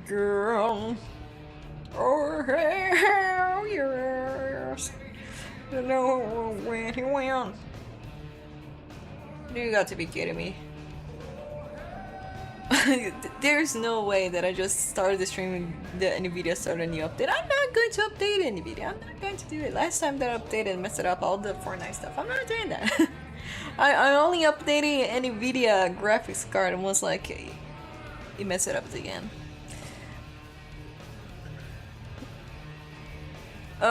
Girl. Oh, hell yes. You know when he went. You got to be kidding me. There's no way that I just started the stream and the NVIDIA started a new update. I'm not going to update NVIDIA. I'm not going to do it. Last time that I updated and messed up all the Fortnite stuff, I'm not doing that. I'm only updating NVIDIA graphics card and was like, it messed it up again. Oh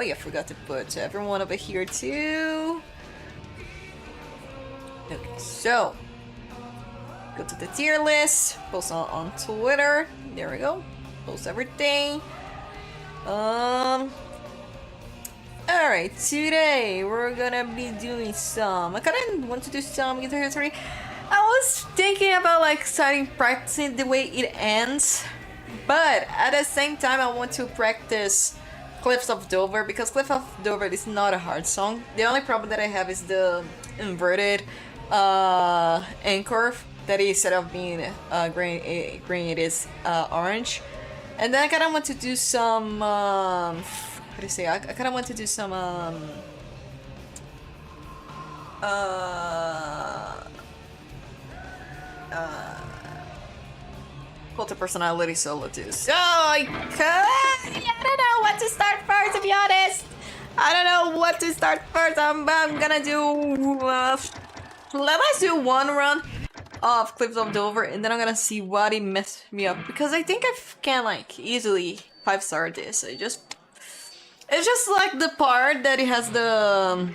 yeah, I forgot to put everyone over here too. Okay, so go to the tier list, post on Twitter. There we go. Post everything. Alright, today we're gonna be doing some. I kinda want to do some Guitar History. I was thinking about like starting practicing the way it ends, but at the same time I want to practice Cliffs of Dover because Cliff of Dover is not a hard song. The only problem that I have is the inverted anchor that instead of being green it is orange. And then I kinda want to do some what do you say? I kinda want to do some cult of personality solo too. So I don't know what to start first, to be honest. I don't know what to start first. I'm gonna do let's do one run of Cliffs of Dover, and then I'm gonna see what it messed me up, because I think I can like easily 5-star this. It's just like the part that it has the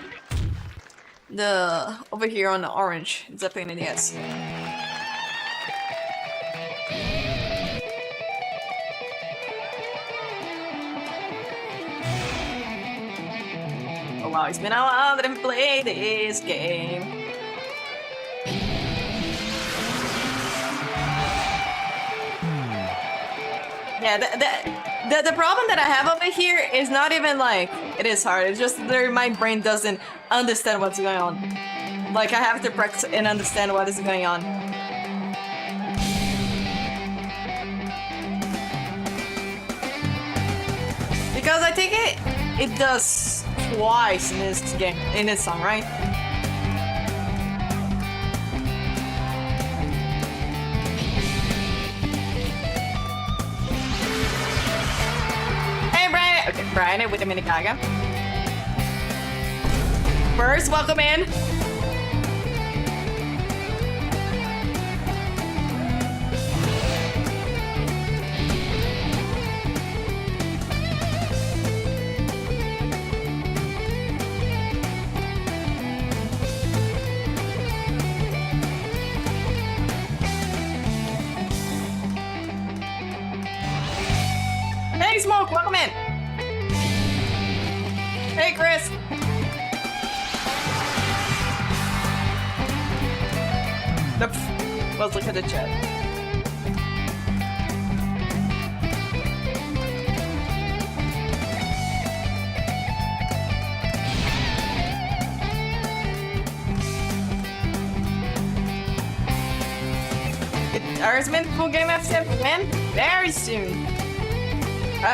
over here on the orange. It's a pain in the ass. Oh wow, it's been a while that I've played this game. Yeah, the problem that I have over here is not even like it is hard. It's just that my brain doesn't understand what's going on. Like I have to practice and understand what is going on. Because I think it does twice in this game, in this song, right? Okay, Brian with the mini Gaga. First, welcome in. Hey, Smoke, welcome in. Hey, Chris! Let's look at the chat. Arsman full game Fsfc when? Very soon.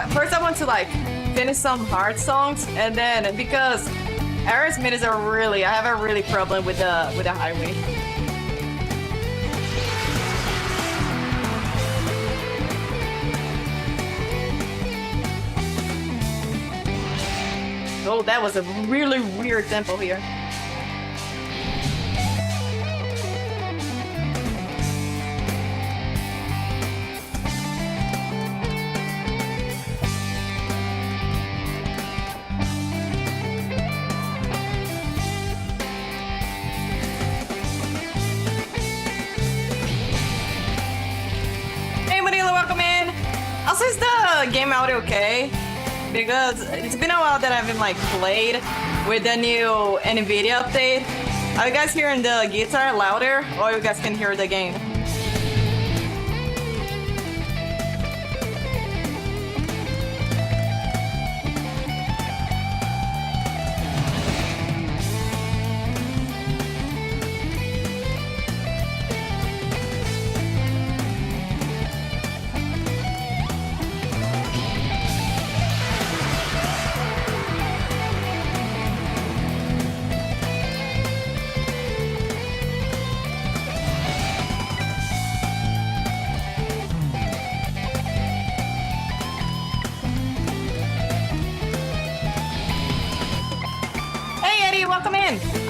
First I want to like finish some hard songs, and then because Aerosmith is I have a really problem with the highway. Oh, that was a really weird tempo here. Is the game out okay? Because it's been a while that I haven't like played with the new NVIDIA update. Are you guys hearing the guitar louder, or you guys can hear the game?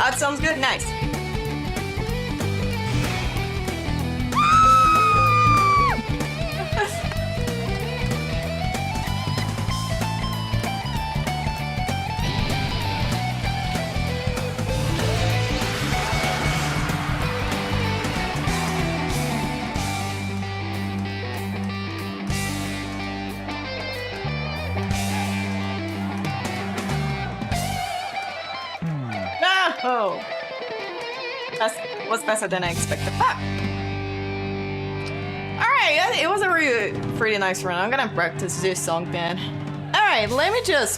That sounds good. Nice. Oh, that was better than I expected. Fuck. Alright, it was a really pretty nice run. I'm gonna practice this song then. Alright,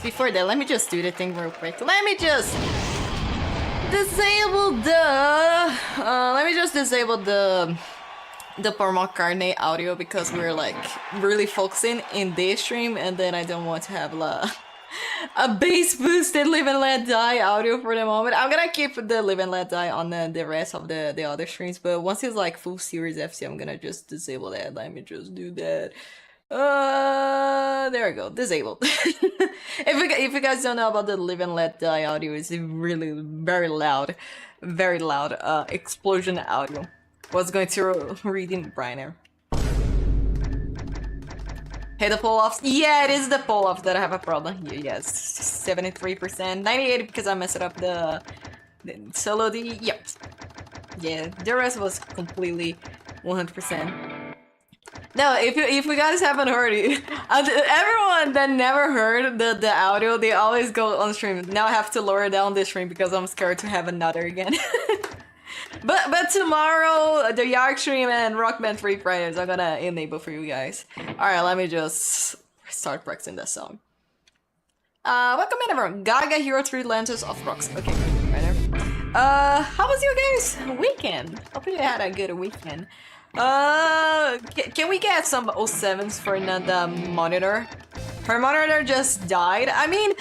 before that, let me just do the thing real quick. Let me just disable the Paul McCartney audio because we're like really focusing in this stream, and then I don't want to have a bass boosted Live and Let Die audio for the moment. I'm gonna keep the Live and Let Die on the rest of the other streams, but once it's like full series FC, I'm gonna just disable that. Let me just do that. There we go, disabled. if you guys don't know about the Live and Let Die audio, it's really very loud explosion audio. Was going to read in Briner. Hey, the pull-offs? Yeah, it is the pull-offs that I have a problem here. Yes, 73%, 98% because I messed up the solo D. Yep. Yeah, the rest was completely 100%. No, if you guys haven't heard it, everyone that never heard the audio, they always go on stream. Now I have to lower down the stream because I'm scared to have another again. But tomorrow, the Yark stream and Rock Band 3 Fridays, I'm gonna enable for you guys. Alright, let me just start practicing that song. Welcome in everyone. Gaga Hero 3 Lenses of Rocks. Okay, right there. How was your guys' weekend? Hope you had a good weekend. Can we get some 07s for another monitor? Her monitor just died. I mean,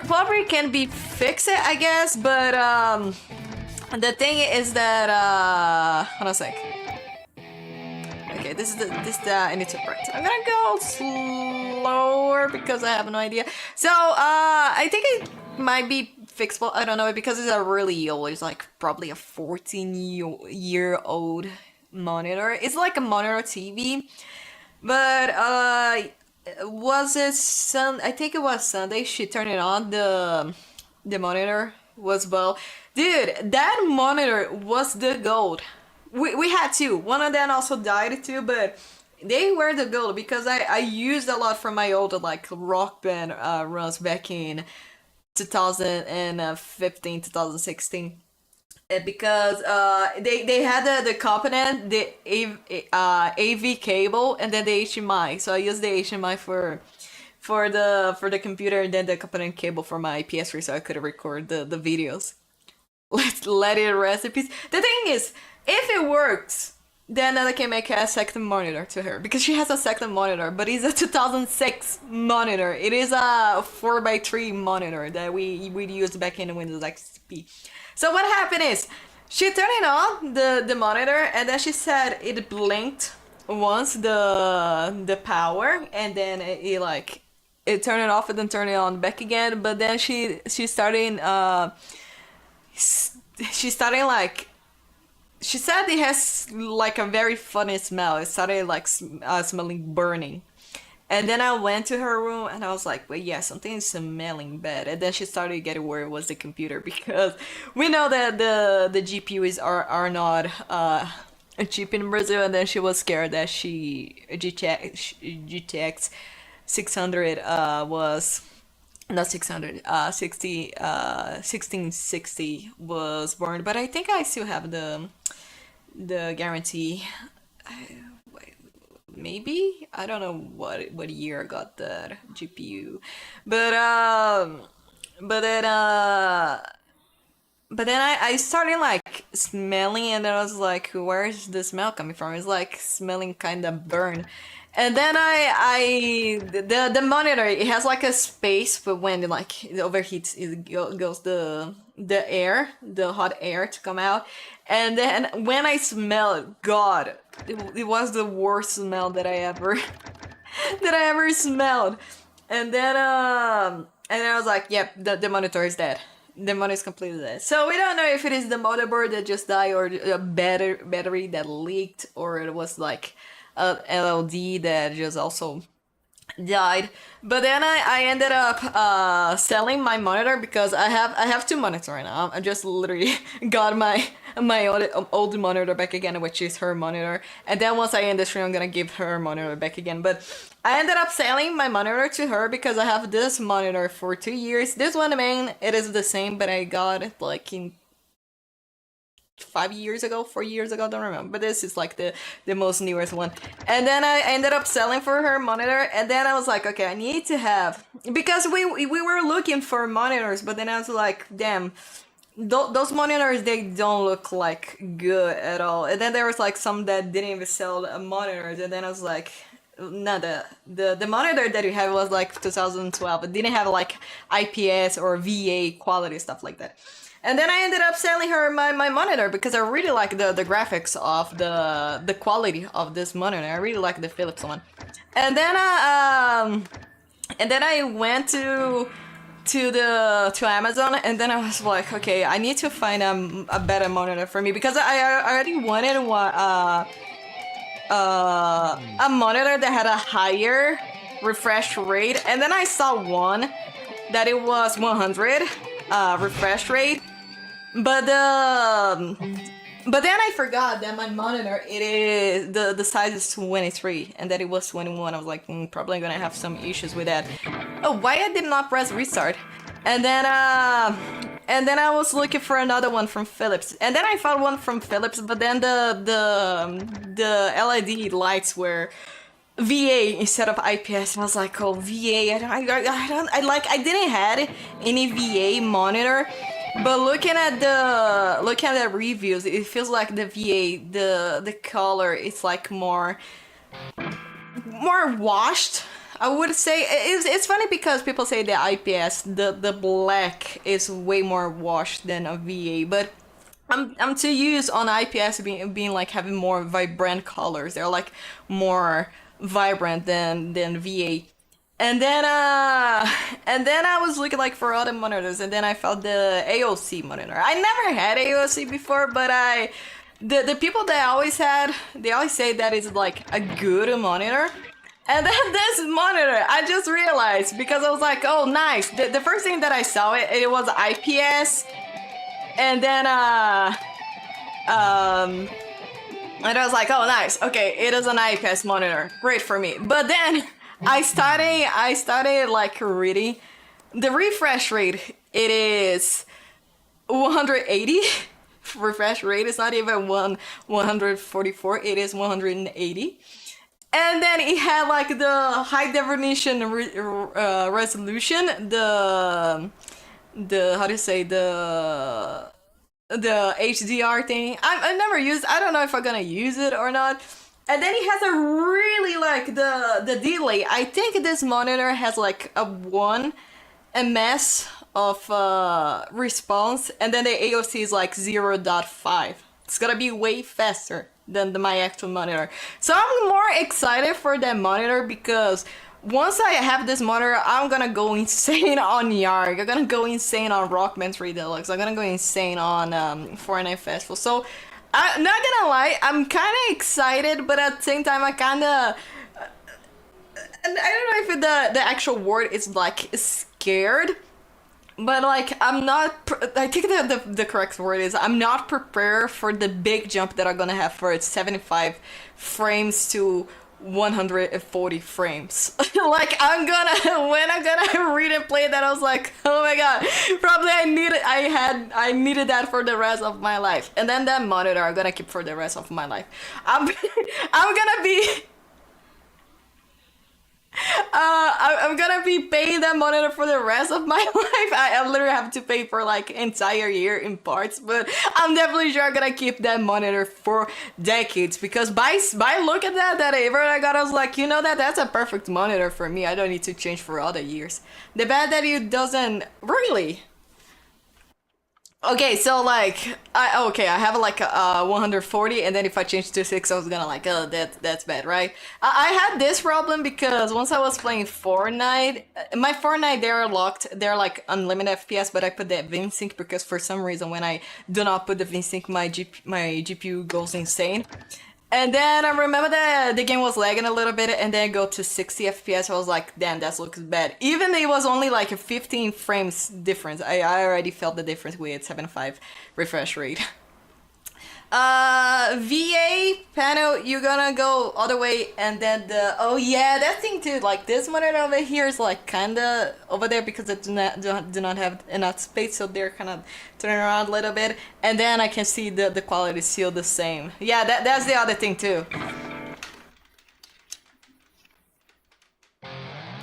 probably can be fixed, I guess, but the thing is that hold on a sec. Okay, this I need to practice. I'm gonna go slower because I have no idea. So I think it might be fixable. I don't know, because it's a really old. It's like probably a 14-year-old monitor. It's like a monitor TV, but was it I think it was Sunday. She turned it on. The monitor was well. Dude, that monitor was the gold. We had two. One of them also died too, but they were the gold because I used a lot from my old like Rock Band runs back in 2015, 2016. Because they had the component, the AV cable, and then the HDMI. So I used the HDMI for the computer, and then the component cable for my PS3, so I could record the videos. Let's let it rest in peace. The thing is, if it works, then I can make a second monitor to her, because she has a second monitor, but it's a 2006 monitor. It is a 4x3 monitor that we used back in Windows XP. So what happened is, she turned it on, the monitor, and then she said it blinked once the power, and then it turned it off and then turned it on back again. But then she started like, she said it has like a very funny smell. It started like smelling burning. And then I went to her room and I was like, wait, yeah, something is smelling bad. And then she started getting worried it was the computer, because we know that the GPUs are not cheap in Brazil. And then she was scared that GTX 600 was not 600, 1660 was burned. But I think I still have the guarantee. Maybe I don't know what year I got that GPU, but then I started like smelling, and then I was like, where is the smell coming from? It's like smelling kind of burn. And then the monitor, it has like a space, but when it overheats, it goes the air, the hot air to come out. And then when I smell it, God, it was the worst smell that I ever smelled. And then I was like, yep, the monitor is dead. the monitor is completely dead. So we don't know if it is the motherboard that just died or a battery that leaked, or it was like a LLD that just also died. But then I ended up selling my monitor because I have two monitors right now. I just literally got my old monitor back again, which is her monitor. And then once I end the stream, I'm gonna give her monitor back again. But I ended up selling my monitor to her because I have this monitor for 2 years. This one, main, it is the same, but I got it like in 5 years ago, 4 years ago, don't remember. But this is like the most newest one. And then I ended up selling for her monitor. And then I was like, okay, I need to have, because we were looking for monitors, but then I was like, damn, those monitors, they don't look like good at all. And then there was like some that didn't even sell monitors. And then I was like, no, the monitor that you have was like 2012. It didn't have like IPS or VA quality stuff like that. And then I ended up selling her my monitor because I really like the graphics of the quality of this monitor. I really like the Philips one. And then I went to Amazon, and then I was like, okay, I need to find a better monitor for me because I already wanted a monitor that had a higher refresh rate, and then I saw one that it was 100 refresh rate, but then I forgot that my monitor, it is the size is 23 and that it was 21. I was like, probably gonna have some issues with that. Oh, why I did not press restart? And then I was looking for another one from Philips, and then I found one from Philips, but then the LED lights were VA instead of IPS, and I was like, oh, VA, I didn't had any VA monitor, but looking at the reviews, it feels like the VA, the color is like more washed, I would say. It's funny because people say the IPS, the black is way more washed than a VA, but I'm too used on IPS being like having more vibrant colors. They're like more vibrant than VA. And then I was looking like for other monitors, and then I found the AOC monitor. I never had AOC before, but the people that I always had, they always say that it's like a good monitor. And then this monitor, I just realized, because I was like, oh, nice. The first thing that I saw, it was IPS, and then and I was like, oh, nice. Okay, it is an IPS monitor. Great for me. But then I started like reading the refresh rate. It is 180 refresh rate. It's not even 144. It is 180. And then it had like the high definition resolution, the how do you say, the HDR thing. I never used. I don't know if I'm gonna use it or not. And then it has a really like the delay. I think this monitor has like a 1 ms of response, and then the AOC is like 0.5. It's gonna be way faster than my actual monitor. So I'm more excited for that monitor because once I have this monitor, I'm gonna go insane on Yarg. I'm gonna go insane on Rockman 3 Deluxe. I'm gonna go insane on Fortnite Festival. So I'm not gonna lie, I'm kind of excited, but at the same time, I kind of, I don't know if the actual word is like scared, but like I'm not. I think the correct word is I'm not prepared for the big jump that I'm gonna have for its 75 frames to 140 frames. Like when I'm gonna read and play that, I was like, oh my god, probably I needed that for the rest of my life. And then that monitor I'm gonna keep for the rest of my life. I'm gonna be I'm gonna be paying that monitor for the rest of my life. I literally have to pay for like entire year in parts, but I'm definitely sure I'm gonna keep that monitor for decades because by look at that ever I got, I was like, you know, that's a perfect monitor for me. I don't need to change for other years. The bad that it doesn't really. Okay, so like I have like a 140, and then if I change to 6, I was gonna like, oh, that's bad, right? I had this problem because once I was playing Fortnite, my Fortnite, they're locked, they're like unlimited FPS, but I put that VinSync because for some reason when I do not put the VinSync, my GPU goes insane. And then I remember that the game was lagging a little bit, and then go to 60 FPS. I was like, damn, that looks bad. Even it was only like a 15 frames difference. I already felt the difference with 75 refresh rate. VA panel, you're gonna go all the way, and then oh yeah, that thing too. Like this monitor over here is like kinda over there because it do not have enough space, so they're kind of turning around a little bit, and then I can see the quality is still the same. Yeah, that's the other thing too.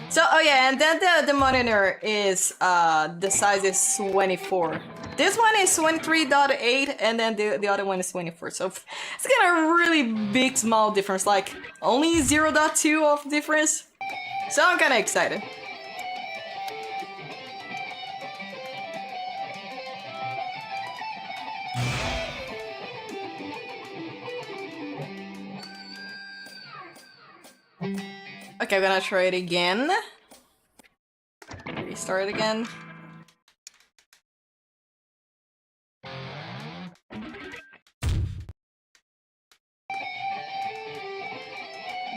So, oh yeah, and then the monitor is, the size is 24. This one is 23.8, and then the other one is 24. So it's got a really big, small difference, like only 0.2 of difference. So I'm kind of excited. Okay, I'm gonna try it again. Restart it again.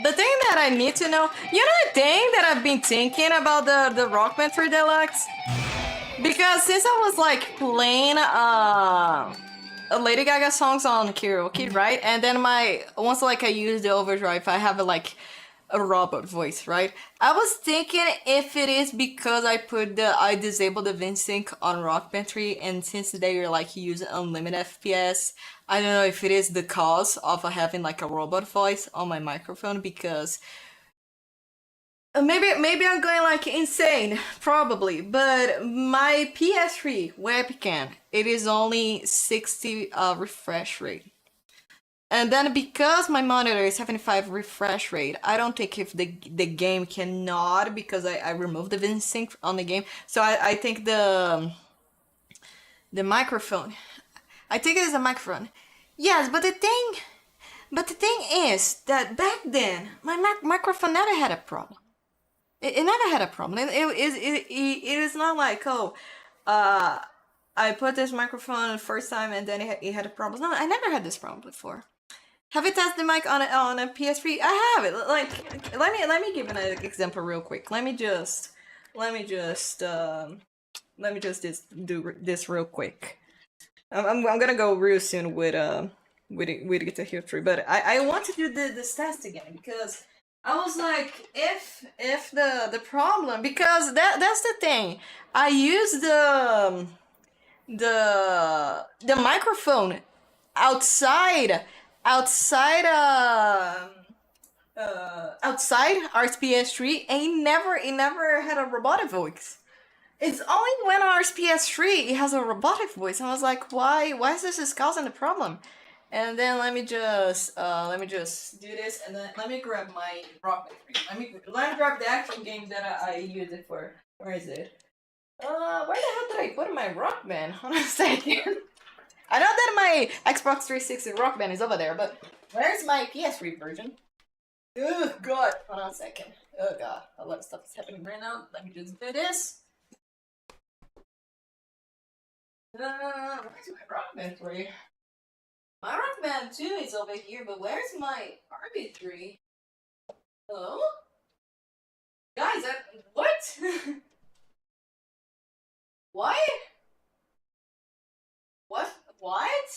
The thing that I need to know, you know, the thing that I've been thinking about the Rock Band 3 Deluxe? Because since I was like playing Lady Gaga songs on karaoke, right? And then once like I use the overdrive, I have like a robot voice, right? I was thinking if it is because I disabled the VinSync on Rock Band 3, and since they are like using unlimited FPS, I don't know if it is the cause of having like a robot voice on my microphone, because maybe I'm going like insane, probably, but my PS3 webcam, it is only 60 refresh rate. And then because my monitor is 75 refresh rate, I don't think if the game cannot, because I removed the VinSync on the game. So I think the microphone. I think it is a microphone. Yes, but the thing is that back then my microphone never had a problem. It never had a problem. It is not like, oh, I put this microphone the first time and then it had a problem. No, I never had this problem before. Have you tested the mic on a PS3? I have it. Like, let me give an example real quick. Let me just do this real quick. I'm gonna go real soon with Guitar Hero 3, but I want to do this test again because I was like, if the problem, because that's the thing. I use the microphone outside outside RSPS3, and it never had a robotic voice. It's only when RSPS3 it has a robotic voice. And I was like, why is this causing the problem? And then let me just do this, and then let me grab my rock band. Let me grab the actual game that I use it for. Where is it? Where the hell did I put my rock band? Hold on a second. I know that my Xbox 360 rock band is over there, but where's my PS3 version? Oh god. Hold on a second. Oh god. A lot of stuff is happening right now. Let me just do this. Where's my rock band 3? My rock band 2 is over here, but where's my RB3? Hello? Guys, what? What? What? What?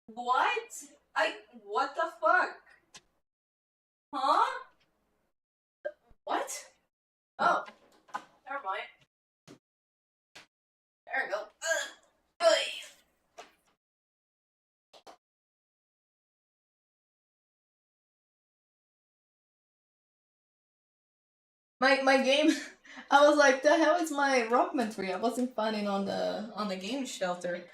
What? What the fuck? Huh? What? Oh. Never mind. There we go. My game, I was like, the hell is my Rockman 3? I wasn't finding on the game shelter,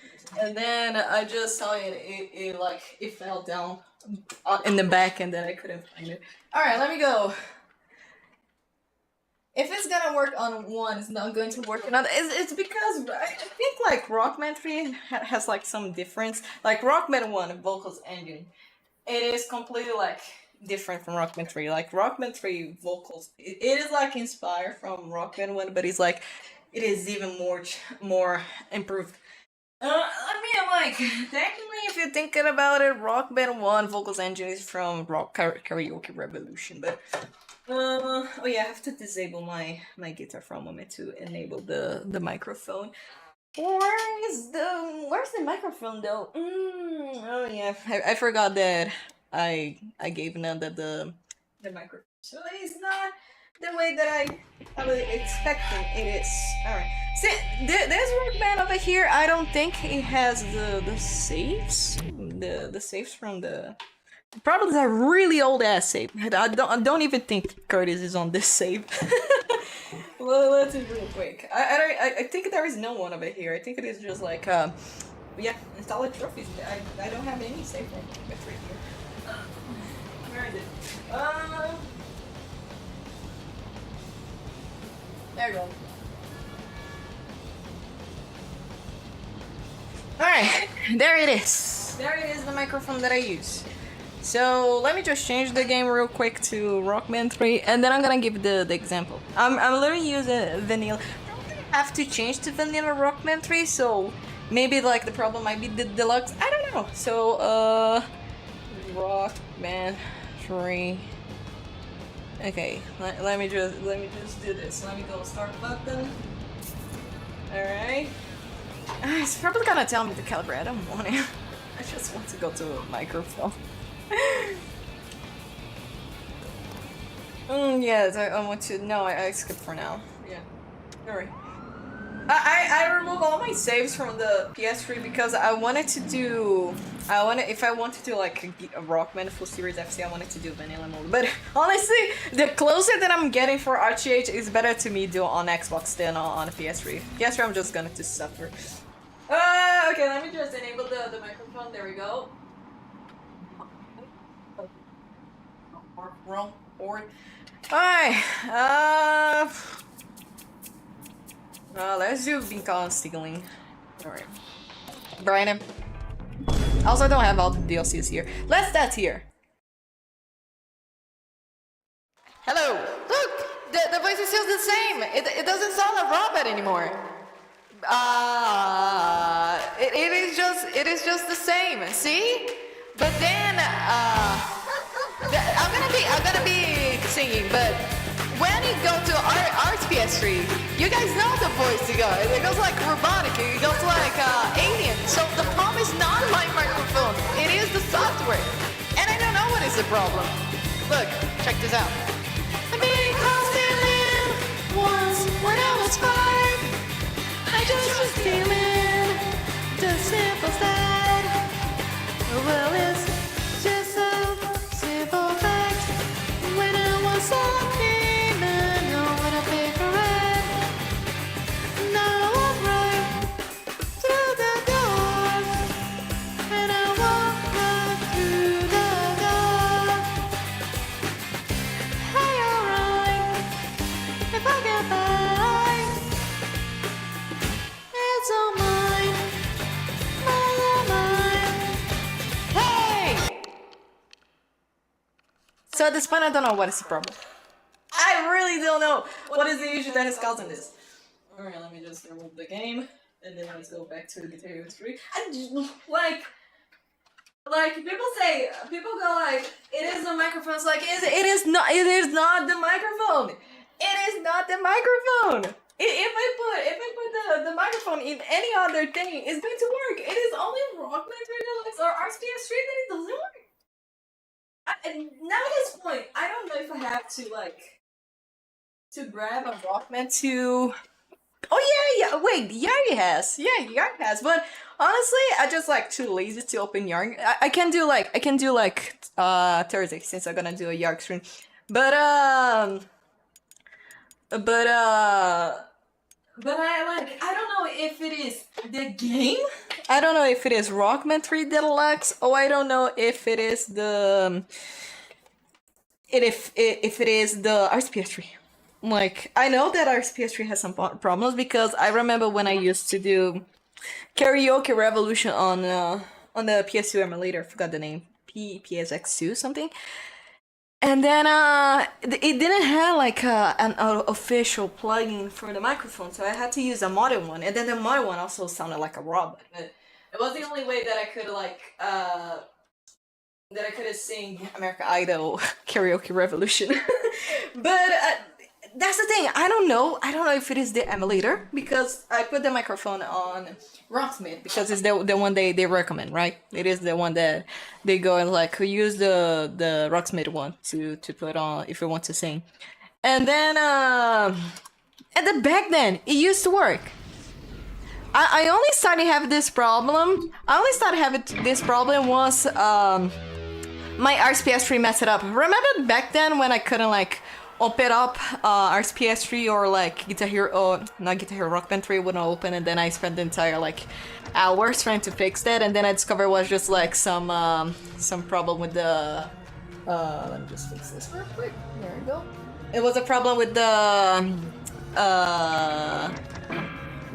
and then I just saw it fell down in the back, and then I couldn't find it. All right, let me go. if it's gonna work on one, it's not going to work on another. It's because I think like Rockman 3 has like some difference. Like Rockman 1 vocals engine, it is completely like different from Rockman 3. Like Rockman 3 vocals, it is like inspired from Rockman 1, but it's like it is even more improved. I mean, like, technically, if you're thinking about it, Rock Band 1 vocals engine is from Karaoke Revolution, but, oh yeah, I have to disable my guitar for a moment to enable the microphone. Where's the microphone, though? Oh yeah, I forgot that I gave Nanda the microphone, so it's not the way that I was expecting it is. Alright. See, this work band over here, I don't think it has the saves. The saves from the. Probably a really old ass save. I don't even think Curtis is on this save. Well, let's do it real quick. I think there is no one over here. I think it is just like yeah, install trophies. I don't have any save from it right here. Where is it? There you go. Alright, there it is. There it is, the microphone that I use. So let me just change the game real quick to Rockman 3, and then I'm gonna give the example. I'm literally using vanilla. I don't have to change to vanilla Rockman 3, so maybe like the problem might be the deluxe. I don't know. So Rockman 3. Okay, let me just do this. Let me go start button. Alright. It's probably gonna tell me to calibrate. I don't want it. I just want to go to a microphone. Yes, I want to. No, I skip for now. Yeah. Alright. I removed all my saves from the PS3 because I wanted to do. If I want to do like a Rockman full series FC, I wanted to do vanilla mode. But honestly, the closer that I'm getting for RTH is better to me do on Xbox than on PS3. PS3, I'm just gonna suffer. Okay, let me just enable the microphone. There we go. Wrong board. Alright. Let's do Beacon Stealing. Alright. Brian. Also, I don't have all the DLCs here. Let's start here. Hello. Look, the voice is still the same. It doesn't sound like Robert anymore. It is just the same. See? But then I'm gonna be singing, but when you go to Arts PS3, you guys know the voice it goes like robotic, it goes like alien. So the problem is not my microphone, it is the software. And I don't know what is the problem. Look, check this out. Because stealing once when I was 5, I just was stealing the simple side. Well, it's just a simple fact. When I was 17, I know what I paid for it. Now I walk right through the door, and I walk right through the door. Hey, alright, if I get by, it's all mine, all mine. Hey! So at this point, I don't know what is the problem. I really don't know what is the issue that is causing this. Alright, let me just remove the game, and then let's go back to the Guitar Hero 3. And like people go like, it is the microphone. It's like, it is not the microphone. It is not the microphone. If I put the microphone in any other thing, it's going to work. It is only Rockman 3 Deluxe or RSPS 3 that it doesn't work. Now at this point, I don't know if I have to grab a Rockman to. Oh yeah. Wait, Yari has. Yeah, Yari has. But honestly, I just like too lazy to open Yarn. I can do Thursday since I'm gonna do a Yark stream. But I don't know if it is the game. I don't know if it is Rockman 3 Deluxe, or I don't know if it is the if it is the RSPS 3. Like, I know that our PS3 has some problems because I remember when I used to do Karaoke Revolution on the PS2 emulator. I forgot the name. PSX2 something. And then it didn't have like an official plugin for the microphone, so I had to use a modern one. And then the modern one also sounded like a robot. But it was the only way that I could like that I could have sing American Idol Karaoke Revolution. But that's the thing. I don't know. I don't know if it is the emulator because I put the microphone on Rocksmith because it's the one they recommend, right? It is the one that they go and like use the Rocksmith one to put on if you want to sing. And then at the back then it used to work. I only started having this problem. I only started having this problem once my RSPS3 messed it up. Remember back then when I couldn't like open up RSPS3 or like Guitar Hero, not Guitar Hero, Rock Band 3 wouldn't open, and then I spent the entire like hours trying to fix that, and then I discovered it was just like some problem with the let me just fix this real quick. There we go. It was a problem with the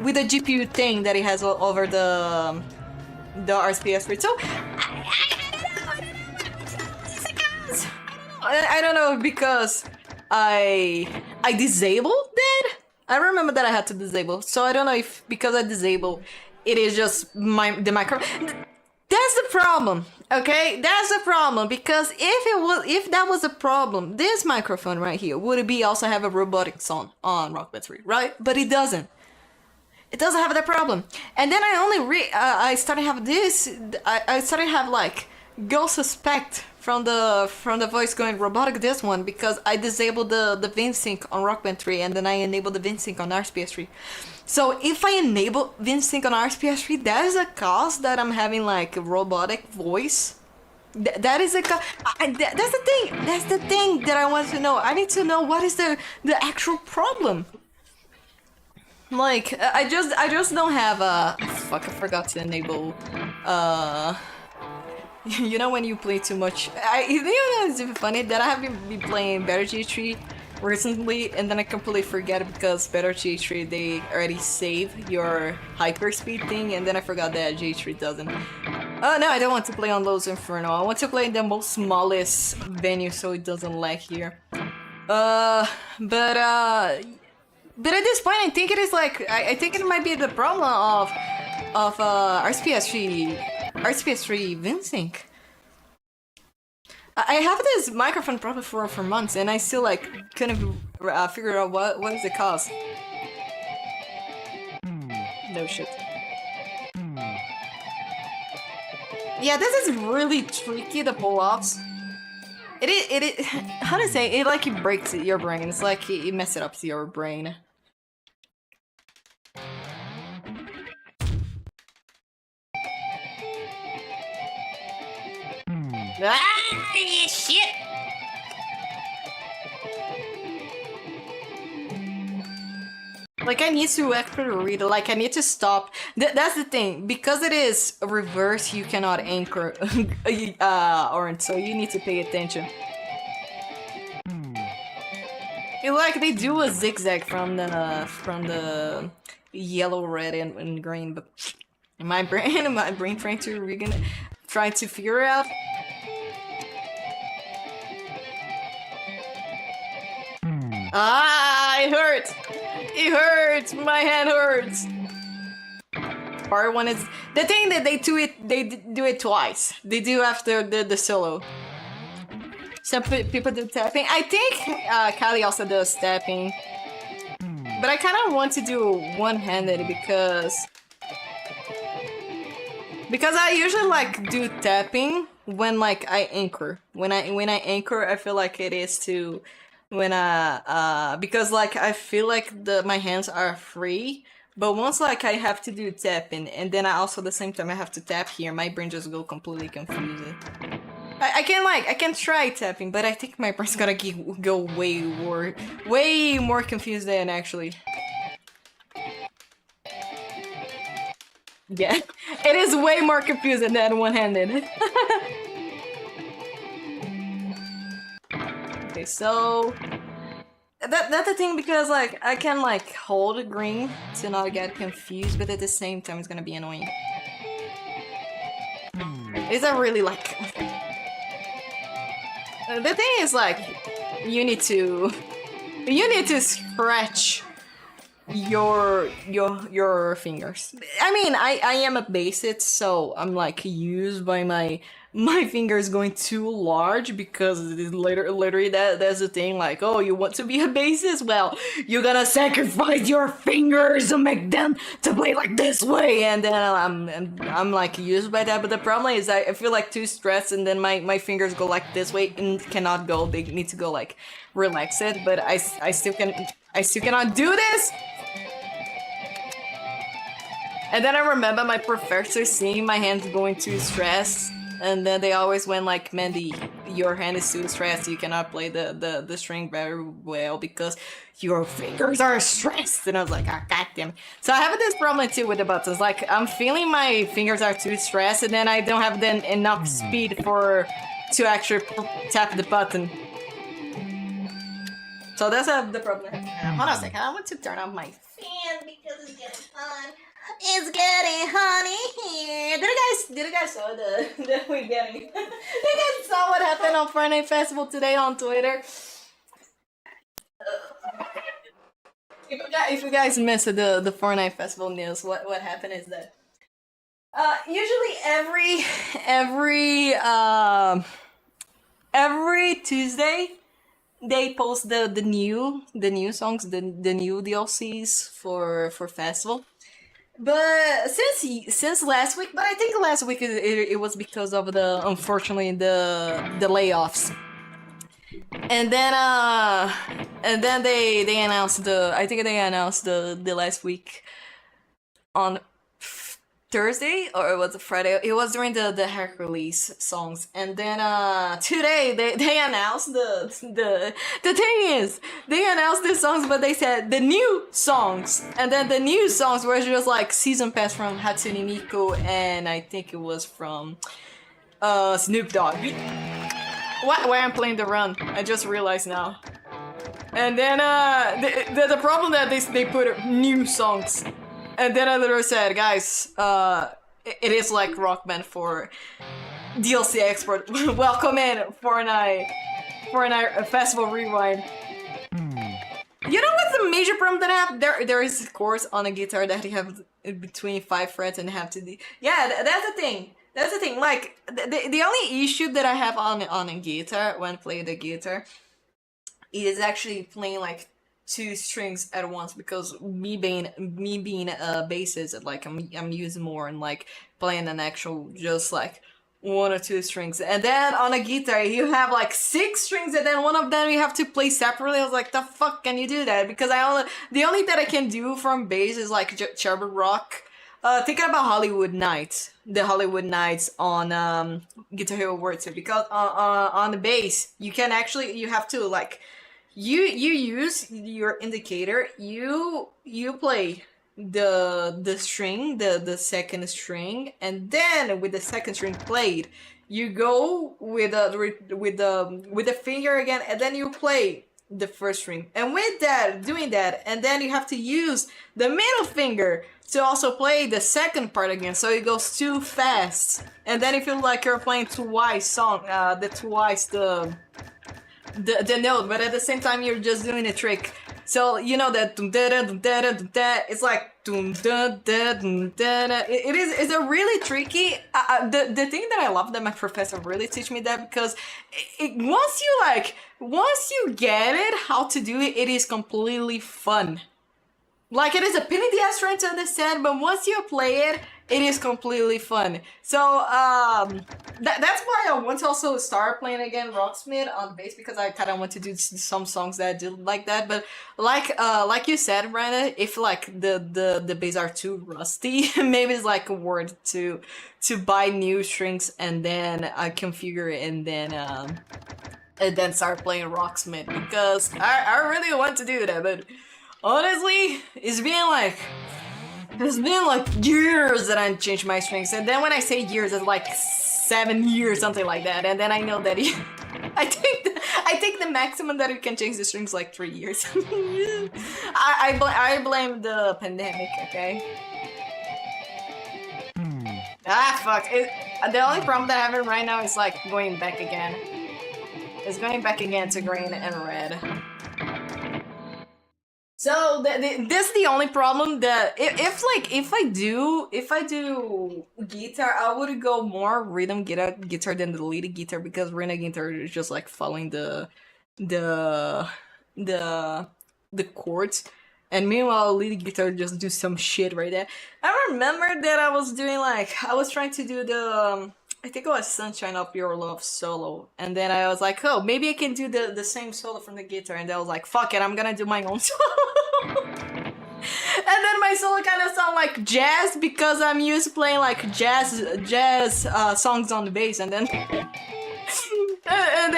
GPU thing that it has over the RSPS3. So I don't know because I disabled that. I remember that I had to disable. So I don't know if because I disabled, it is just the micro. That's the problem. Okay, that's the problem because if that was a problem, this microphone right here would be also have a robotic sound on Rock Band 3, right? But it doesn't. It doesn't have that problem. And then I started have this. I started have like go suspect from the voice going robotic this one because I disabled the VinSync on Rock Band 3 and then I enabled the VinSync on RSPS3. So if I enable VinSync on RSPS3, that is a cause that I'm having like robotic voice. That is a that's the thing. That's the thing that I want to know. I need to know what is the actual problem. Like I just don't have a fuck. I forgot to enable you know when you play too much. You know it's even funny that I have been playing Better G3 recently, and then I completely forget it because Better G3 they already save your hyperspeed thing, and then I forgot that G3 doesn't. Oh no, I don't want to play on Los Inferno. I want to play in the most smallest venue so it doesn't lag here. But at this point, I think it is like I think it might be the problem of RSPS3 VinSync. I have this microphone problem for months, and I still like couldn't figure out what is the cause. No shit. Yeah, this is really tricky to pull off. It how to say it like it breaks your brain. It's like it messes it up to your brain. Ah, shit! Like I need to actually read it. Like I need to stop. That's the thing. Because it is reverse, you cannot anchor, or so you need to pay attention. Like they do a zigzag from the yellow, red, and green, but my brain trying to figure out. Ah, it hurts! It hurts! My hand hurts! Part one is the thing that they do it twice. They do after the solo. Some people do tapping. I think Kali also does tapping. But I kind of want to do one-handed because I usually like do tapping when like I anchor. When I anchor, I feel like it is to when because like I feel like my hands are free, but once like I have to do tapping and then I also at the same time I have to tap here, my brain just go completely confused. I can try tapping, but I think my brain's gonna go way more confused than actually. Yeah, it is way more confusing than one-handed. Okay, so That's the thing, because like I can like hold green to not get confused, but at the same time it's gonna be annoying. Is that really like? The thing is like you need to scratch your fingers. I mean, I am a bassist, so I'm like used by my fingers going too large, because it is literally that's the thing. Like, oh, you want to be a bassist? Well, you're gonna sacrifice your fingers to make them to play like this way, and then I'm like used by that. But the problem is I feel like too stressed, and then my fingers go like this way and cannot go. They need to go like relaxed. But I still cannot do this. And then I remember my professor seeing my hands going too stressed, and then they always went like, Mandy, your hand is too stressed, you cannot play the string very well because your fingers are stressed. And I was like, ah, goddamn. So I have this problem too with the buttons. Like, I'm feeling my fingers are too stressed, and then I don't have then enough speed to actually tap the button. So that's the problem. Hold on a second, I want to turn off my fan because it's getting hot. It's getting hot in here. Did you guys saw the we getting? You guys saw what happened on Fortnite Festival today on Twitter? If you guys missed the Fortnite Festival news, what happened is that usually every Tuesday they post the new songs, the new DLCs for festival. But since last week, but I think last week it was because of unfortunately the layoffs. And then they announced the last week on Thursday, or it was a Friday. It was during the Hercules songs, and then today they announced the thing is they announced the songs, but they said the new songs, and then the new songs were just like season pass from Hatsune Miku, and I think it was from Snoop Dogg. Why I'm playing the run? I just realized now. And then the problem that they put new songs. And then I literally said, guys, it is like Rock Band for DLC export. Welcome in Fortnite Festival Rewind. You know what's the major problem that I have? There is chords on a guitar that you have between 5 frets and have to. Yeah, that's the thing. That's the thing. Like the only issue that I have on a guitar when playing the guitar is actually playing like 2 strings at once, because me being a bassist, like I'm using more and like playing an actual just like 1 or 2 strings, and then on a guitar you have like 6 strings, and then one of them you have to play separately. I was like, the fuck can you do that? Because the only that I can do from bass is like Charber Rock. Thinking about the Hollywood Nights on Guitar Hero World 2, because on the bass you have to like. You use your indicator. You play the string, the second string, and then with the second string played, you go with the finger again, and then you play the first string. And with doing that, and then you have to use the middle finger to also play the second part again, so it goes too fast. And then you feel like you're playing twice the note, but at the same time you're just doing a trick. So you know that it's like it's a really tricky. The thing that I love that my professor really teach me that, because once you get it how to do it, it is completely fun. Like, it is a pain in the ass trying to understand, but once you play it, it is completely fun. So that's why I want to also start playing again Rocksmith on bass, because I kind of want to do some songs that I do like that. But like you said, Brenda, if like the bass are too rusty, maybe it's like a word to buy new strings and then configure it and then start playing Rocksmith, because I really want to do that. But honestly, it's been like years that I changed my strings, and then when I say years, it's like 7 years, something like that. And then I know that I think the maximum that you can change the strings like 3 years. I blame the pandemic. Okay. Ah, fuck. The only problem that I'm having right now is like going back again. It's going back again to green and red. So this is the only problem that if I do guitar, I would go more rhythm guitar than the lead guitar, because rhythm guitar is just like following the the chords, and meanwhile lead guitar just do some shit right there. I remember that I was trying to do the I think it was Sunshine of Your Love solo, and then I was like, oh, maybe I can do the same solo from the guitar, and I was like, fuck it, I'm gonna do my own solo. And then my solo kind of sound like jazz, because I'm used to playing like jazz songs on the bass, and then and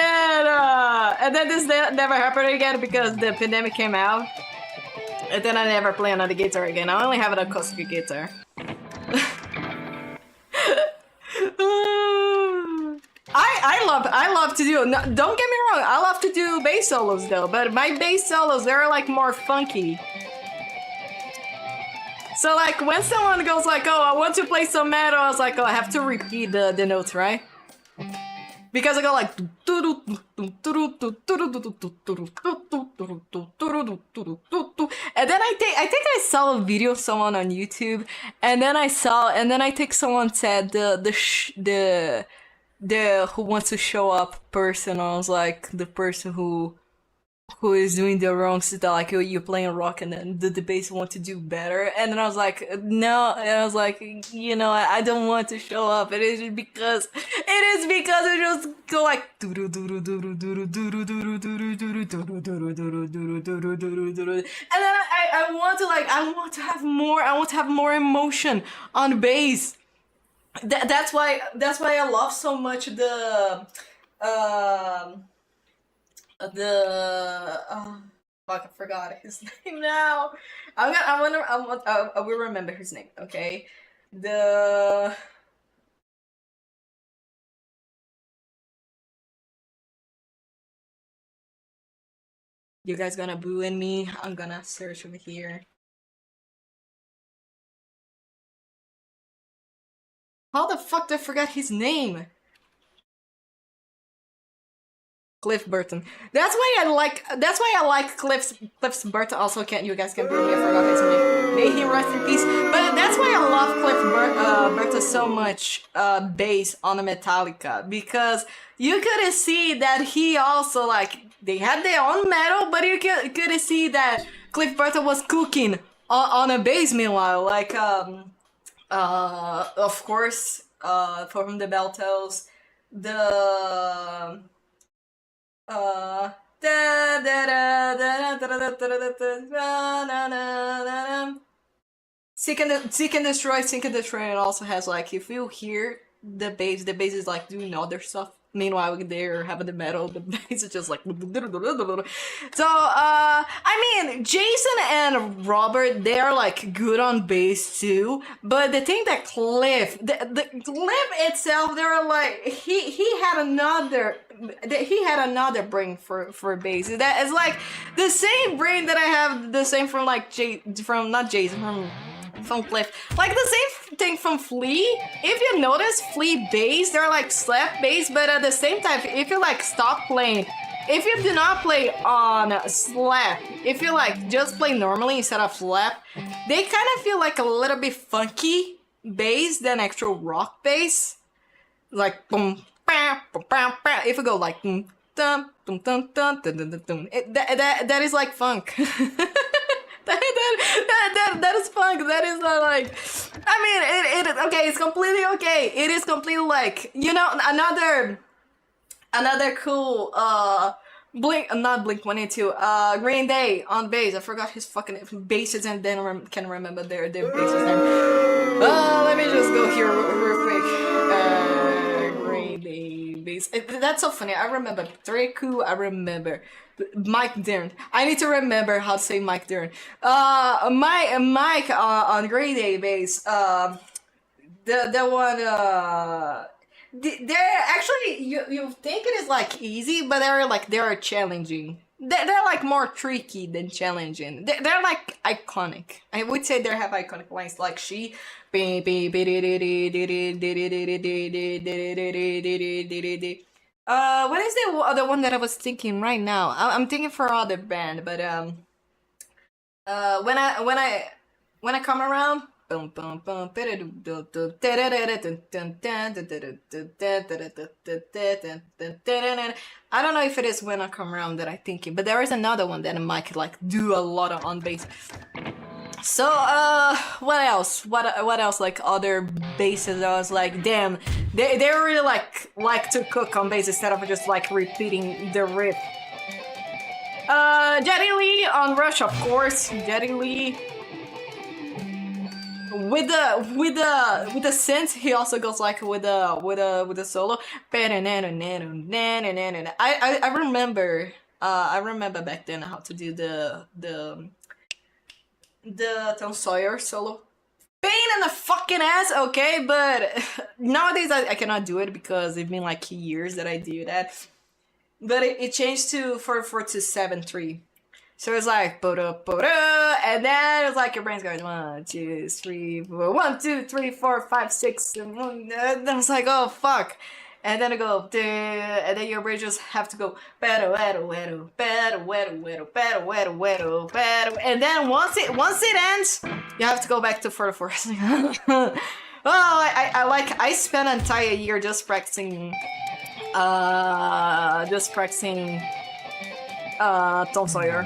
then this never happened again because the pandemic came out, and then I never play another guitar again. I only have an acoustic guitar. I love to do, no, don't get me wrong, I love to do bass solos though, but my bass solos, they're like more funky. So like when someone goes like, oh, I want to play some metal, I was like, oh, I have to repeat the notes, right? Because I go like, and then I think I saw a video of someone on YouTube, and then I think someone said the who wants to show up person. I was like, the person who is doing the wrong stuff, like you're playing rock and then the bass want to do better, and then I was like, no, and I was like, you know, I don't want to show up. It is because it just go like, and then I want to have more emotion on bass. That's why I love so much the fuck, I forgot his name now. I will remember his name. Okay, you guys gonna boo in me? I'm gonna search over here. How the fuck did I forget his name? Cliff Burton. That's why I like Cliff Burton. Also, you guys can boo me. I forgot his name. May he rest in peace. But that's why I love Cliff Burton so much. Bass on a Metallica, because you could see that he also like they had their own metal, but you could see that Cliff Burton was cooking on a bass. Meanwhile, like of course, from the Beltos, the Seek and Destroy. It also has like, if you hear the bass is like doing other stuff. Meanwhile, they're having the metal, the bass is just like. So, I mean, Jason and Robert, they're like good on bass too. But the thing that Cliff itself, they're like, he had another brain for bass. That is like the same brain that I have, the same from like from Cliff. Like the same thing from Flea. If you notice, Flea bass, they're like slap bass, but at the same time, if you like stop playing, if you do not play on slap, if you like just play normally instead of slap, they kind of feel like a little bit funky bass than actual rock bass. Like boom, bam, bam, bam, bam. If you go like dum dum dum dum dum dum dum dum, that is like funk. That is funk. That is not like, I mean, it okay, it's completely okay. It is completely like, you know, another cool not Blink-182, Green Day on bass. I forgot his fucking bases, and then can remember their bases name. Let me just go here real quick. Green Day bass. That's so funny. I remember Draco. I remember Mike Dern. I need to remember how to say Mike Dern. Mike on Green Day bass. The one they're actually you think it is like easy, but they're challenging. They're like more tricky than challenging. They're like iconic. I would say they have iconic lines like she. What is the other one that I was thinking right now? I'm thinking for other band, but when I come around, boom boom boom. I don't know if it is when I come around that I'm thinking, but there is another one that I might like do a lot of on bass. So what else? What else? Like other basses, I was like, damn, they really like to cook on bass instead of just like repeating the riff. Jetty Lee on Rush, of course. Jetty Lee. With the synth, he also goes like with the solo. I remember back then how to do the Tom Sawyer solo. Pain in the fucking ass, okay, but nowadays I cannot do it because it's been like years that I do that. But it changed to 4/4 to 7/3. So it's like and then it's like your brain's going 1, 2, 3, 4, 1, 2, 3, 4, 5, 6, and then it's like, oh fuck. And then I go, and then your brain just have to go, and then once it ends, you have to go back to 4/4. Oh, I spent an entire year just practicing Tom Sawyer.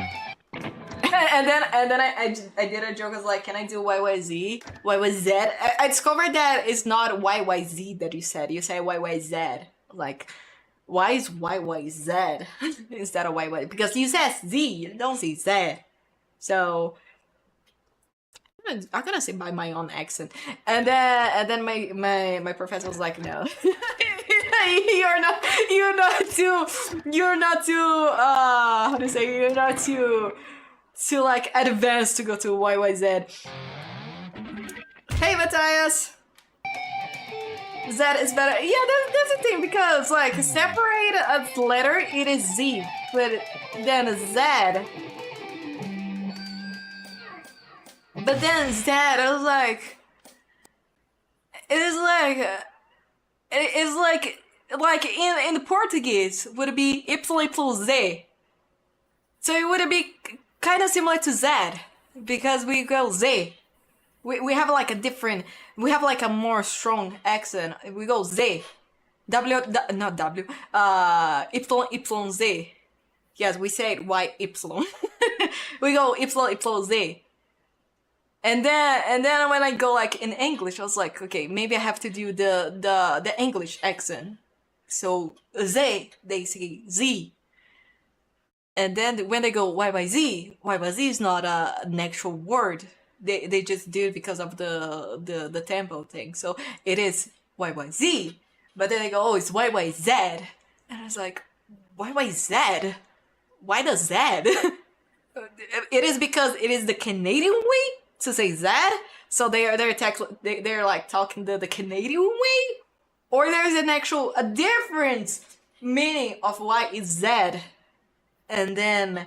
and then I did a joke. I was like, can I do YYZ? YYZ? I discovered that it's not YYZ that you said. You say YYZ. Like, why is YYZ instead of YY? Because you said Z, you don't say Z. So I'm gonna say by my own accent. And then my professor was like, no. you're not too how to say, you're not too like advanced to go to YYZ. Hey Matthias! Z is better. Yeah, that's the thing, because like separate a letter, it is Z, but then Z. But then Z, I was like, it's like in the Portuguese would it be Y/Z. So it would be kind of similar to Z, because we go Z. We have like we have like a more strong accent. We go Z. Not W. YZ. Yes, we say it Y-Y. We go YZ. And then when I go like in English, I was like, okay, maybe I have to do the English accent. So Z, they say Z. And then when they go YYZ is not an actual word. They just do it because of the tempo thing. So it is YYZ. But then they go, oh, it's YYZ. And I was like, YYZ? Why the Z? It is because it is the Canadian way to say Z. So they're like talking the Canadian way? Or there's a different meaning of why it's Z. And then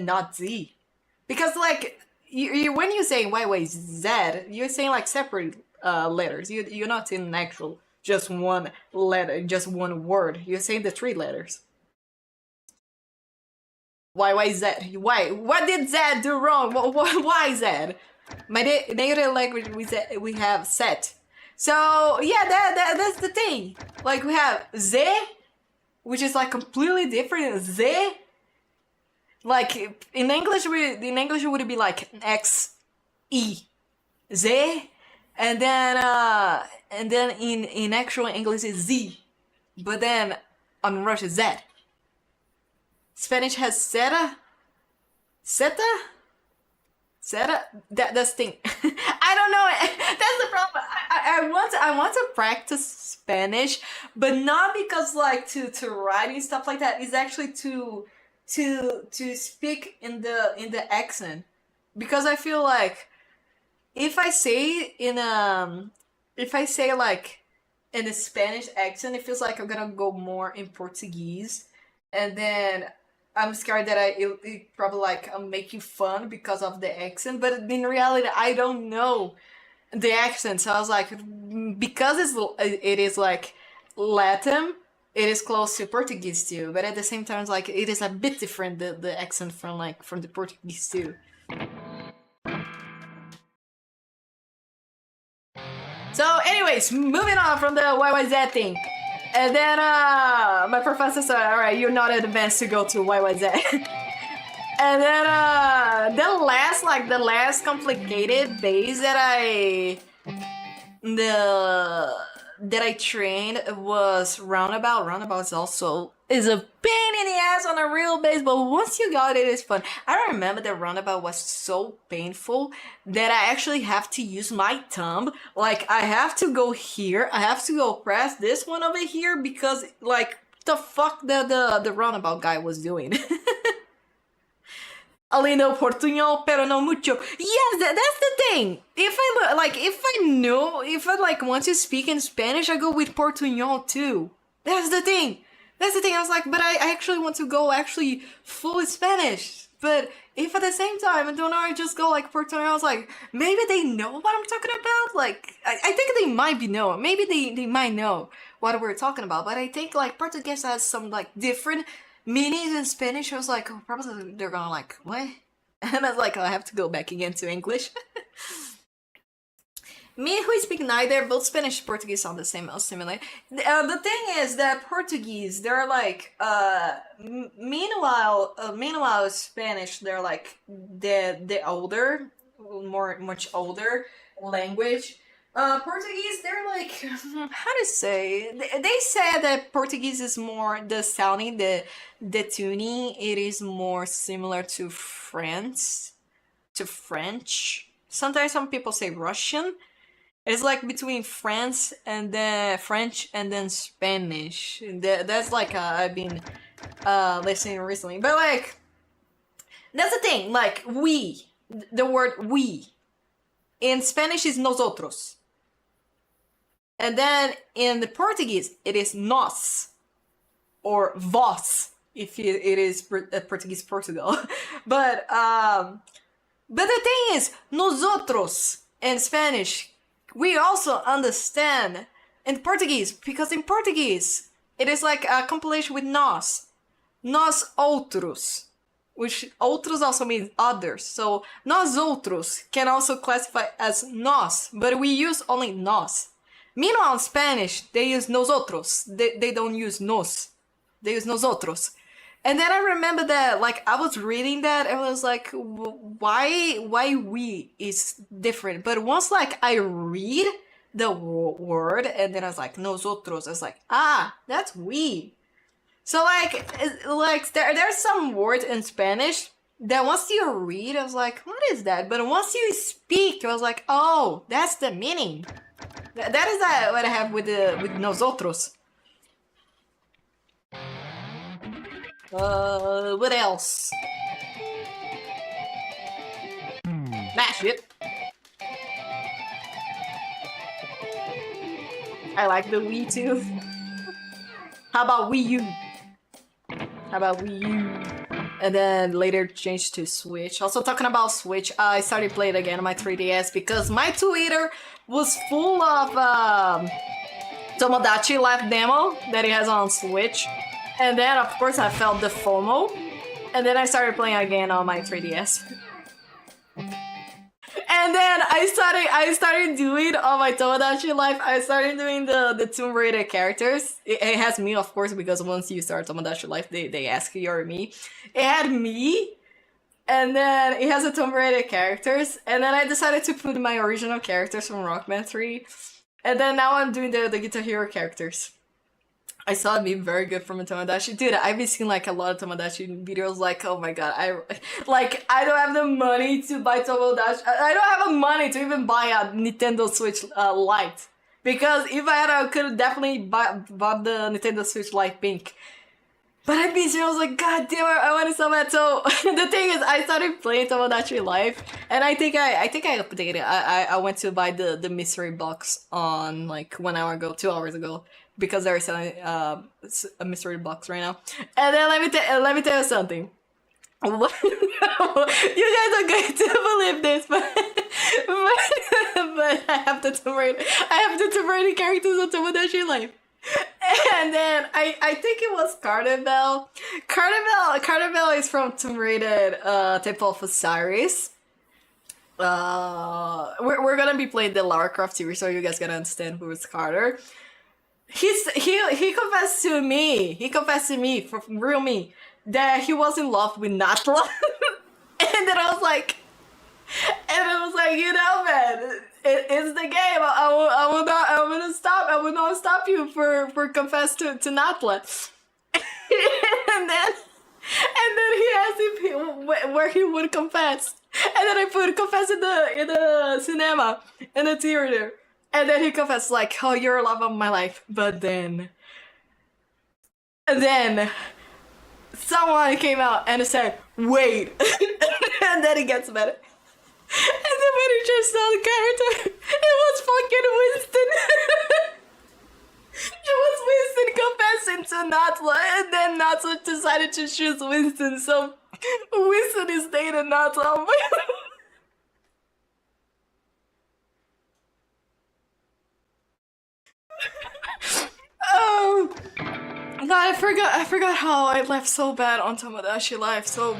not Z. Because like you when you say YYZ, you're saying like separate letters. You're not saying an actual just one letter, just one word. You're saying the 3 letters. YYZ. Why? What did Z do wrong? Why Z? My native language we have set. So yeah, that's the thing. Like we have Z, which is like completely different. Z. Like in English, it would be like XE, Z, and then in actual English is Z, but then on Russian Z. Spanish has Zeta. That's thing. I don't know. That's the problem. I want to practice Spanish, but not because like to write and stuff like that. It's actually to speak in the accent, because I feel like if I say like in the Spanish accent, it feels like I'm gonna go more in Portuguese, and then I'm scared that it probably like make you fun because of the accent, but in reality, I don't know the accent. So I was like, because it is like Latin, it is close to Portuguese too, but at the same time, it's like it is a bit different the accent from the Portuguese too. So, anyways, moving on from the YYZ thing. And then my professor said, alright, you're not advanced to go to YYZ. And then the last complicated base that I trained was roundabout. Roundabout is a pain in the ass on a real base, but once you got it, it's fun. I remember that roundabout was so painful that I actually have to use my thumb. Like, I have to go here, I have to go press this one over here because, like, the fuck the roundabout guy was doing. Alino portuñol, pero no mucho. Yes, that's the thing. If I want to speak in Spanish, I go with portuñol too. That's the thing. That's the thing. I was like, but I actually want to go actually full Spanish. But if at the same time I don't know, I just go like portuñol. I was like, maybe they know what I'm talking about. Like, I think they might be know. Maybe they might know what we're talking about. But I think like Portuguese has some like different meanings in Spanish. I was like, oh, probably they're gonna like, what? And I was like, oh, I have to go back again to English. Me who speak neither, both Spanish and Portuguese sound the same, similar. The thing is that Portuguese, they're like, meanwhile Spanish, they're like the older, much older language. Portuguese, they're like, how to say? They said that Portuguese is more the sounding, the tuning. It is more similar to French. Sometimes some people say Russian. It's like between French and then Spanish. That's like I've been listening recently. But like, that's the thing. Like the word we in Spanish is nosotros. And then in the Portuguese, it is nós, or vós, if it is Portuguese Portugal. But the thing is, nosotros in Spanish, we also understand in Portuguese, because in Portuguese, it is like a compilation with nós outros, which outros also means others. So nós outros can also classify as nós, but we use only nós. Meanwhile, in Spanish, they use nosotros. They don't use nos. They use nosotros. And then I remember that, like, I was reading that and I was like, why we is different? But once, like, I read the word and then I was like, nosotros, I was like, that's we. So, like there's some words in Spanish that once you read, I was like, what is that? But once you speak, I was like, oh, that's the meaning. That is what I have with nosotros. What else? Mash it. I like the Wii too. How about Wii U? And then later changed to Switch. Also talking about Switch, I started playing again on my 3DS because my Twitter was full of Tomodachi Live demo that he has on Switch. And then of course I felt the FOMO. And then I started playing again on my 3DS. And then I started doing on my Tomodachi Life, I started doing the Tomb Raider characters. It has me, of course, because once you start Tomodachi Life, they ask you or me. It had me, and then it has the Tomb Raider characters, and then I decided to put my original characters from Rockman 3, and then now I'm doing the Guitar Hero characters. I saw it be very good from a Tomodachi. Dude, I've been seeing like a lot of Tomodachi videos, like, oh my god, I don't have the money to buy Tomodachi. I don't have the money to even buy a Nintendo Switch Lite. Because if I had, I could have definitely bought the Nintendo Switch Lite Pink. But I beat you. I was like, God damn it, I want to sell that. So the thing is, I started playing Tomodachi Life, and I think I updated. I went to buy the mystery box on like 1 hour ago, 2 hours ago, because they're selling a mystery box right now. And then let me tell you something. You guys are going to believe this, but I have the Tomb Raider characters on Tomodachi Life. And then I think it was Carnival. Carnival is from Tomb Raider, Temple of Osiris. We're gonna be playing the Lara Croft series, so you guys gotta understand who is Carter. He confessed to me. He confessed to me, for real me, that he was in love with Natla. And then I was like, you know, man, it's the game. I will not stop you for confess to Natla. and then he asked if where he would confess, and then I put confess in the cinema, in the theater, and then he confessed like, oh, you're love of my life. But then someone came out and said, wait. And then he gets mad. And then when he just saw the character, it was fucking Winston. It was Winston confessing to Natla, and then Natla decided to choose Winston, so Winston is dating Natla. Oh God, I forgot how I left so bad on Tomodachi Life. So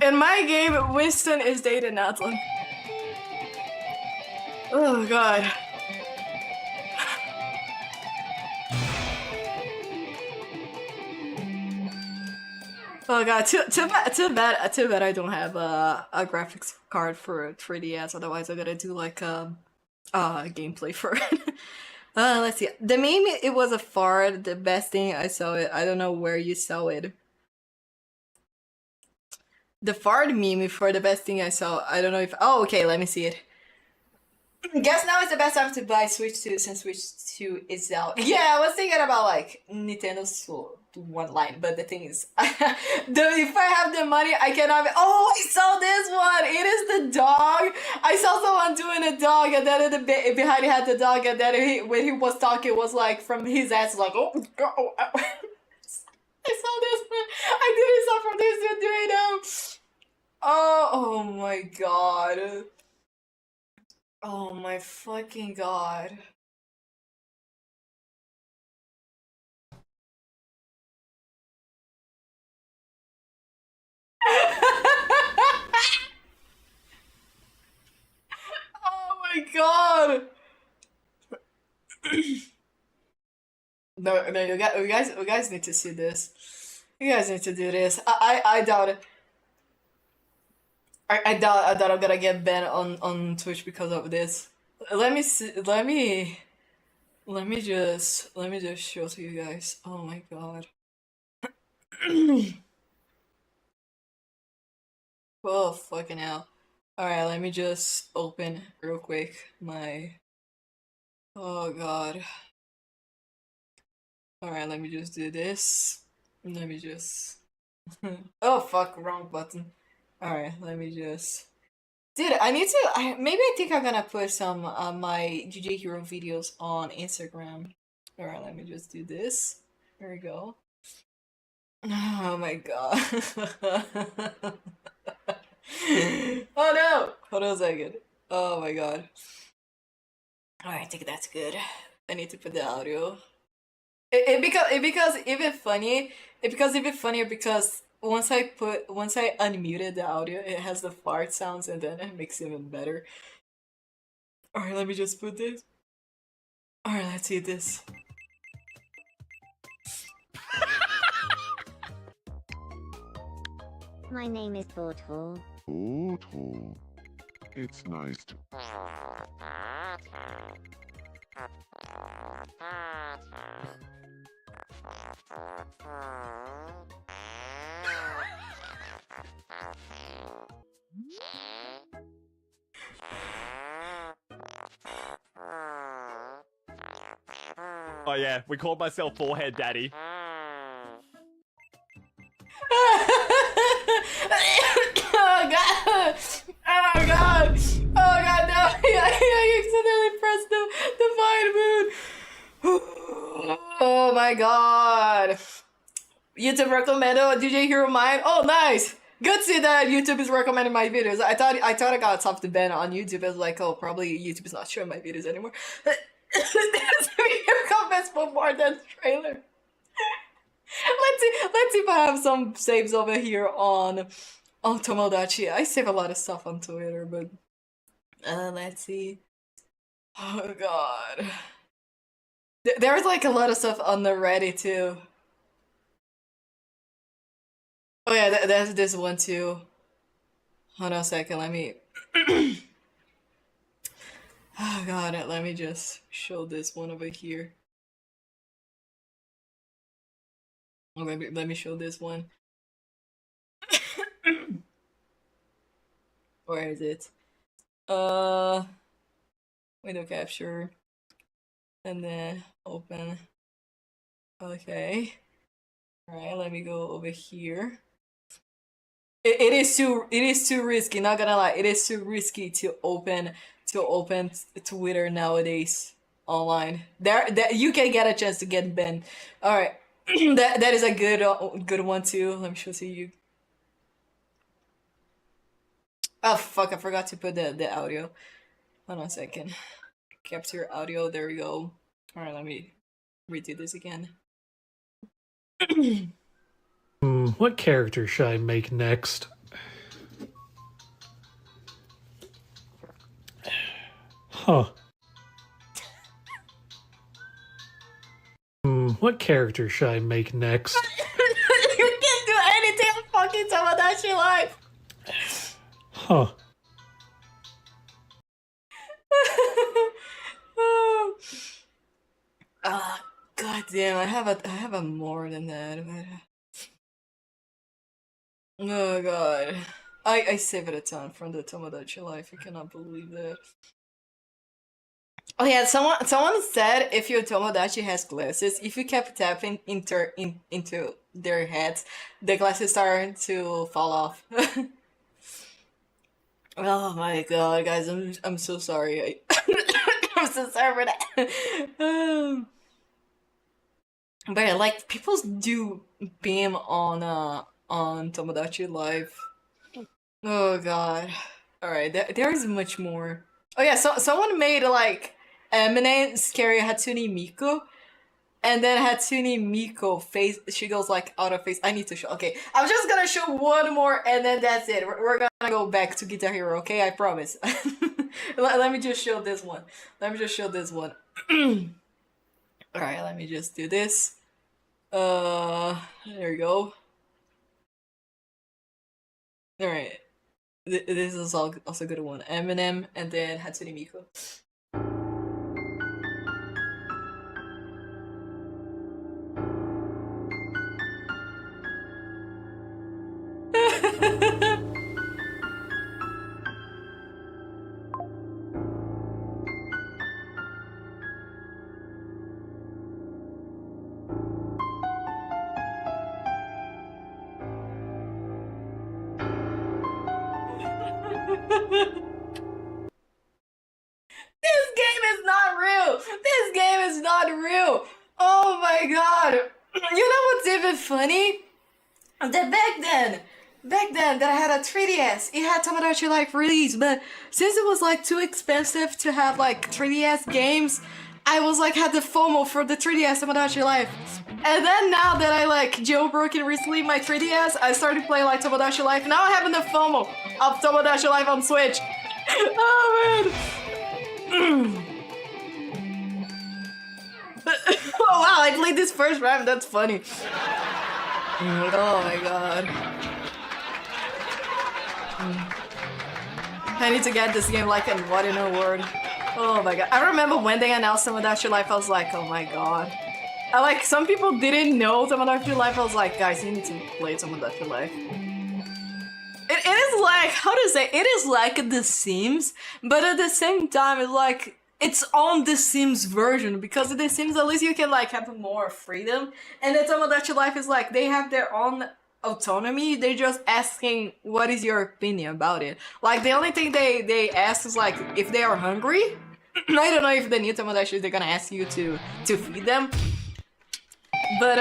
in my game, Winston is dating Natla. Oh God. Oh God, too bad I don't have a graphics card for 3DS. Otherwise, I'm gonna do like gameplay for it. Let's see. The meme, it was a fart. The best thing I saw it. I don't know where you saw it. The fart meme for the best thing I saw. I don't know if. Oh, okay. Let me see it. Guess now is the best time to buy Switch 2 since Switch 2 is out. Yeah, I was thinking about like Nintendo Switch one line, but the thing is, if I have the money, I cannot. Oh, I saw this one. It is the dog. I saw someone doing a dog, and then behind he had the dog, and then when he was talking, it was like from his ass, like oh. I saw this one. I didn't saw from this dude doing Oh my God. Oh my fucking God. Oh my God. No, you guys need to see this. You guys need to do this. I doubt it. I doubt I'm gonna get banned on Twitch because of this. Let me see. Let me just show to you guys. Oh my God. Oh fucking hell. Alright, let me just open real quick my. Oh God. Alright, let me just do this. Let me just. Oh fuck, wrong button. Alright, let me just. Dude, I need to. Maybe I think I'm gonna put some my GJ Hero videos on Instagram. Alright, let me just do this. There we go. Oh my God. Oh no! Hold on a second. Oh my God. Alright, I think that's good. I need to put the audio. It becomes even funny. It becomes even funnier because once I unmuted the audio, it has the fart sounds, and then it makes it even better. Alright, let me just put this. Alright, let's see this. My name is Portal. Portal. It's nice to. Oh yeah, we called myself Forehead Daddy. Oh god! Oh god! Oh god! No! I accidentally pressed the fine moon. Oh my god! YouTube recommended DJ Hero Mine. Oh, nice. Good to see that YouTube is recommending my videos. I thought I got something banned on YouTube. I was like, oh, probably YouTube is not showing my videos anymore. This video comments for more than trailer. Let's see if I have some saves over here on Tomodachi. I save a lot of stuff on Twitter, but let's see. Oh god. There's like a lot of stuff on the Reddit too. Oh yeah, that's this one too. Hold on a second, let me oh god, let me just show this one over here. Oh, let me show this one. Where is it? Window capture. And then open. Okay. Alright, let me go over here. It is too risky, not gonna lie. It is too risky to open Twitter nowadays online. There you can get a chance to get banned. Alright. that is a good one too. Let me show you. Oh fuck, I forgot to put the audio. Hold on a second. Capture audio, there we go. Alright, let me redo this again. What character should I make next? Huh. What character should I make next? You can't do anything on fucking Tomodachi Life! Huh. God damn, I have a more than that. But... Oh god. I saved a ton from the Tomodachi Life. I cannot believe that. Oh yeah, someone said if your Tomodachi has glasses, if you kept tapping into their heads, the glasses start to fall off. Oh my god, guys, I'm so sorry. I'm so sorry for that. But yeah, like people do beam on Tomodachi Life. Oh god. Alright, there is much more. Oh yeah, so someone made like Eminem scary Hatsune Miku, and then Hatsune Miku face, she goes like out of face. I need to show. Okay, I'm just gonna show one more and then that's it. We're gonna go back to Guitar Hero, okay? I promise. Let me just show this one. Let me just show this one. Alright, let me just do this. There we go. Alright. This is also a good one. Eminem and then Hatsune Miku. This game is not real! This game is not real! Oh my god! You know what's even funny? That back then that I had a 3DS, it had Tomodachi Life release, but since it was like too expensive to have like 3DS games, I was like had the FOMO for the 3DS Tomodachi Life. And then now that I like jailbroken recently my 3DS, I started playing like Tomodachi Life. Now I have the FOMO of Tomodachi Life on Switch. Oh man. Oh wow, I played this first round, that's funny. Oh my god. I need to get this game like in what in a word. Oh my god. I remember when they announced Tomodachi Life, I was like, oh my god. I like some people didn't know Tomodachi Life, I was like, guys, you need to play Tomodachi Life. It is like, how to say, it is like The Sims, but at the same time it's like it's on The Sims version, because in The Sims at least you can like have more freedom, and the Tomodachi Life is like they have their own autonomy. They're just asking what is your opinion about it. Like the only thing they ask is like if they are hungry. I don't know if the new Tomodachi they're gonna ask you to feed them. But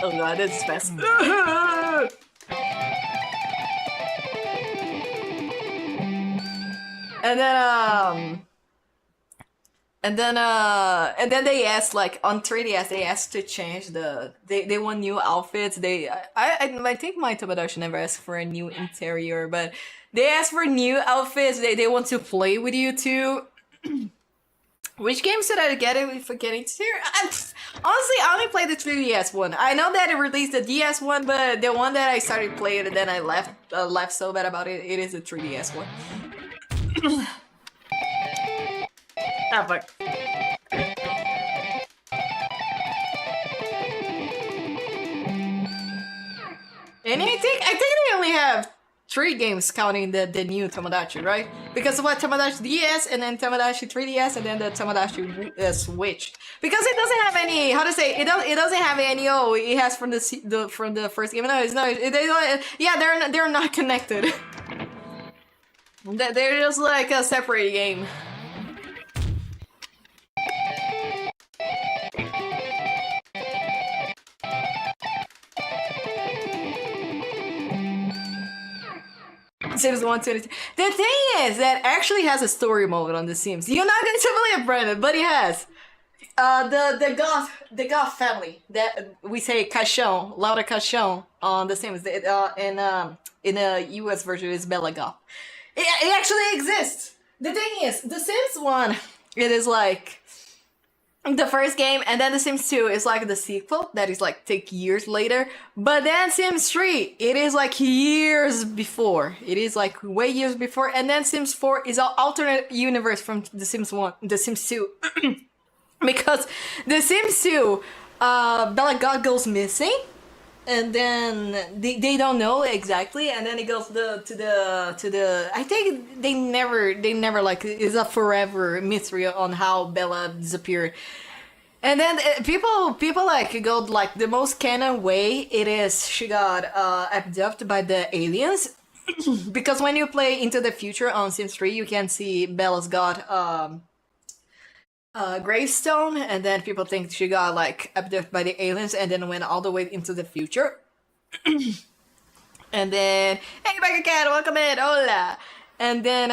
oh god, that's fast. And then they asked like on 3DS they asked to change they want new outfits. I think my Tomodachi never asked for a new interior, but they asked for new outfits. They want to play with you too. Which game should I get it for getting interior? Honestly, I only played the 3DS one. I know that it released the DS one, but the one that I started playing and then I left so bad about it. It is the 3DS one. Ah, fuck. And I think they only have 3 games counting the new Tomodachi, right? Because of what Tomodachi DS and then Tomodachi 3DS and then the Tomodachi Switch. Because it doesn't have any, how to say, it doesn't have any. Oh, it has from the first game. No, it's not. Yeah, they're not connected. They're just like a separate game. Sims 122. The thing is that actually has a story mode on The Sims. You're not going to believe it, Brandon, but it has. The goth family that we say Cachon, Laura Cachon on The Sims. In the US version is Bella Goth. It actually exists. The thing is, The Sims 1, it is like the first game, and then The Sims 2 is like the sequel that is like take years later. But then Sims 3, it is like years before. It is like way years before. And then Sims 4 is an alternate universe from The Sims 1, The Sims 2. Because The Sims 2, Bella God goes missing. And then they don't know exactly, and then it goes to the I think they never like it's a forever mystery on how Bella disappeared. And then people like go like the most canon way it is she got abducted by the aliens. Because when you play Into the Future on Sims 3 you can see Bella's got gravestone, and then people think she got like abducted by the aliens and then went all the way into the future. And then hey Bagger Cat, welcome in, hola. And then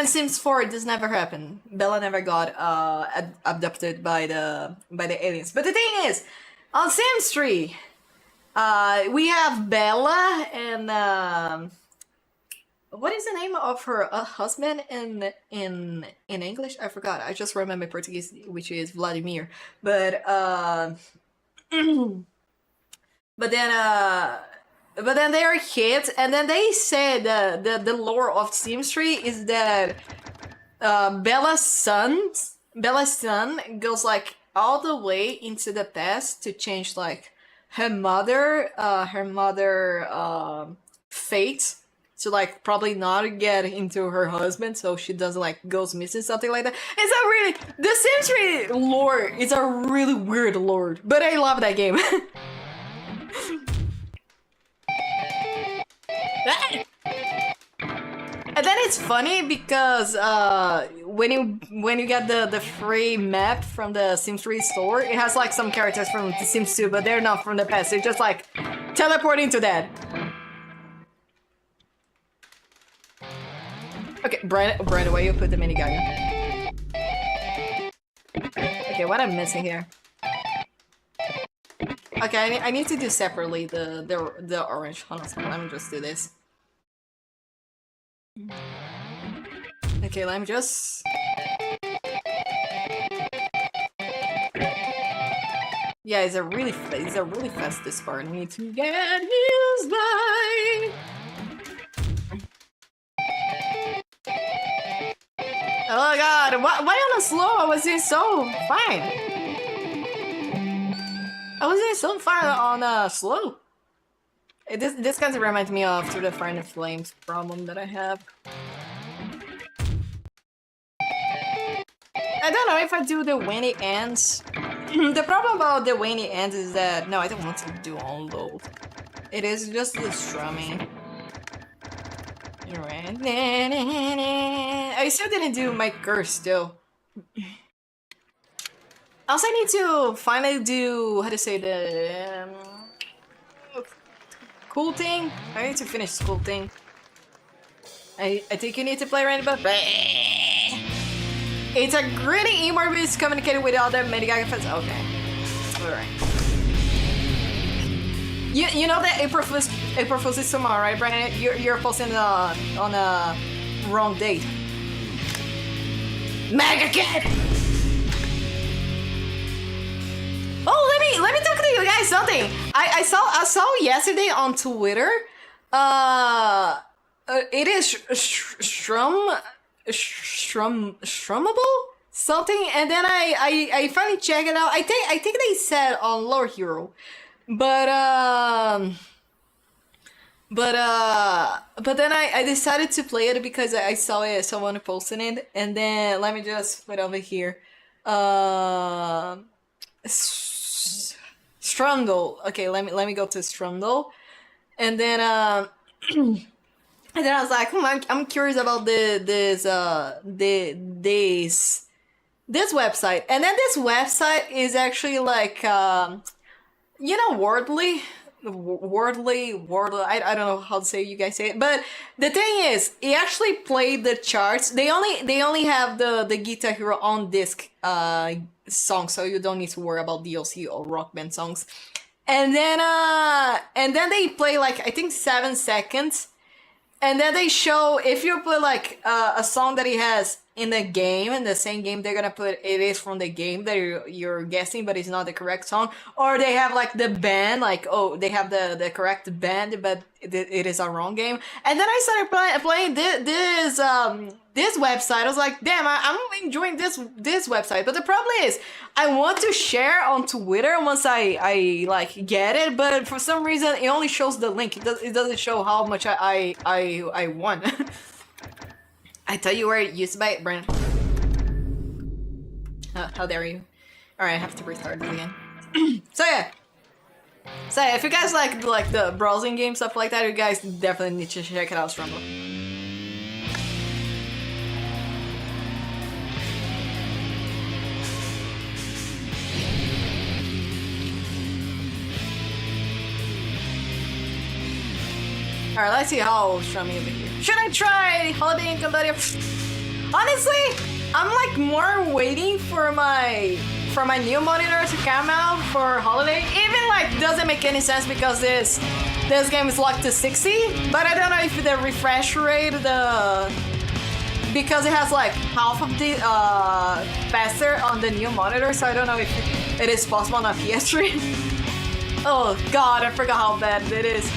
Sims 4 this never happened. Bella never got abducted by the aliens. But the thing is, on Sims 3 we have Bella and what is the name of her husband in English? I forgot. I just remember Portuguese, which is Vladimir. But then they are kids, and then they said the lore of Sims 3 is that Bella's son goes like all the way into the past to change like her mother fate. To like probably not get into her husband, so she doesn't like goes missing, something like that. It's a really The Sims 3 lore. It's a really weird lore, but I love that game. And then it's funny because when you get the free map from the Sims 3 store, it has like some characters from The Sims 2, but they're not from the past. They're just like teleporting to that. Okay, Brandon, where you put the mini Gaga? Okay, what I'm missing here? Okay, I need to do separately the orange. Hold on a second, let me just do this. Okay, let me just... Yeah, it's a really fast this part. I need to get used by... Oh god, why on a slow? I was doing so fine. I was doing so fine on slow. This kind of reminds me of Through the Fire and Flames problem that I have. I don't know if I do the when it ends The problem about the when it ends is that no, I don't want to do unload. It is just the strumming. Alright. I still didn't do my curse though. Also, I need to finally do how to say the cool thing. I need to finish school thing. I think you need to play random, but it's a gritty emo movie communicating with other Medigaga fans. Okay, alright. You know that April Fool's is tomorrow, right, Brian? You're posting on a wrong date. Mega Kid. Oh, let me talk to you guys something. I saw yesterday on Twitter. It is strummable something, and then I finally checked it out. I think they said on Lore Hero, but then I decided to play it because I saw it someone posting it, and then let me just put over here. Strundle. Okay, let me go to Strundle, and then and then I was like, I'm curious about this website, and then this website is actually like you know, Wordly. I don't know how to say, you guys say it, but the thing is, it actually played the charts. They only have the Guitar Hero on disc song, so you don't need to worry about DLC or Rock Band songs. And then they play like I think 7 seconds, and then they show if you put like a song that he has in the game, in the same game, they're gonna put it is from the game that you're guessing, but it's not the correct song. Or they have like the band, like, oh, they have the correct band, but it is a wrong game. And then I started playing this website. I was like, damn, I'm enjoying this website. But the problem is, I want to share on Twitter once I like get it, but for some reason it only shows the link. It doesn't show how much I won. I tell you where it used to buy it, Brandon. How dare you? Alright, I have to restart it again. So yeah, if you guys like the browsing game, stuff like that, you guys definitely need to check it out, Strumble. Alright, let's see how strummy over here. Should I try Holiday in Cambodia? Honestly, I'm like more waiting for my new monitor to come out for Holiday. Even like doesn't make any sense because this game is locked to 60, but I don't know if the refresh rate because it has like half of the faster on the new monitor, so I don't know if it is possible on a PS3. Oh god, I forgot how bad it is.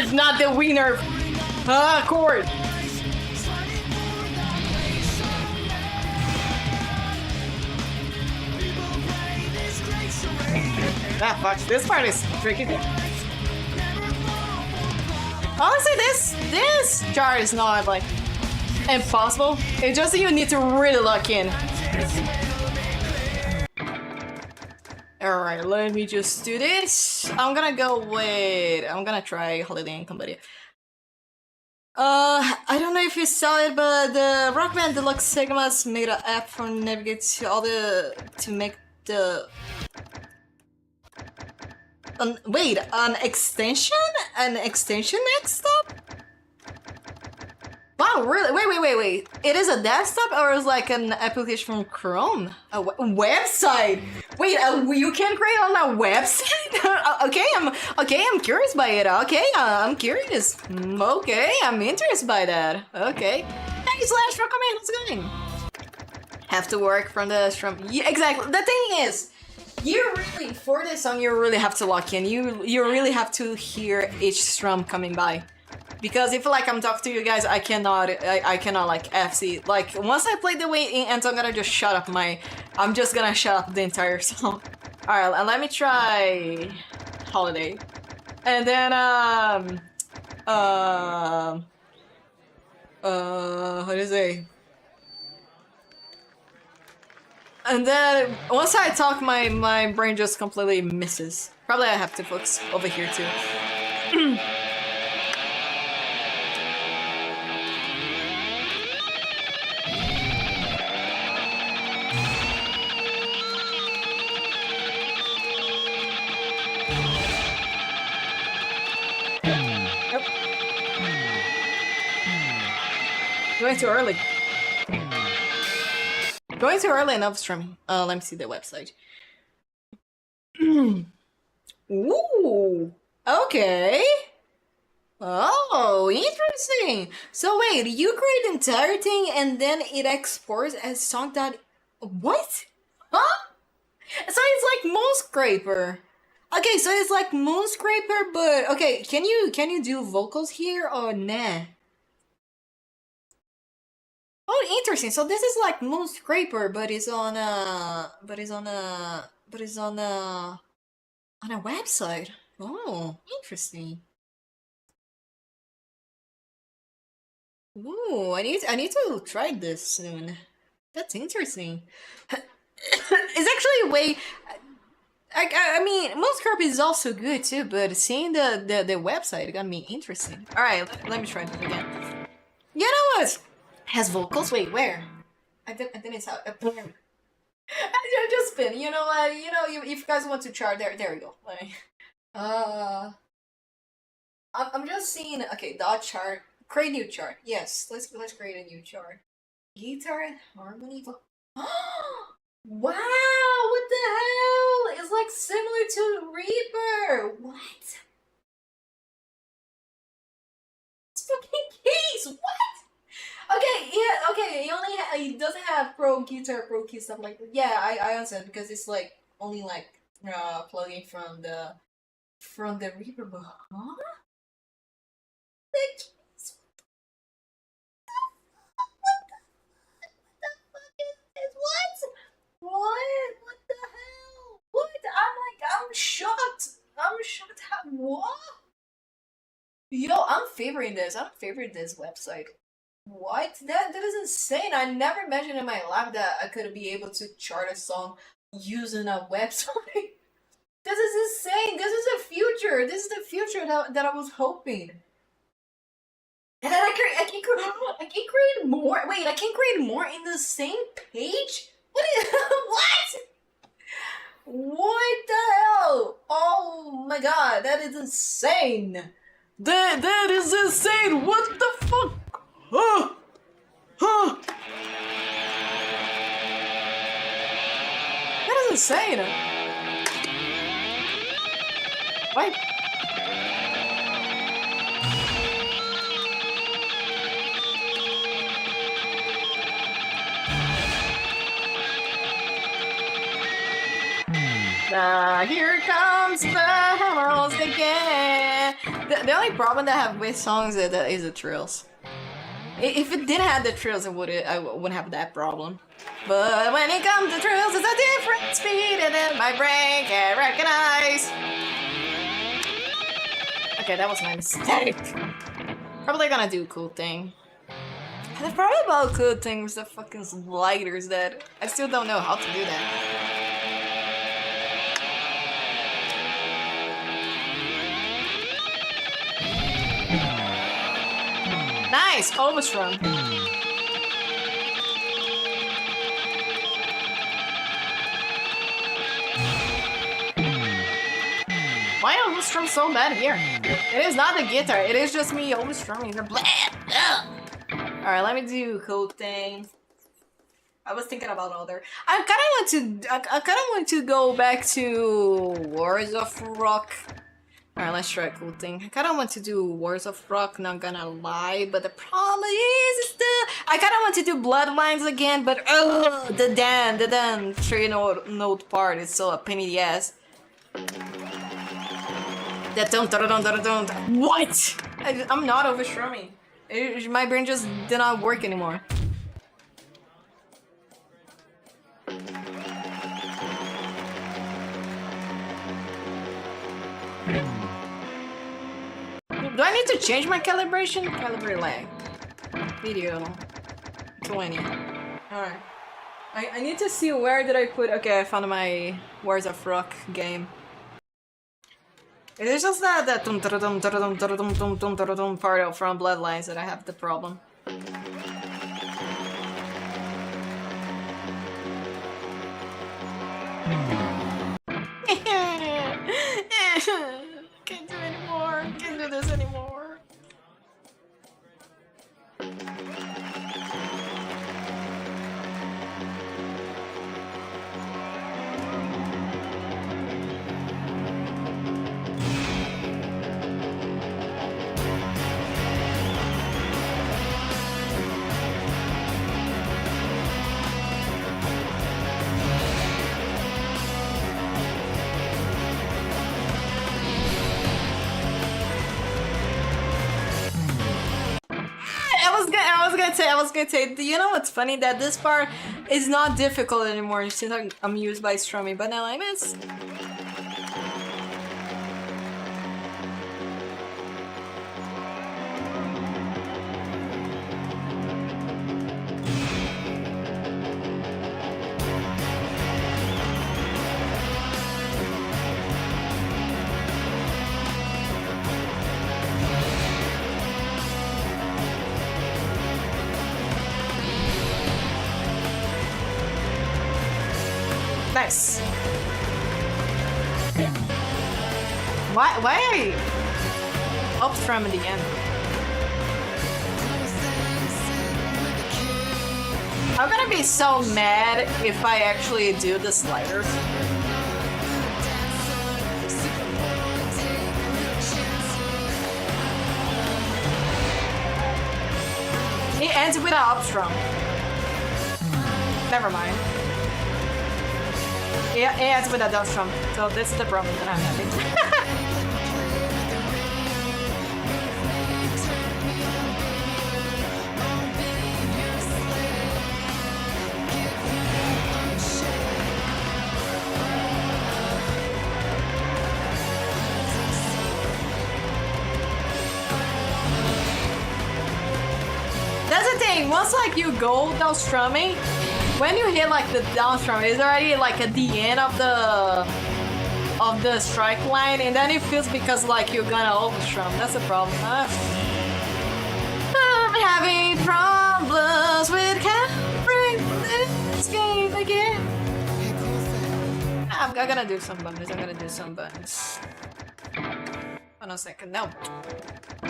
It's not the winner. Chord. Ah, fuck. This part is tricky. Honestly, this chart is not like impossible. It's just that you need to really lock in. Alright, let me just do this. I'm gonna try Holiday in Cambodia. I don't know if you saw it, but the Rock Band Deluxe Sigmas made an app for navigate to make the wait, an extension next stop? Wow, really? Wait. It is a desktop or is like an application from Chrome? A website? Wait, you can create on a website? Okay, I'm curious by it. Okay, I'm curious. Okay, I'm interested by that. Okay. Hey, Slash, recommend. How's it going? Have to work from the Strum. Yeah, exactly. The thing is, You really, for this song, you really have to lock in. You really have to hear each strum coming by. Because if like I'm talking to you guys, I cannot like FC. Like once I play the way it ends, I'm gonna just shut up I'm just gonna shut up the entire song. Alright, let me try Holiday. And then how do you say? And then once I talk, my brain just completely misses. Probably I have to focus over here too. Going too early. Going too early enough streaming. Let me see the website. Ooh. Okay. Oh, interesting. So wait, you create the entire thing and then it exports as song dot. What? Huh? So it's like Moonscraper. Okay, so it's like Moonscraper, but okay, can you do vocals here or nah? Oh, interesting. So this is like Moonscraper, but it's on a website. Oh, interesting. Ooh, I need to try this soon. That's interesting. It's actually a way. I mean, Moonscraper is also good too, but seeing the website got me interesting. All right, let me try it again. You know what? Has vocals? Wait, where? I didn't saw. I just spin. You know what? You know, if you guys want to chart, there we go. Like, I'm just seeing. Okay, dot chart. Create new chart. Yes, let's create a new chart. Guitar and harmony. Wow! What the hell? It's like similar to Reaper. What? It's fucking keys. What? Okay, yeah, okay. He doesn't have pro guitar, pro key stuff like that. Yeah, I understand because it's like only like plugging from the Reaper. But huh? The keys. What? What the hell? What? I'm shocked. I'm shocked. What? Yo, I'm favoring this. I'm favoring this website. What? That is insane. I never imagined in my life that I could be able to chart a song using a website. This is insane. This is the future. This is the future that I was hoping. And then I can create more. Wait, I can create more in the same page? What is what? What the hell? Oh my god, that is insane. That is insane. What the fuck? Huh? Huh? That is insane. Wait. Here comes the house again. The only problem that I have with songs is the trills. If it didn't have the trills, I wouldn't have that problem. But when it comes to trills, it's a different speed, and then my brain can't recognize. Okay, that was my mistake. Probably gonna do a cool thing. And the problem about cool things, the fucking sliders that I still don't know how to do that. Nice! Almost wrong. Why are almost strum so bad here? It is not the guitar, it is just me almost strumming. Alright, let me do cool thing. I was thinking about other. I kinda want to go back to Wars of Rock. Alright, let's try a cool thing. I kinda want to do Wars of Rock, not gonna lie, but the problem is I kind of want to do bloodlines again, but the damn 3-note part is so a pain in the ass. That don't. What? I'm not overstrumming. My brain just did not work anymore. Do I need to change my calibration? Calibrate lag. Video 20. Alright. I need to see where did I put. Okay, I found my Wars of Rock game. It is just that part from Bloodlines that I have the problem. Can't do anymore. Can't do this anymore. I was gonna say, you know what's funny? That this part is not difficult anymore since I'm used by strumming, but now I miss. Nice. Why are you up from the end? I'm gonna be so mad if I actually do the sliders. It ends with an up strum. Never mind. Yeah, it ends with a down strum, so this is the problem that I'm having. That's the thing, once like you go down strumming, when you hit like the down strum, it's already like at the end of the strike line, and then it feels because like you're gonna overstrum. That's the problem. I'm having problems with covering this game again. I'm gonna do some buttons. I'm gonna do some buttons. Hold on a second. No.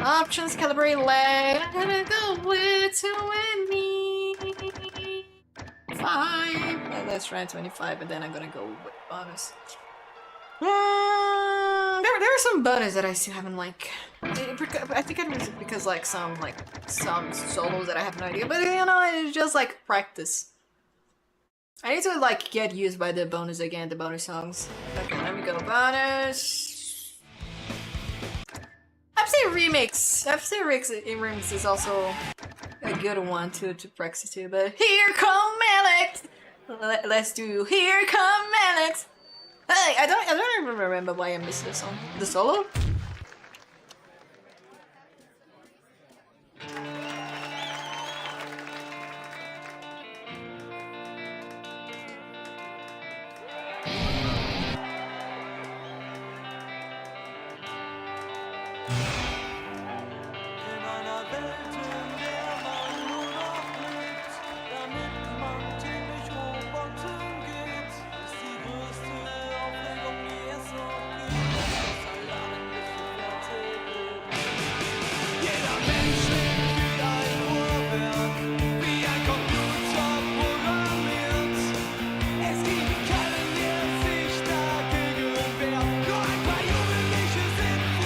Options, calibrate lag. I'm gonna go with 25. Let's try 25, and then I'm gonna go with bonus. There are some bonus that I still haven't like. I think it was because like some solos that I have no idea, but you know, it's just like practice. I need to like get used by the bonus again, the bonus songs. Okay, let me go bonus. Fsfc remix is also a good one to practice too, but here come Alex! Let's do Here Come Alex! Hey, I don't even remember why I missed this song. The solo?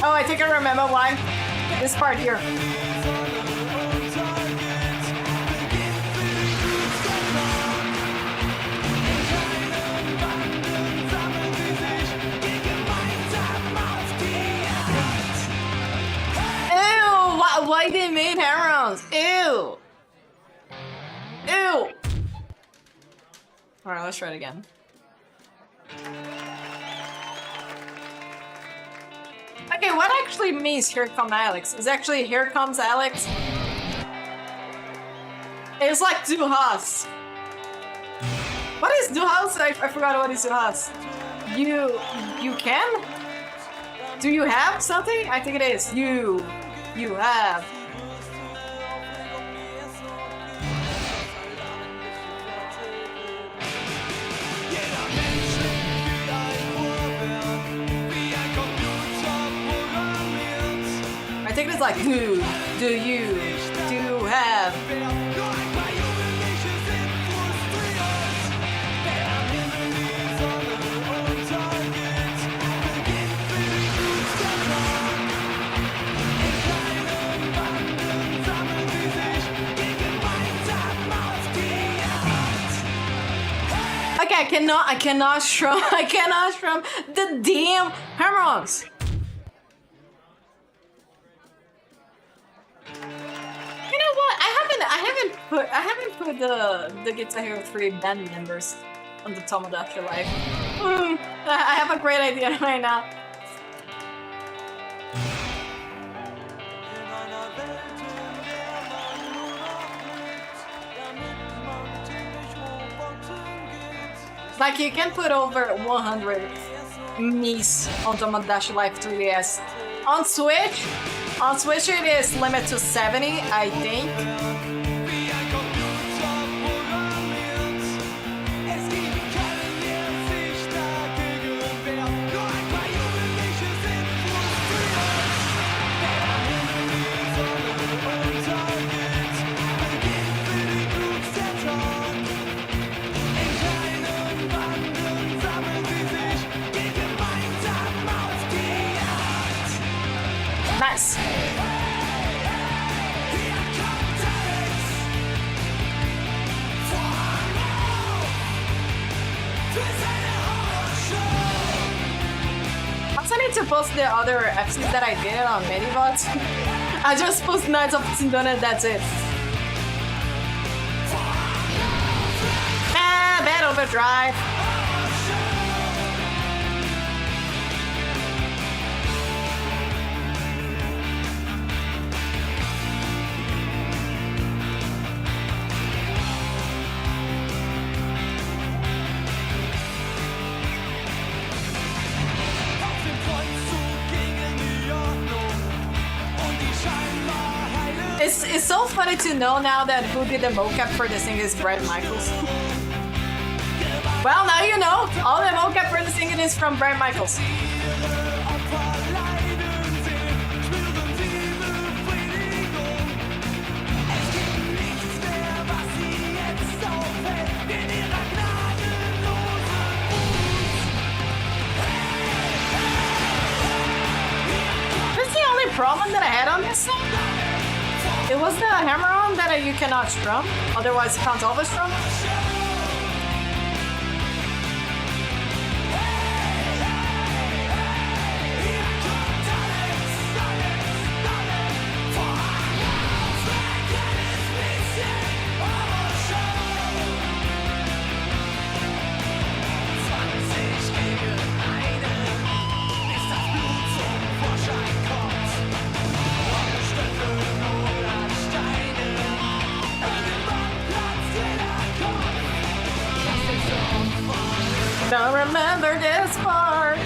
Oh, I think I remember why. This part here. gross. Ew. Ew. Alright, let's try it again. Okay, what actually means here comes Alex? Is actually here comes Alex? It's like Du hast. What is Du hast? I forgot what is Du hast. You can? Do you have something? I think it is. You have. I think it's like do you have. Okay, I cannot strum the damn hammer-ons. You know what? I haven't put the Guitar Hero 3 band members on the Tomodachi Life. I have a great idea right now. Like, you can put over 100 Miis on Tomodachi Life 3DS. On Switch it is limited to 70, I think. Nice. Also, I need to post the other Fsfc that I did on Medivots. I just post Knights of Sindona, that's it. Bad overdrive. It's so funny to know now that who did the mocap for this thing is Brad Michaels. Well, now you know. All the mocap for this thing is from Brad Michaels. That's the only problem that I had on this song. It was the hammer-on that you cannot strum, otherwise you can't always strum. Don't remember this part.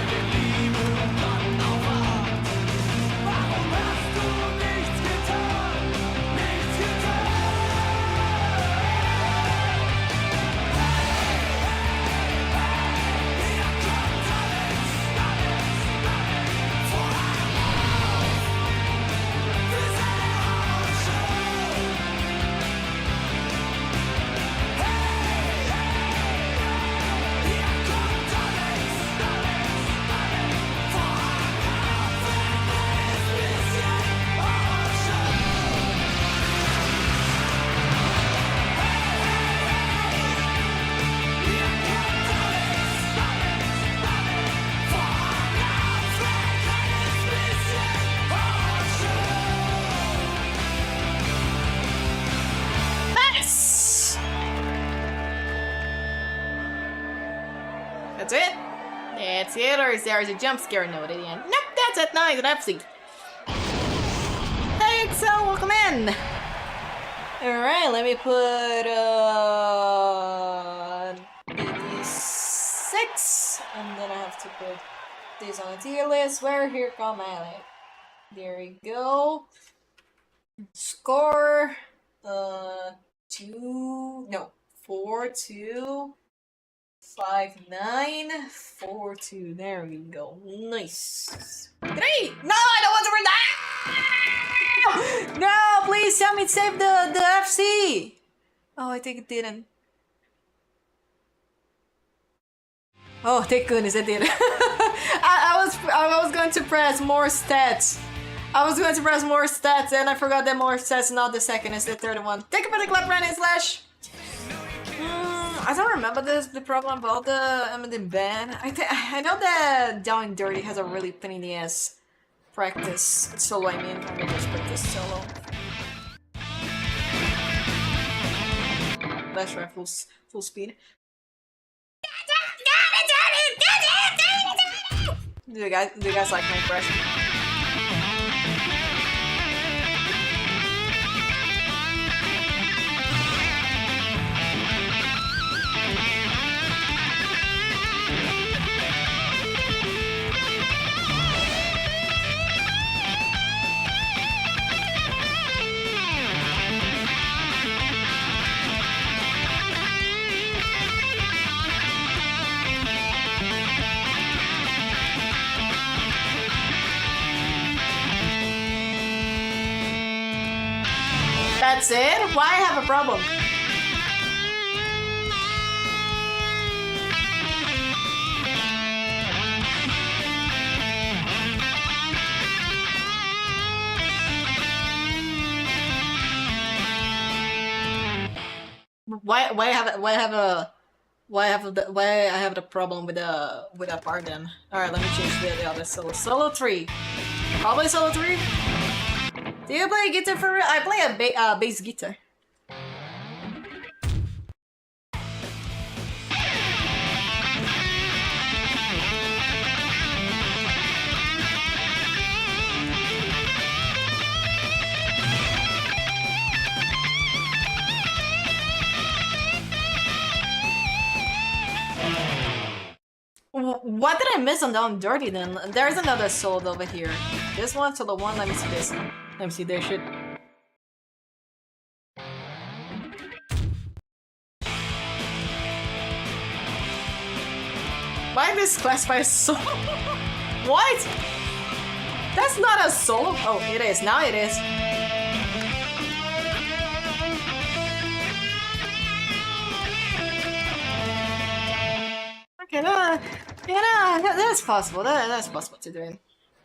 That's it? That's it, or is there a jump scare note at the end? Nope, that's it. Nice, an FC. Hey, so welcome in. Alright, let me put 86, and then I have to put this on the tier list. Where here come my light? There we go. Score 4 2 5 9 4 2. There we go. Nice. 3. No, I don't want to read that. No, please tell me to save the FC. Oh, I think it didn't. Oh, thank goodness it did. I was going to press more stats. And I forgot that more stats is not the second, it's the third one. Thank you for the clap, Brandon Slash. I don't remember the problem about the band. I know that Down and Dirty has a really pain in the ass practice solo. I mean, let me just practice solo. Let's try full speed. Do you guys like my impression? That's it? Why have a problem? Why I have the problem with that part then? All right, let me change the other solo. Solo 3. Probably solo 3. Do you play guitar for real? I play a bass guitar. What did I miss on Down Dirty then? There's another solo over here. This one, solo 1, let me see this. Let me see this shit. Why this classified as solo? What? That's not a solo? Oh, it is. Now it is. Okay, that's possible. That's possible to do it.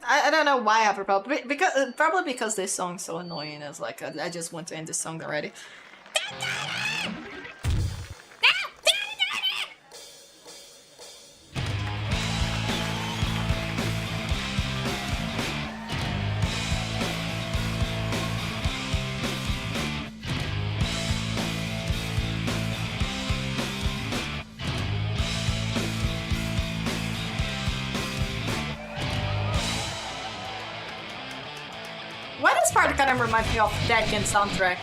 I don't know why I have a problem. Probably because this song's so annoying. It's like I just want to end this song already. Why this part kind of reminds me of Tekken soundtrack?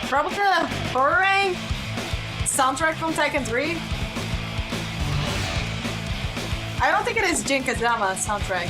Probably the Horror soundtrack from Tekken 3. I don't think it is Jin Kazama soundtrack.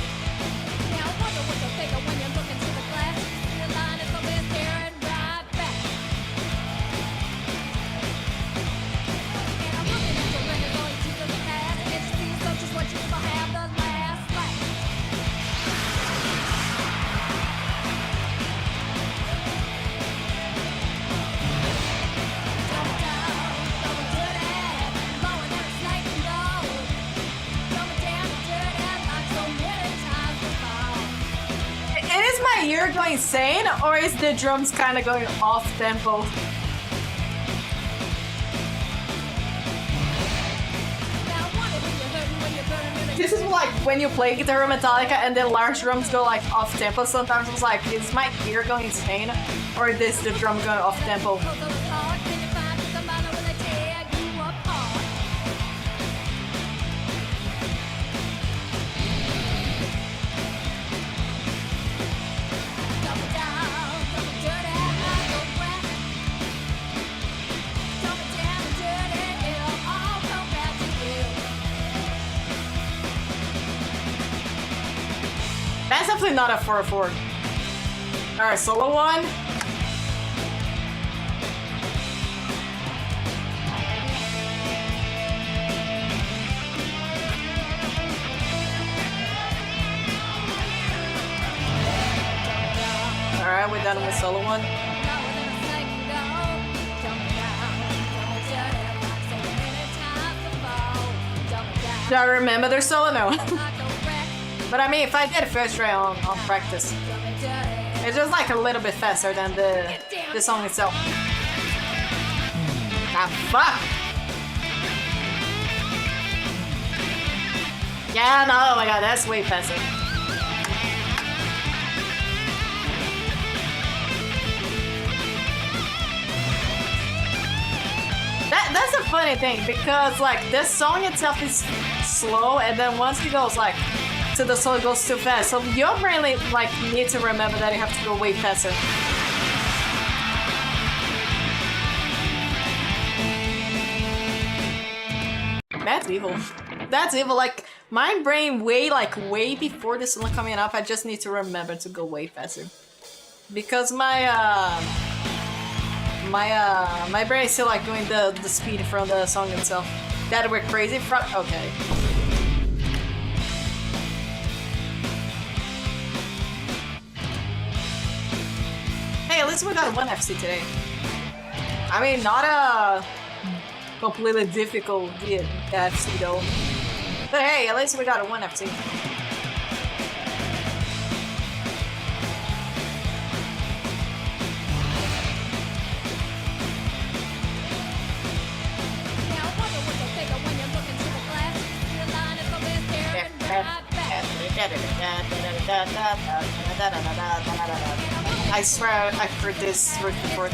My ear going insane, or is the drums kind of going off tempo? This is like when you play Guitar Metallica and then large drums go like off tempo. Sometimes it's like, is my ear going insane, or is this the drum going off tempo? That's definitely not a 4-4. Alright, solo one. Alright, we're done with solo one. Do I remember their solo? No. But I mean, if I did first try on practice, it's just like a little bit faster than the song itself. Ah, fuck! Yeah, no, oh my god, that's way faster. That's a funny thing, because like this song itself is slow, and then once it goes like to the solo, it goes too fast. So your brain like needs to remember that you have to go way faster. That's evil. That's evil. Like my brain way before this song coming up, I just need to remember to go way faster, because my brain is still like doing the speed from the song itself. That we're crazy from. Okay. Hey, at least we got one FC today. I mean, not a completely difficult FC though. But hey, at least we got a one FC. I swear I've heard this word before.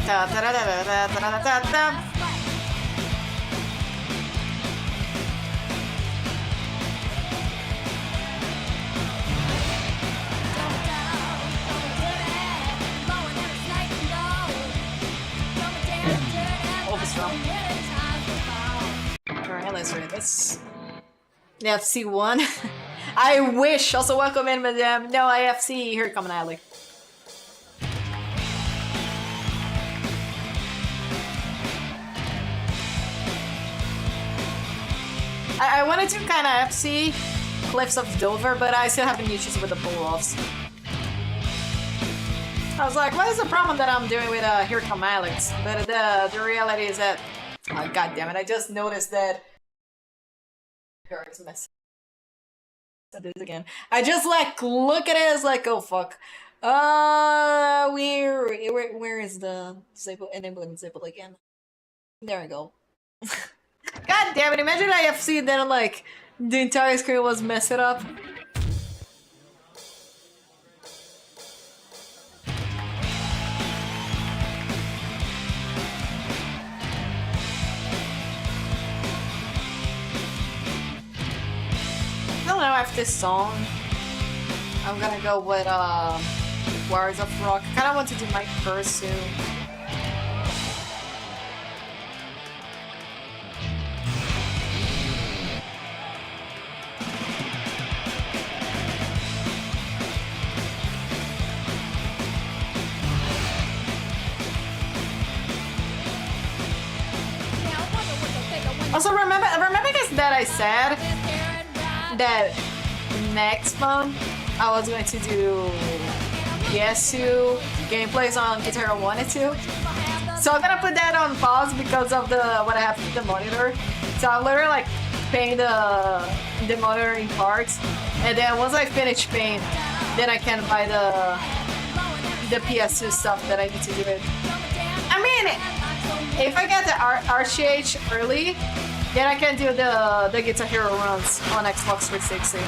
Alright, let's read this. The FC1. I wish! Also, welcome in, madame. No, IFC. Here, come on, Ali. I wanted to kind of FC Cliffs of Dover, but I still have issues with the pull-offs. I was like, what is the problem that I'm doing with Here Come Alex? But the reality is that... Oh, god damn it, I just noticed that... It's messy. This again. I just like look at it as like, oh fuck. Where is the disable enabling disable again? There we go. God damn it! Imagine IFC then like the entire screen was messed up. I don't know, after this song, I'm gonna go with Warriors of Rock. I kinda want to do my first soon. Also remember guys that I said that next month I was going to do Yesu gameplays on Guitar 1 and 2. So I'm gonna put that on pause because of what I have with the monitor. So I'm literally like paying the monitor in parts, and then once I finish paying, then I can buy the PS2 stuff that I need to do it. I mean, if I get the RCH early, then I can do the Guitar Hero runs on Xbox 360.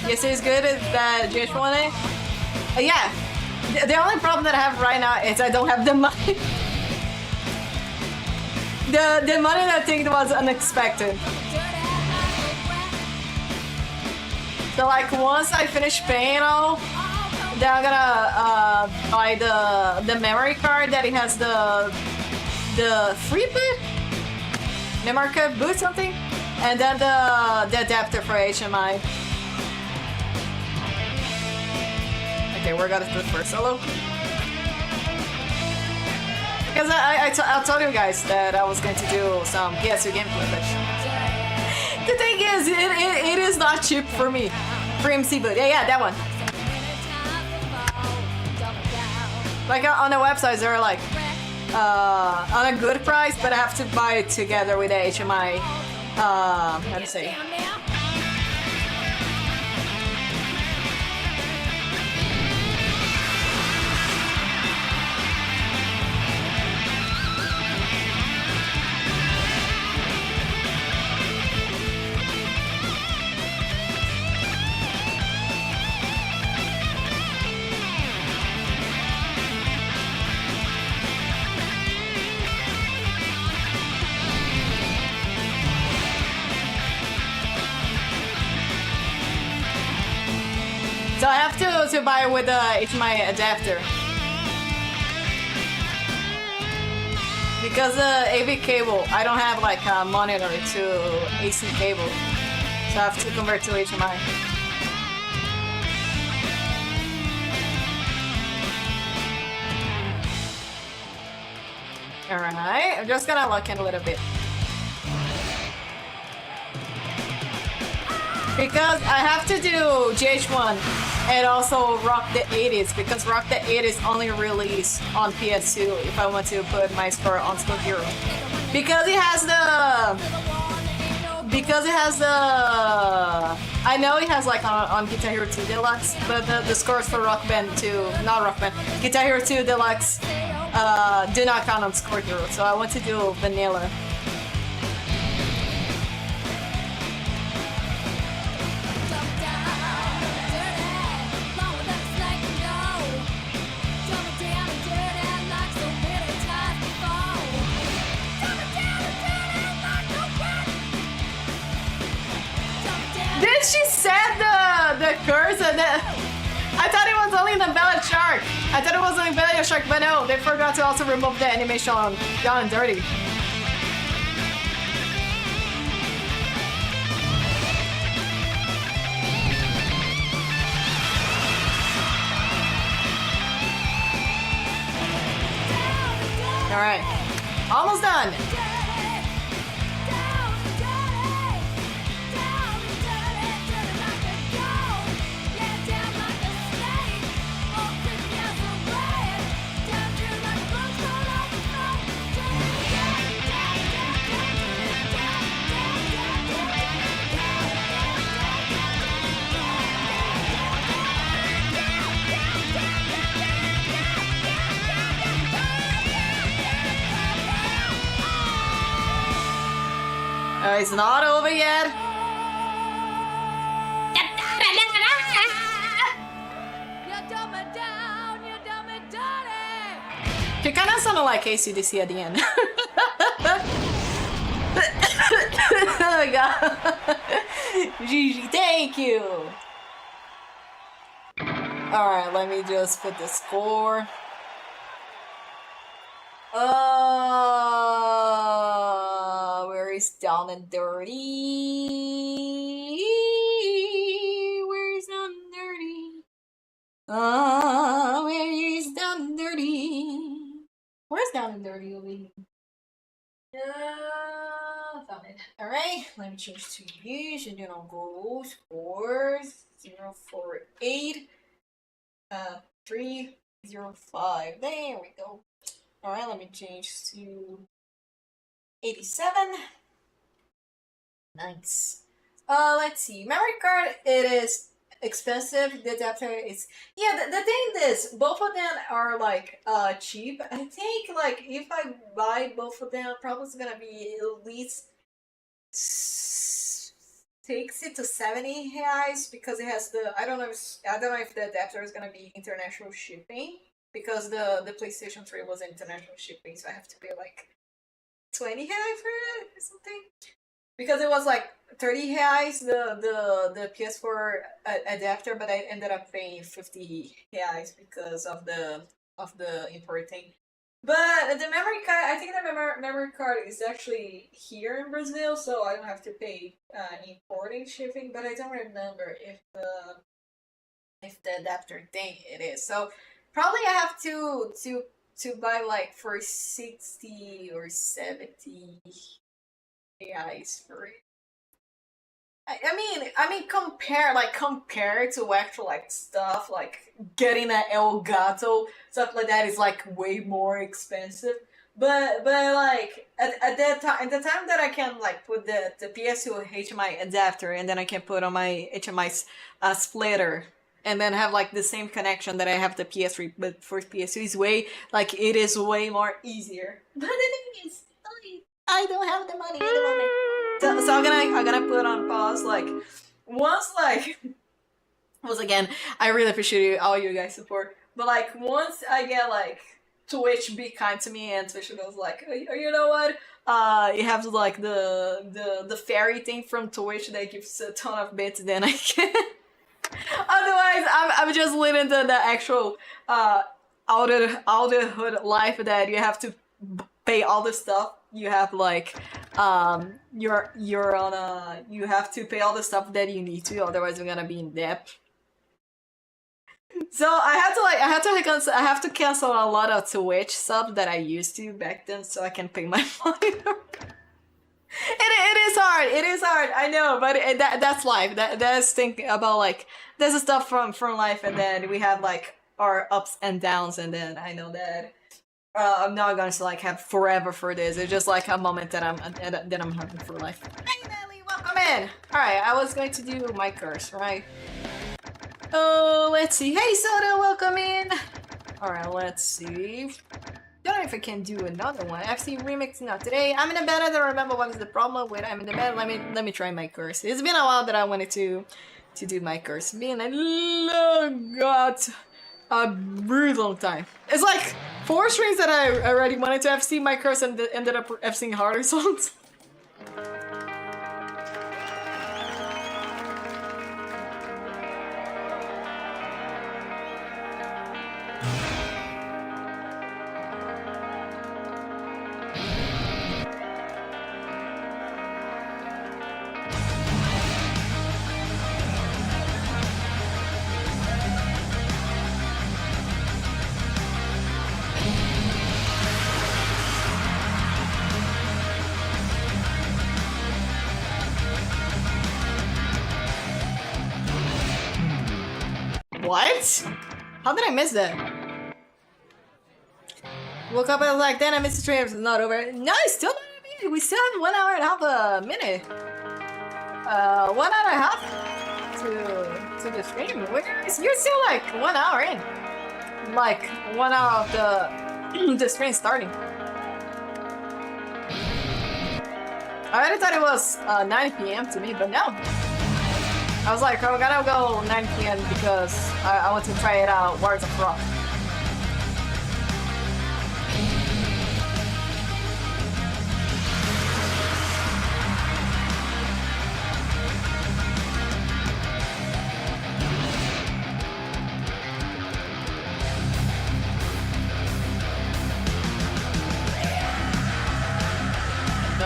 Yes, it's good. Is that GH1A? Yeah. The only problem that I have right now is I don't have the money. The money that I think was unexpected. So like once I finish paying all, then I'm gonna buy the memory card that it has the free boot, memory card boot something, and then the adapter for HMI. Okay, we're gonna do the first solo. Because I told you guys that I was going to do some PS2 gameplay, but the thing is, it is not cheap for me. Free MC boot. Yeah, that one. Like on the websites, they're like on a good price, but I have to buy it together with the HMI. How to say? So I have to buy with HMI adapter. Because the AV cable, I don't have like a monitor to AC cable. So I have to convert to HMI. Alright, I'm just gonna look in a little bit. Because I have to do GH1 and also Rock the 80s, because Rock the 80s only released on PS2 if I want to put my score on Score Hero. Because it has the... I know it has like on Guitar Hero 2 Deluxe, but the scores for Rock Band 2, not Rock Band, Guitar Hero 2 Deluxe do not count on Score Hero, so I want to do vanilla. Did she said the curse and then I thought it was only the Bellet Shark. I thought it was only Bellet Shark, but no, they forgot to also remove the animation on Down and Dirty. Alright. Almost done. It's not over yet. She kind of sounded like AC/DC at the end. Oh my god. Gigi, thank you. Alright, let me just put the score. Where is Down and Dirty? Where is Down and Dirty? Where is Down and Dirty? Where's Down and Dirty over here? Found it. Alright, let me change to use and then I'll go scores 048 305. There we go. Alright, let me change to 87. Nice. Let's see. Memory card, it is expensive. The adapter is... Yeah, the thing is, both of them are like cheap. I think like if I buy both of them, probably it's gonna be at least 60 to 70 reais because it has the... I don't know if the adapter is gonna be international shipping. Because the PlayStation 3 was international shipping, so I have to pay like 20 for it or something. because it was like 30 reais the PS4 adapter, but I ended up paying 50 reais because of the importing. But the memory card, I think the memory card is actually here in Brazil, so I don't have to pay importing shipping. But I don't remember if the adapter thing it is. So probably I have to buy like for 60 or 70 reais for it. I mean, compare to actual like stuff like getting an El Gato stuff like that is like way more expensive. But like at that time, at the time that I can like put the PS2 HDMI adapter and then I can put on my HDMI splitter and then have like the same connection that I have the PS3, but for PS2 is way like it is way more easier. But the thing is, I don't have the money at the moment. So I'm gonna put on pause like once again I really appreciate all you guys support, but like once I get like Twitch be kind to me and Twitch goes like, oh, you know what, you have like the fairy thing from Twitch that gives a ton of bits, then I can. Otherwise I'm just living the actual hood life that you have to pay all the stuff. You have like you're on a, you have to pay all the stuff that you need to, otherwise you're gonna be in debt. So I have to cancel a lot of Twitch subs that I used to back then so I can pay my money. It is hard, I know, but that's life. That's thinking about like there's stuff from life, and then we have like our ups and downs, and then I know that I'm not going to like have forever for this. It's just like a moment that I'm having for life. Hey Nelly, welcome in. All right, I was going to do my curse, right? Oh, let's see. Hey Soda, welcome in. All right, let's see. Don't know if I can do another one. FC remix, not today. I'm in the bed. I don't remember what is the problem with I'm in the bed. Let me try my curse. It's been a while that I wanted to do my curse. Been a really long time. It's like 4 streams that I already wanted to FC my curse and ended up FCing harder songs. What? How did I miss that? Woke up and I was like, then I missed the stream. It's not over. No, it's still not over. We still have 1 hour and a half a minute. 1 hour and a half to the stream. You're still like 1 hour in. Like 1 hour of the stream starting. I already thought it was 9 p.m. to me, but no. I was like, I'm gonna go 9 p.m. because I want to try it out, Warriors of Rock.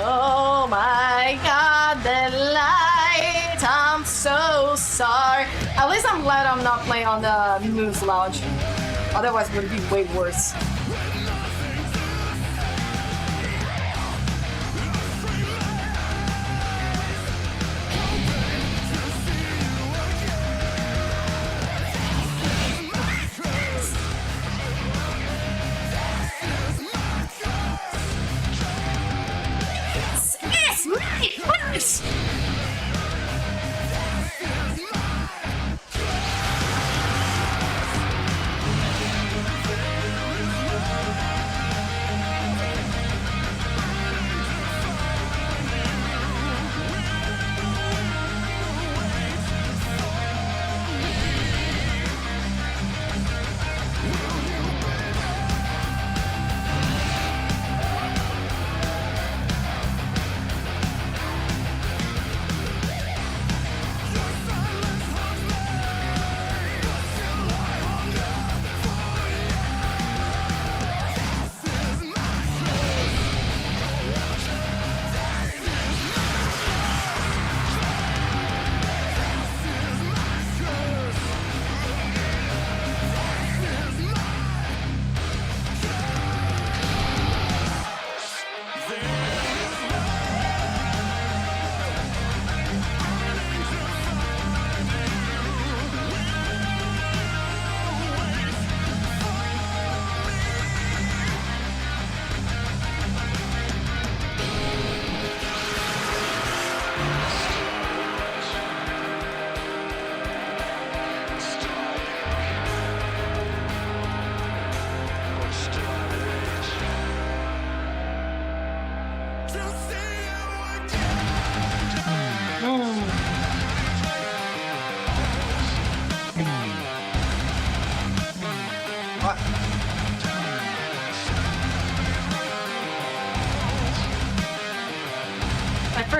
Oh my god, the light, I'm so sorry. At least I'm glad I'm not playing on the Moose Lounge. Otherwise it would be way worse. It's my first!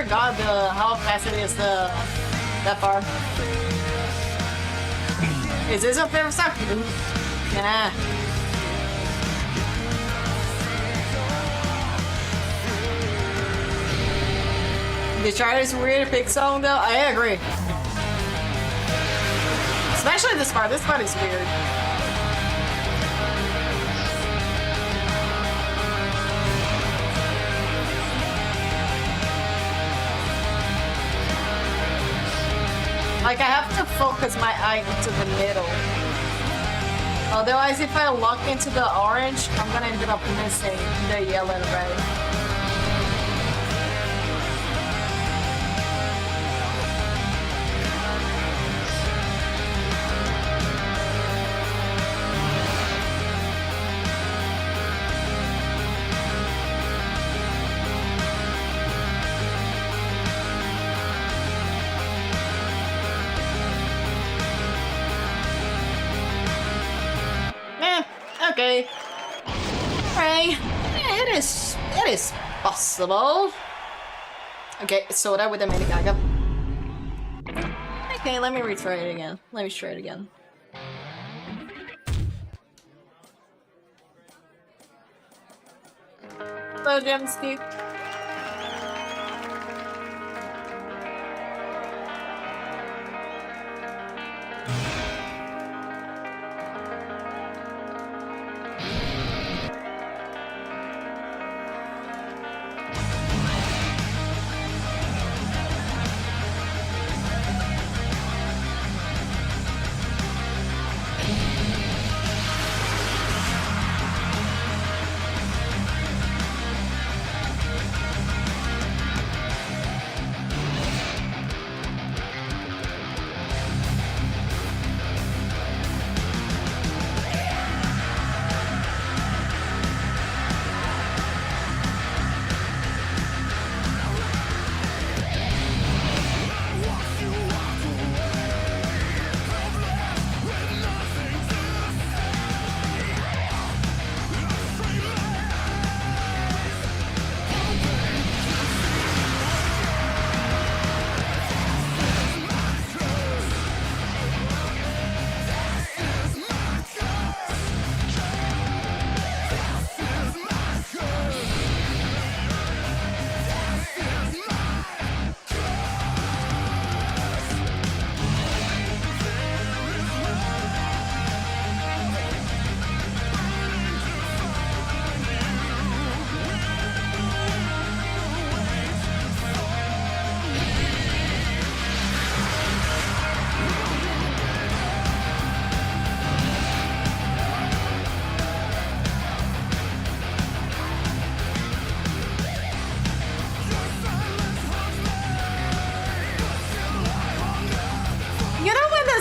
forgot how fast it is that far. Is this your favorite song? Nah. The chart is weird to pick song though. I agree. Especially this part. This part is weird. Like I have to focus my eye into the middle. Otherwise, if I lock into the orange, I'm gonna end up missing the yellow and red. Okay. Right. It is possible. Okay, soda with the mini gaga. Okay, let me retry it again. Let me try it again. Hello, Gemsky.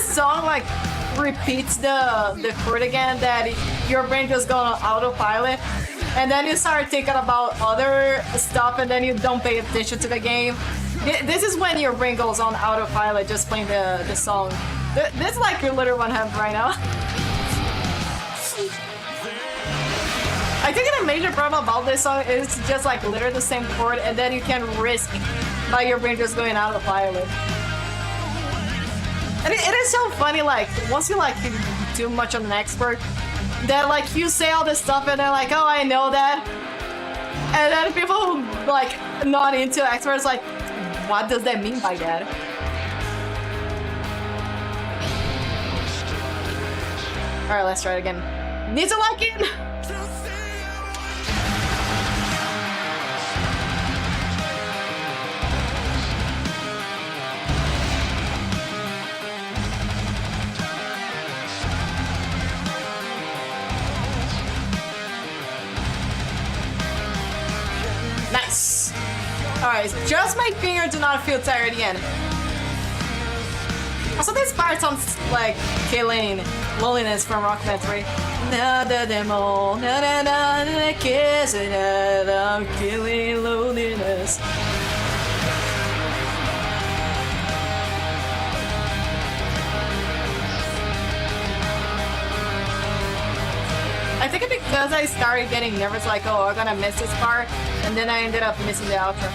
Song like repeats the chord again, that your brain just goes on autopilot, and then you start thinking about other stuff, and then you don't pay attention to the game. This is when your brain goes on autopilot, just playing the song. This is like your literal one happening right now. I think the major problem about this song is just like literally the same chord, and then you can risk by your brain just going autopilot. And it is so funny, like, once you, like, do much of an expert, that, like, you say all this stuff and they're like, oh, I know that. And then people, like, not into experts, like, what does that mean by that? Alright, let's try it again. Need to like it! Nice. Alright, just my finger do not feel tired again. Also, this part sounds like killing loneliness from Rockman 3. I'm killing loneliness. I think it's because I started getting nervous, like, oh, I'm gonna miss this part, and then I ended up missing the outro.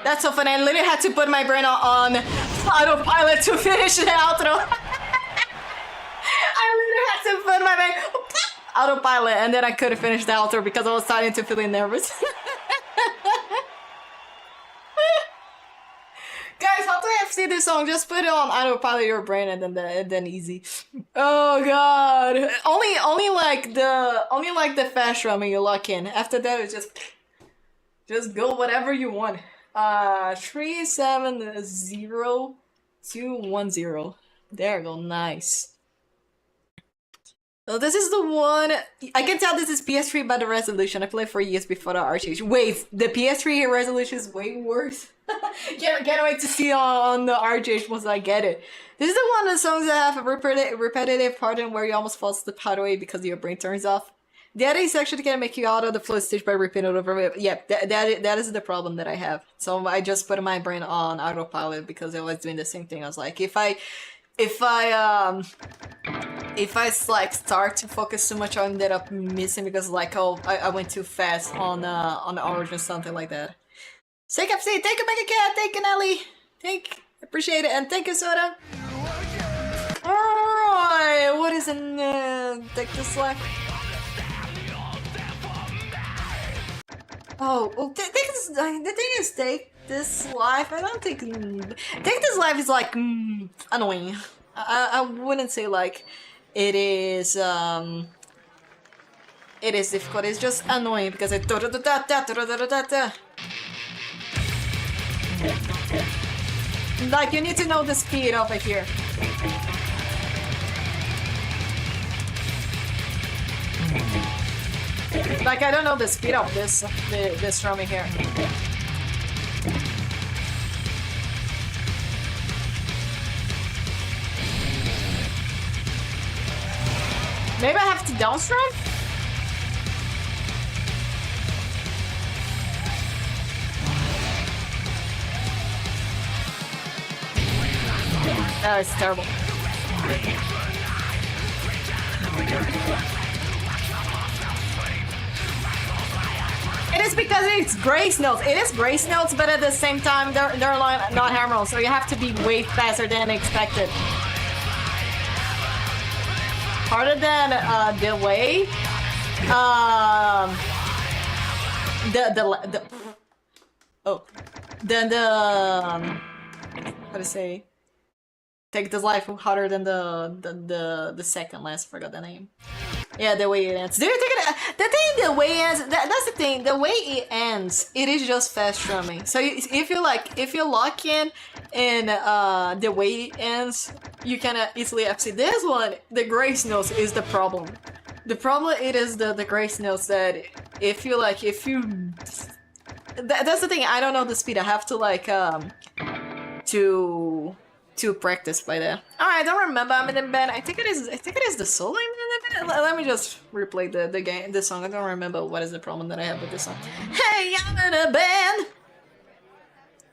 That's so funny. I literally had to put my brain on autopilot to finish the outro. I literally had to put my brain autopilot, and then I couldn't finish the outro because I was starting to feel nervous. Guys, how do I FC this song? Just put it on autopilot your brain and then easy. Oh god. Only like the fast drumming you lock in. After that it's just go whatever you want. 370210. There we go, nice. So this is the one. I can tell this is PS3 by the resolution. I played for years before the RTX. Wait, the PS3 resolution is way worse. Can't wait to see on the RTX once I get it. This is the one of the songs that have a repetitive pattern where you almost fall asleep halfway because your brain turns off. The other is actually gonna make you out of the flow stage by repeating it over. Yeah, that is the problem that I have. So I just put my brain on autopilot because I was doing the same thing. I was like, if I like start to focus too much, I ended up missing because like I went too fast on the origin or something like that. Thank you, thank you, Mega Cat, thank you, Nelly, appreciate it, and thank you, Soda. Alright, what is in take this left? Oh, the thing is, take this life. I don't think take this life is like annoying. I wouldn't say like it is difficult. It's just annoying because it like you need to know the speed over here. Like I don't know the speed of this drumming here. Maybe I have to downstrum? That is terrible. It is because it's grace notes. It is grace notes, but at the same time, they're not hammer rolls, so you have to be way faster than expected. Harder than the way. How to say? Take this life harder than the second last. Forgot the name. Yeah, the way it ends. Do you think the way it ends? That's the thing. The way it ends, it is just fast drumming. So if you lock in the way it ends, you can easily FC this one. The grace notes is the problem. The problem it is the grace notes that if you that's the thing. I don't know the speed. I have to like to practice by that. Oh, I don't remember. I'm in the band. I think it is the solo. Let me just replay the song. I don't remember what is the problem that I have with this song. Hey, I'm in a band.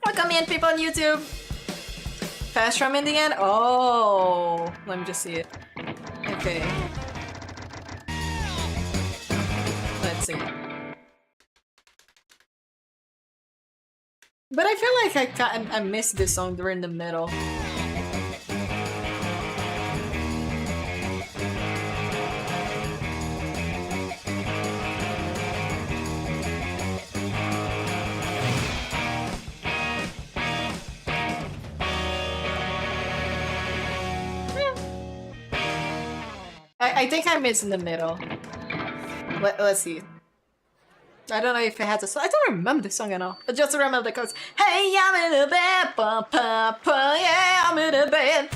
Welcome in, people on YouTube. Fast drum in the end. Oh, let me just see it. Okay. Let's see. But I feel like I missed this song during the middle. I think I missed in the middle. Let's see. I don't know if it has a song. I don't remember the song at all. I just remember the chorus. Hey, I'm in a bed. Yeah, I'm in a bed.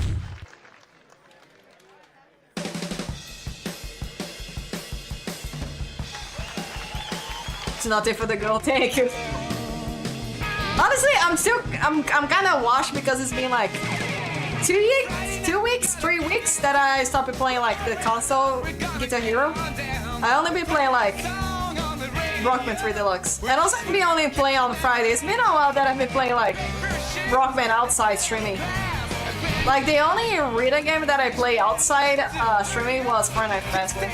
It's nothing for the girl. Thank you. Honestly, I'm kind of washed because it's been like 3 weeks that I stopped playing like the console Guitar Hero. I only been playing like Rockman 3 Deluxe. And also I've been only playing on Fridays. It's been a while that I've been playing like Rockman outside streaming. Like the only Rita game that I play outside streaming was Fortnite Festival.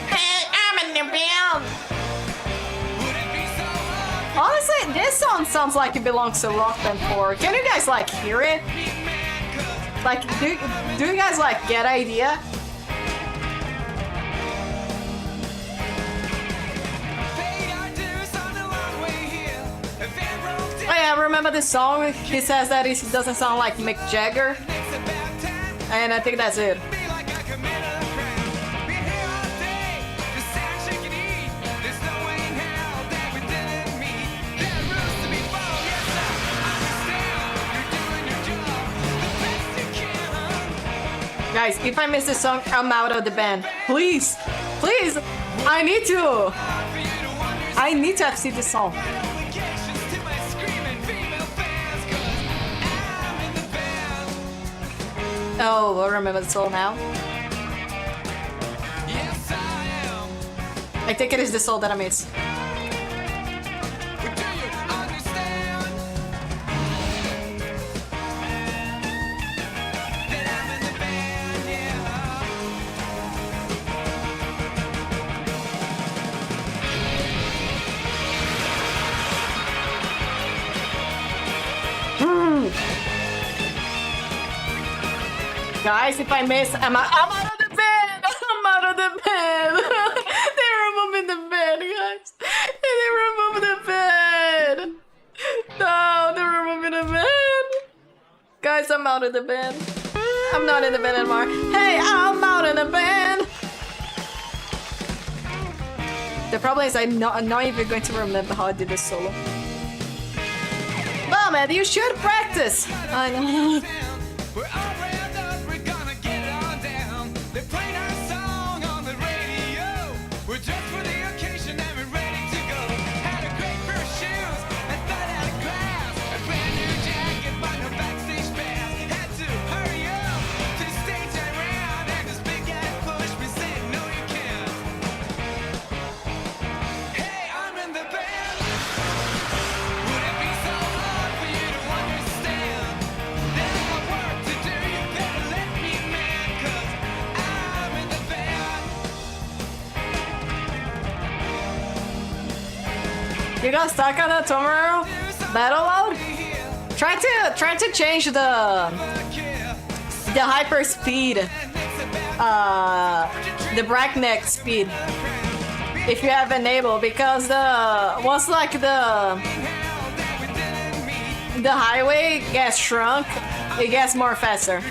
Hey, I'm in the band. this song sounds like it belongs to Rock Band 4. Can you guys like hear it? Like, do you guys like get idea? Oh yeah, I remember this song. He says that it doesn't sound like Mick Jagger, and I think that's it. Guys, if I miss this song, I'm out of the band. Please, please, I need to FC this song. Oh, I remember the soul now. I think it is the soul that I miss. Guys, if I miss, I'm out of the band! I'm out of the band! They removed the band, guys! They removed the band! No, they're removing the band! Guys, I'm out of the band. I'm not in the band anymore. Hey, I'm out of the band! The problem is I'm not even going to remember how I did this solo. Well, man, you should practice! I know. You got stuck on the Tomorrow battle mode? Try to change the hyper speed, the breakneck speed, if you have enabled, because once like the highway gets shrunk, it gets more faster.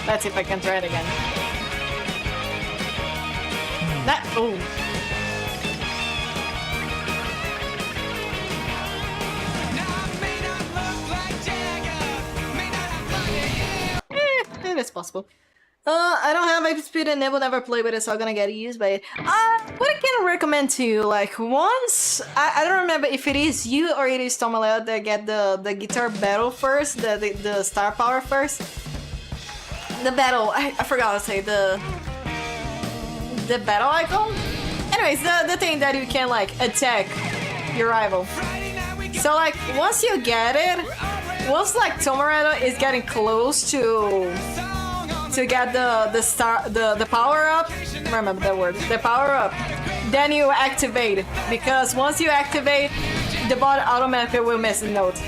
Let's see if I can try it again. That it is possible. I don't have IP speed and never play with it, so I'm gonna get used by it. What I can recommend to you, like once I don't remember if it is you or it is Tomaleo that get the guitar battle first, the star power first. The battle, I forgot to say the battle icon. Anyways, the thing that you can like attack your rival. So like once you get it, once like Tomoredo is getting close to get the power up. Remember that word, the power up. Then you activate, because once you activate, the bot automatically will miss a note.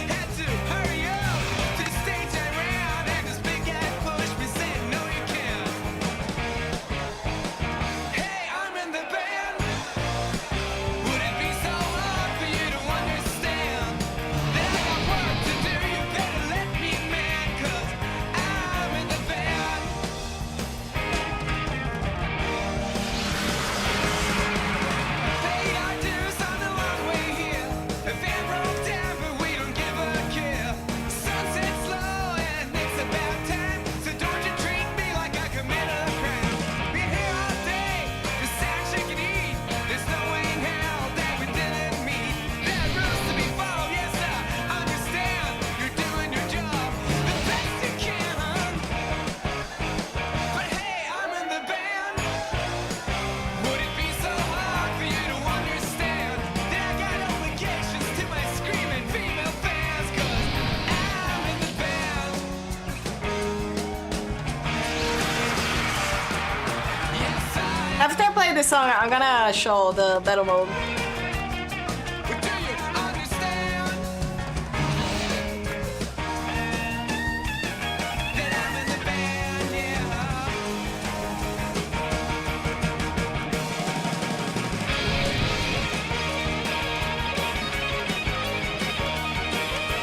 After I play this song, I'm gonna show the battle mode.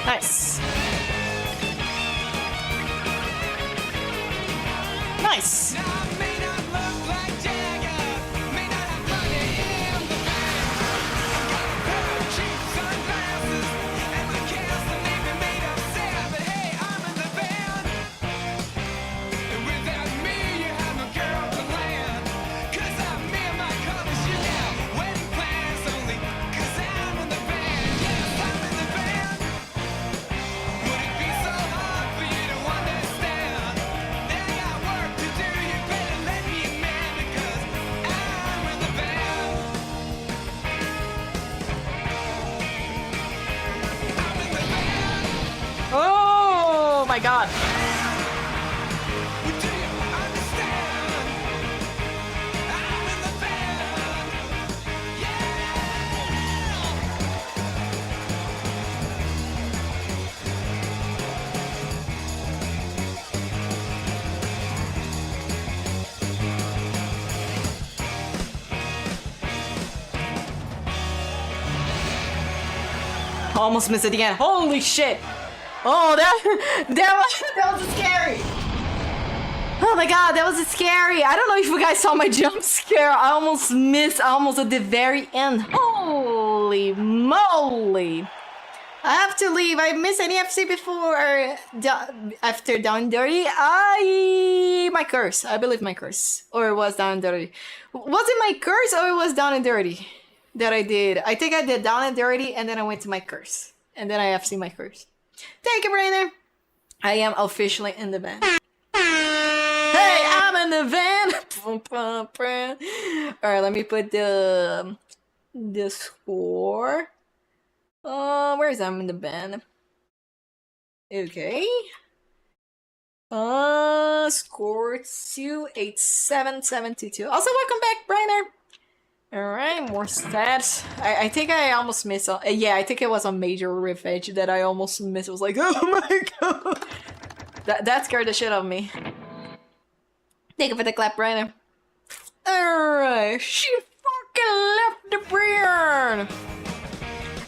Nice. Nice. Oh my god. Almost missed it again. Holy shit. Oh, that was scary. Oh my god, that was scary. I don't know if you guys saw my jump scare. I almost missed, almost at the very end. Holy moly. I have to leave. I missed any FC before, after Down and Dirty. My curse. I believe my curse. Or it was Down and Dirty. Was it my curse or it was Down and Dirty that I did? I think I did Down and Dirty and then I went to my curse. And then I FC my curse. Thank you, Brainer. I am officially in the van. Hey, I'm in the van. Alright, let me put the score. Where is I'm in the van? Okay. Score 28772. Also, welcome back, Brainer. Alright, more stats. I think I almost missed. Yeah, I think it was a major revenge that I almost missed. It was like, oh my god. That scared the shit out of me. Thank you for the clap, Brainer. Alright, she fucking left the brain.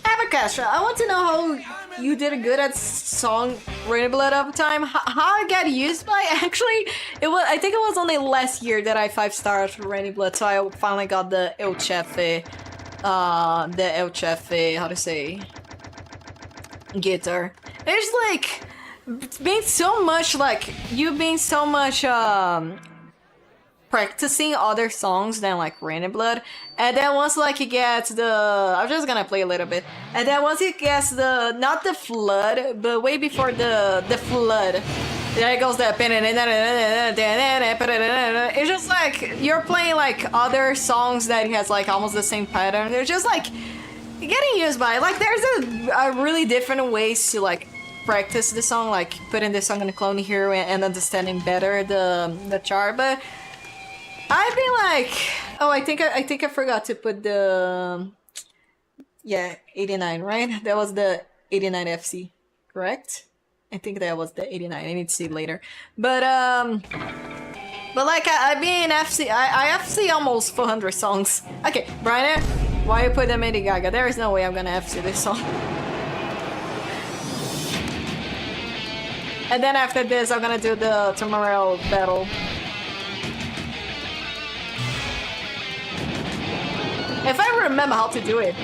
Avocastra, I want to know how you did good at song Rainy Blood over time. How I got used by? Actually, I think it was only last year that I 5-starred Rainy Blood, so I finally got the El Chefe, how to say, guitar. There's like been so much you've been so much practicing other songs than like Rainy Blood, and then once like you get I'm just gonna play a little bit, and then once it gets not the flood, but way before the flood, there goes that it's just like you're playing like other songs that has like almost the same pattern. They're just like getting used by it. Like there's a really different ways to like practice the song, like putting the song in the clone here and understanding better the chart, but I've been like, oh, I think I forgot to put the 89, right? That was the 89 FC, correct? I think that was the 89. I need to see it later. But like I've been FC. I FC almost 400 songs. Okay, Brian, why you put the Lady Gaga? There is no way I'm gonna FC this song. And then after this, I'm gonna do the Tomorrow battle. If I remember how to do it.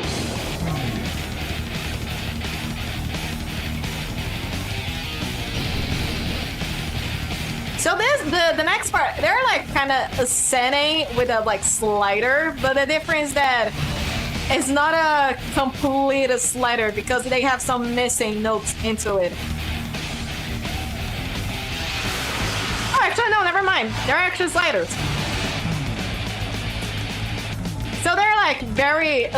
So the next part, they're like kind of ascending with a like slider, but the difference that it's not a complete slider because they have some missing notes into it. Oh, actually no, never mind. They're actually sliders. So they're like very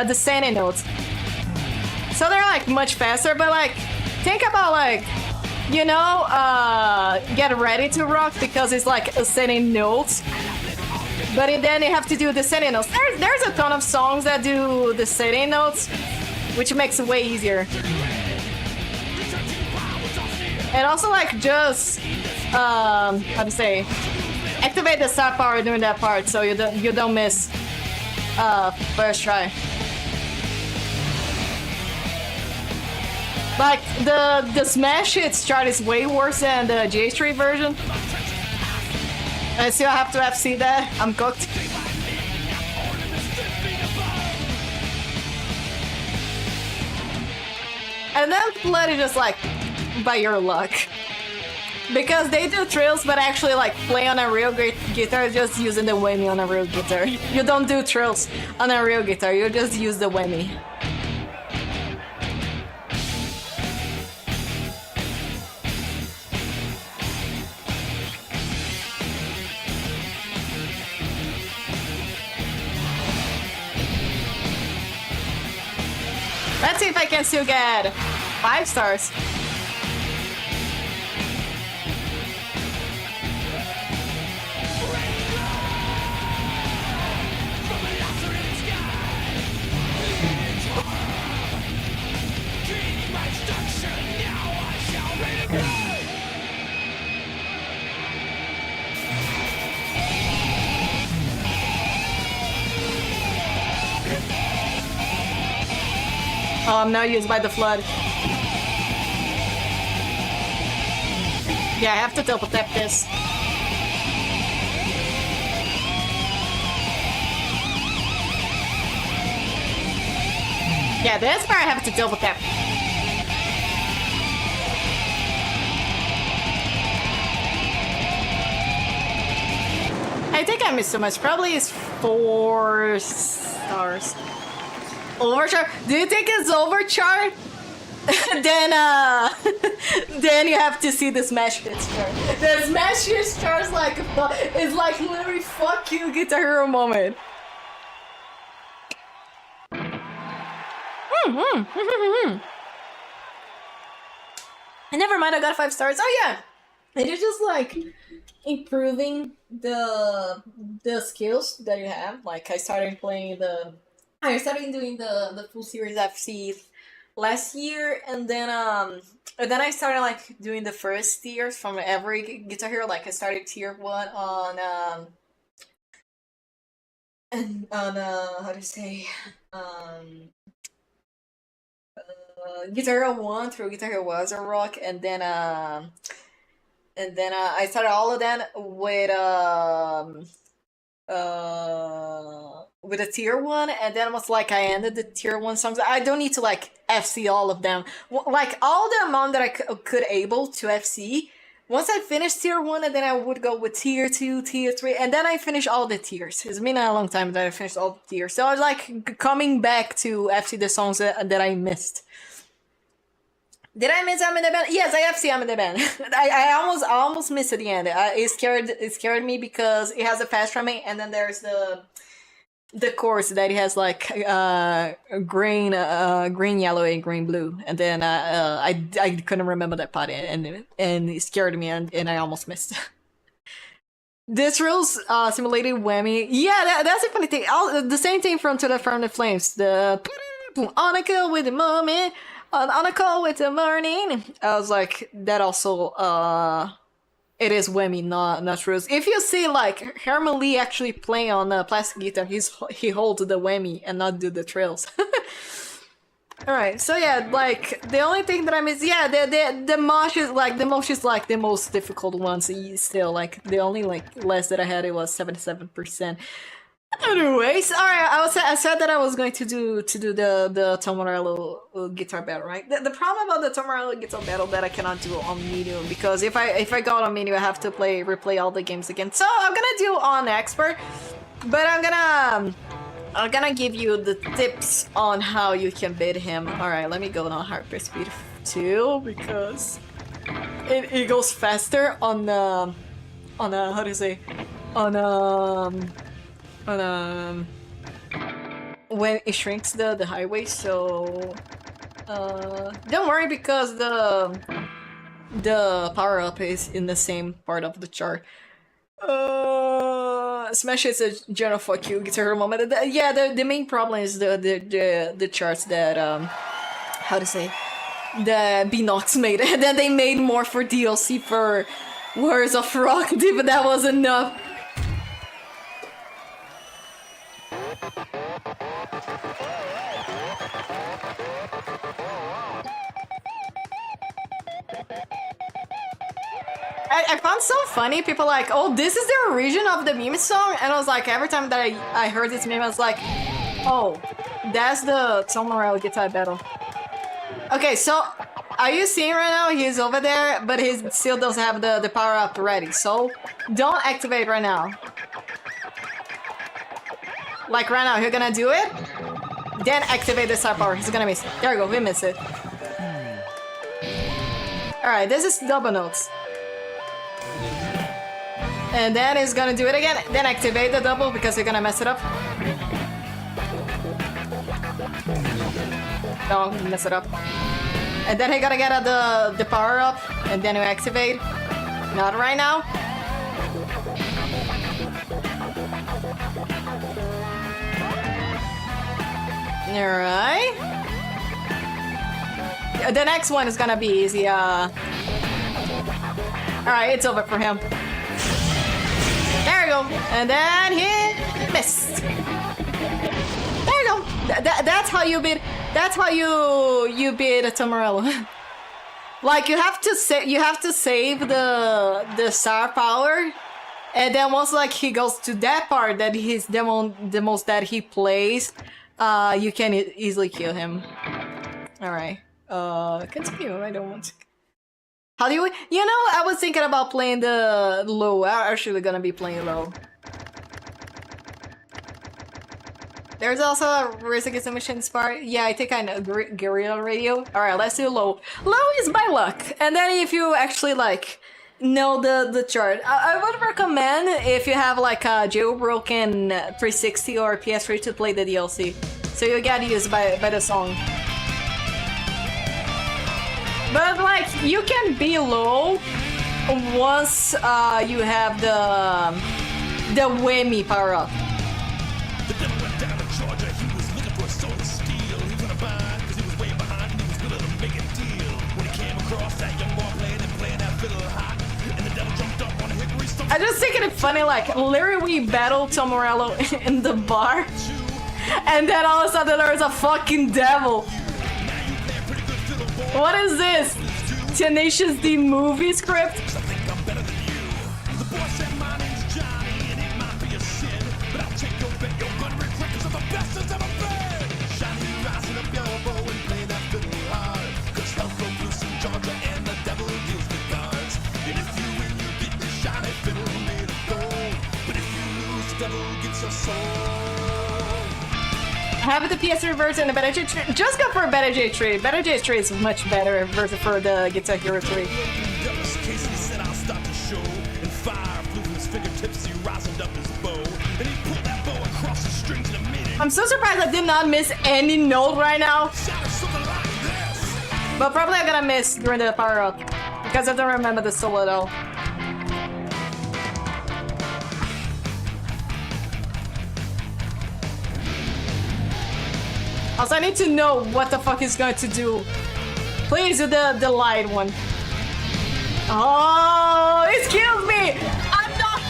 descending notes. So they're like much faster, but like think about like, you know, Get Ready to Rock because it's like ascending notes. But then you have to do descending notes. There's a ton of songs that do descending notes, which makes it way easier. And also, like, just how to say, activate the star power during that part so you don't miss first try. Like the smash hits chart is way worse than the J3 version. I still have to FC that. I'm cooked. And then Flood is just like by your luck. Because they do trills, but actually like play on a real guitar just using the whammy on a real guitar. You don't do trills on a real guitar, you just use the whammy. Let's see if I can still get 5 stars. Oh, I'm now used by the flood. Yeah, I have to double tap this. Yeah, this part I have to double tap. I think I missed so much. Probably it's 4 stars. Overchart? Do you think it's overchart? then then you have to see the smash hits chart. The smash hits chart is like literally fuck you Guitar Hero moment. Never mind, I got 5 stars. Oh yeah, and you're just like improving the skills that you have. Like I started doing the full series FC last year, and then I started like doing the first tiers from every Guitar Hero. Like I started tier 1 on how to say Guitar Hero 1 through Guitar Hero Wazzer Rock, and then I started all of them with a tier 1, and then was like I ended the tier 1 songs. I don't need to like FC all of them, like all the amount that I could able to FC. Once I finished tier 1, and then I would go with tier 2, tier 3, and then I finished all the tiers. It's been a long time that I finished all the tiers, so I was like coming back to FC the songs that I missed. Did I miss I'm in the Band? Yes, I FC I'm in the Band. I almost missed at the end. It scared me because it has a fast drumming, and then there's the chorus that it has like green, yellow, and green, blue, and then I couldn't remember that part, and it scared me, and I almost missed. This rules simulated whammy. Yeah, that's a funny thing. The same thing from the Flames. The on a go with the moment. On a call with the morning. I was like, that also, it is whammy, not rules. If you see like Herman Lee actually play on a plastic guitar, he holds the whammy and not do the trills. Alright, so yeah, like the only thing that I miss, yeah, the mosh is like the most difficult ones. Still, like the only like less that I had, it was 77%. Anyways, alright, I said that I was going to do the Tom Morello guitar battle, right? The problem about the Tom Morello guitar battle that I cannot do on medium, because if I go on medium, I have to replay all the games again. So I'm gonna do on expert, but I'm gonna give you the tips on how you can beat him. Alright, let me go on hyper speed 2 because it goes faster on how do you say, when it shrinks the highway. So don't worry, because the power up is in the same part of the chart. Smash is a general fuck you Guitar Hero moment. Yeah, the main problem is the charts that how to say that Beanox made, and then they made more for DLC for Warriors of Rock, but that was enough. I found so funny, people like, oh, this is the origin of the meme song, and I was like, every time that I heard this meme, I was like, oh, that's the Tom Morello guitar battle. Okay, so, are you seeing right now? He's over there, but he still doesn't have the power-up ready, so don't activate right now. Like right now, you're gonna do it, then activate the star power, he's gonna miss it. There we go, we missed it. Alright, this is double notes. And then he's gonna do it again, then activate the double because you're gonna mess it up. No, mess it up. And then he gotta get the power up, and then you activate. Not right now. Alright. The next one is gonna be easy. Alright, it's over for him. There we go. And then he missed. There you go. That's how you beat. That's how you beat Tomarello. Like you have to save the star power, and then once like he goes to that part that he's the most that he plays, you can easily kill him. All right. Continue. I don't want to. How do you know, I was thinking about playing the low. I'm actually gonna be playing low. There's also a Race Against the Machines part. Yeah, I think I know Guerrilla Radio. Alright, let's do low. Low is by luck. And then if you actually like know the chart, I would recommend if you have like a jailbroken 360 or PS3 to play the DLC. So you get used by the song. But like you can be low once you have the Whammy power up. The devil went down to Georgia. He was looking for a sword of steel. He went to bind because he was way behind and he was willing to make a deal. When he came across that young boy playing that fiddle hot, and the devil jumped up on a hickory stump. I just thinking it funny, like literally we battled Tomarello in the bar, and then all of a sudden there's a fucking devil. What is this? Tenacious D movie script? Have the PS3 version and the Better J tree. Just go for a Better J tree. Better J tree is much better version for the Guitar Hero 3. I'm so surprised I did not miss any note right now. But probably I'm gonna miss during the power up because I don't remember the solo at all. Also, I need to know what the fuck he's going to do. Please do the light one. Oh, excuse me! I'm not...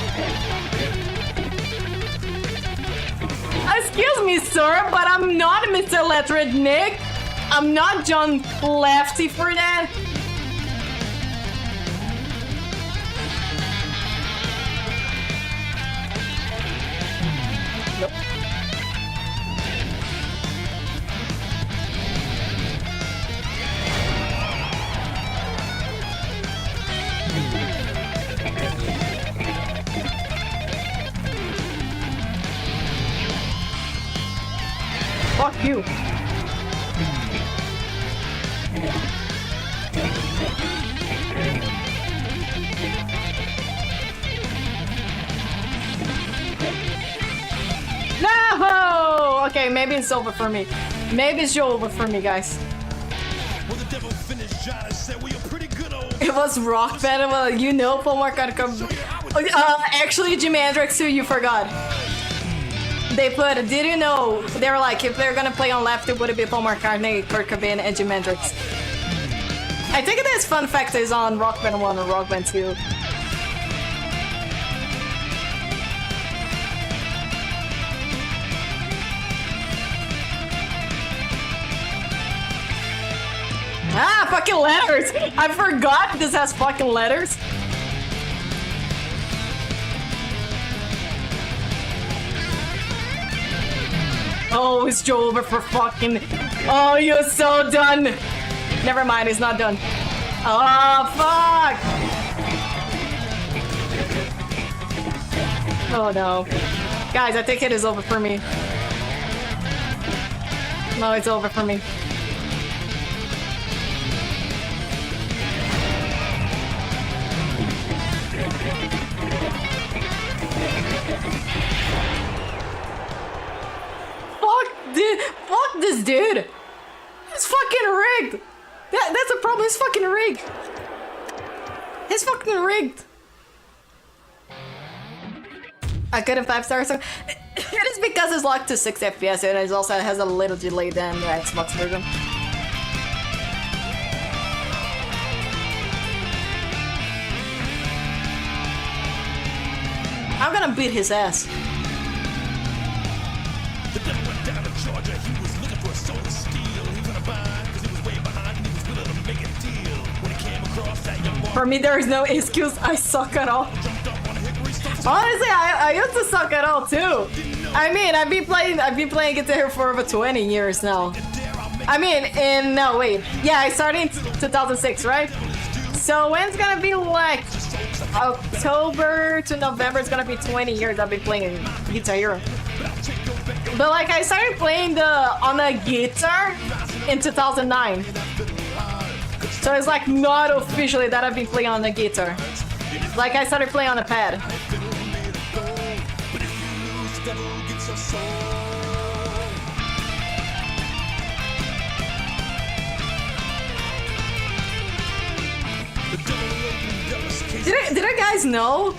Excuse me, sir, but I'm not Mr. Electric Nick. I'm not John Lefty for that. Nope. Fuck you. No! Okay, maybe it's over for me. Maybe it's over for me, guys. Well, the devil finished John and said, well, you're pretty good, old it was Rock Band. Well, you know Paul McCartney. Actually, Jimi Hendrix too. You forgot. They put. Did you know? They were like, if they're gonna play on left, it would be Paul McCartney, Kurt Cobain, and Jimi Hendrix. I think this fun fact is on Rock Band 1 or Rock Band 2. Ah, fucking letters! I forgot this has fucking letters. Oh, it's Joe over for fucking... Oh, you're so done! Never mind, it's not done. Oh, fuck! Oh, no. Guys, I think it is over for me. No, it's over for me. Fuck this dude! It's fucking rigged! That's a problem, it's fucking rigged! It's fucking rigged! I couldn't 5-star so it is because it's locked to 6 FPS and it also has a little delay than the Xbox version. I'm gonna beat his ass. The devil went down to Georgia. He was looking for a soul of steel. He couldn't buy because he was way behind and he was willing to make a deal. When he came across that young boy, For me, there is no excuse. I suck at all. jumped up on a hickory, stuck Honestly, I used to suck at all too. I mean, I've been playing Guitar Hero for over 20 years now. I mean, no wait, yeah, I started in 2006, right? So when's gonna be like October to November? It's gonna be 20 years I've been playing Guitar Hero. But like I started playing on a guitar in 2009. So it's like not officially that I've been playing on the guitar. Like I started playing on a pad. Did you guys know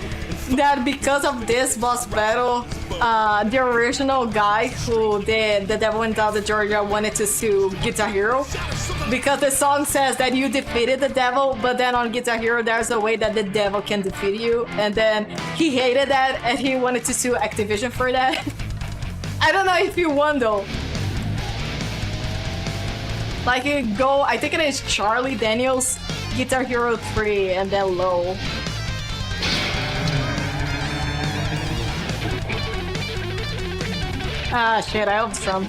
that because of this boss battle, the original guy who did The Devil Went Down to Georgia wanted to sue Guitar Hero? Because the song says that you defeated the devil, but then on Guitar Hero there's a way that the devil can defeat you, and then he hated that and he wanted to sue Activision for that. I don't know if you won though. Like you go, I think it is Charlie Daniels, Guitar Hero 3, and then low. Ah shit, I hope Trump.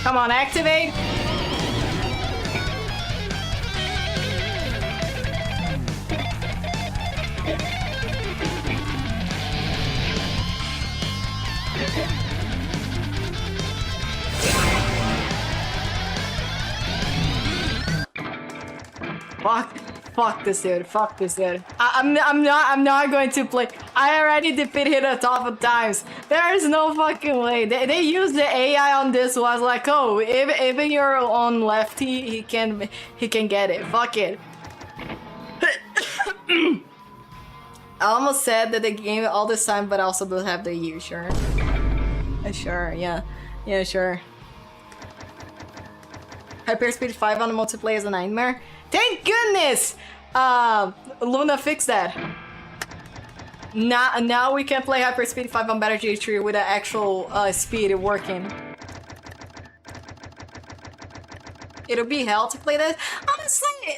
Come on, activate. Fuck this dude. Fuck this dude. I'm not going to play. I already defeated him a ton of times. There is no fucking way. They use the AI on this was like, oh, even you're on lefty, he can get it. Fuck it. I almost said that they game all this time, but also don't have the year. Sure. Sure. Yeah. Yeah. Sure. Hyperspeed 5 on the multiplayer is a nightmare. Thank goodness! Luna fixed that. Now we can play Hyperspeed 5 on Battle G3 with the actual speed working. It'll be hell to play this. Honestly,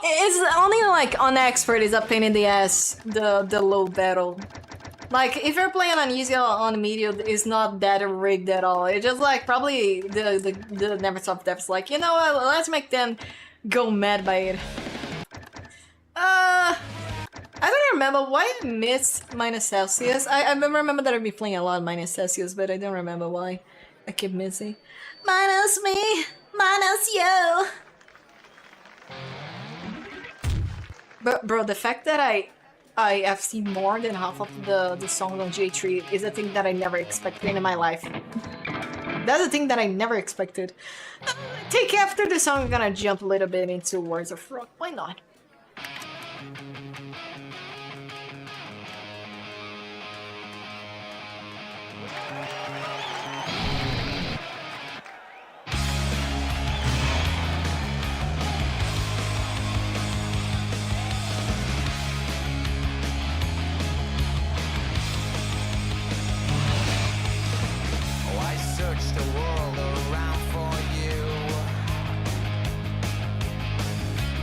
it's only like on expert is a pain in the ass, the low battle. Like, if you're playing on easy or on medium, it's not that rigged at all. It's just like, probably the Neversoft devs like, you know what, let's make them go mad by it. I don't remember why I missed minus Celsius. I remember that I'd be playing a lot of minus Celsius, but I don't remember why. I keep missing. Minus me! Minus you. But bro, the fact that I have seen more than half of the songs on J3 is a thing that I never expected in my life. That's a thing that I never expected. Take after the song, I'm gonna jump a little bit into Words of Rock. Why not? Oh, I searched the world around for you.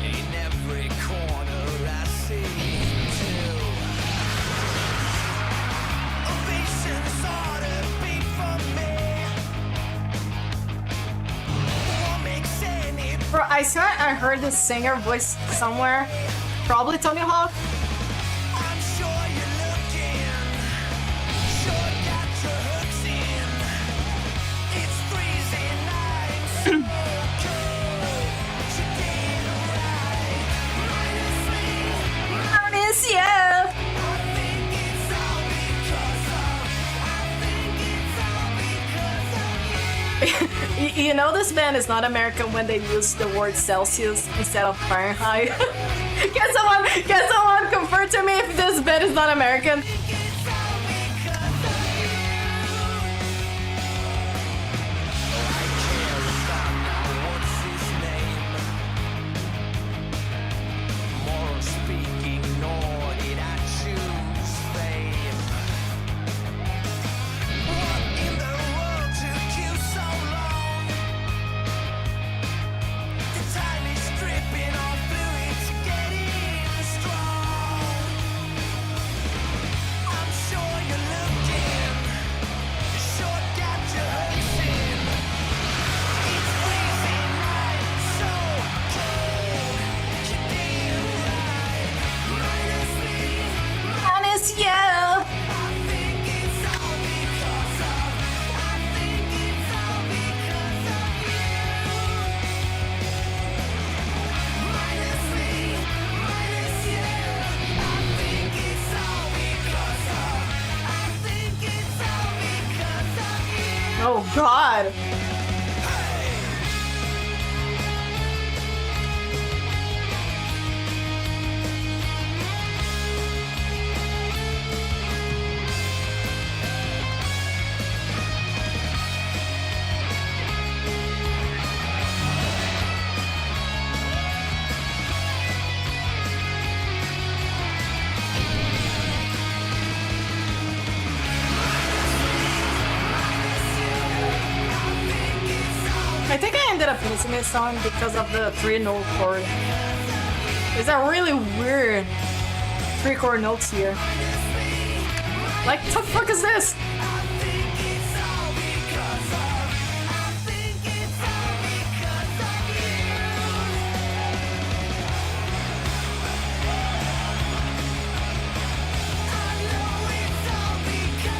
In every corner I seem to. Ovations ought to be for me. What makes any Bro, I swear I heard this singer voice somewhere. Probably Tony Hawk. I'm sure you're looking. Sure got your hooks in. It's freezing night. So cold. You did right. Minus me. Minus you. I think it's all because of. I think it's all because of you. You know this band is not American when they use the word Celsius instead of Fahrenheit. Can someone confirm to me if this band is not American? It's all because of you. Oh, I care about now. What's his name? Moral speaking, nor did I choose fame. What in the world took you so long? The time is stripping off fluids, getting strong. I'm sure you're looking. You sure got your hooks in. It's freezing night, so cold. You did right. Minus me. Minus you. I think it's all because of. I think it's all because of you. Minus me, minus you. I think it's all because of. I think it's all because of you. Oh god. I think I ended up missing this song because of the 3-note chord. It's a really weird 3-chord notes here. Like, the fuck is this? I think it's all because of. I think it's all because of you. I know it's all because.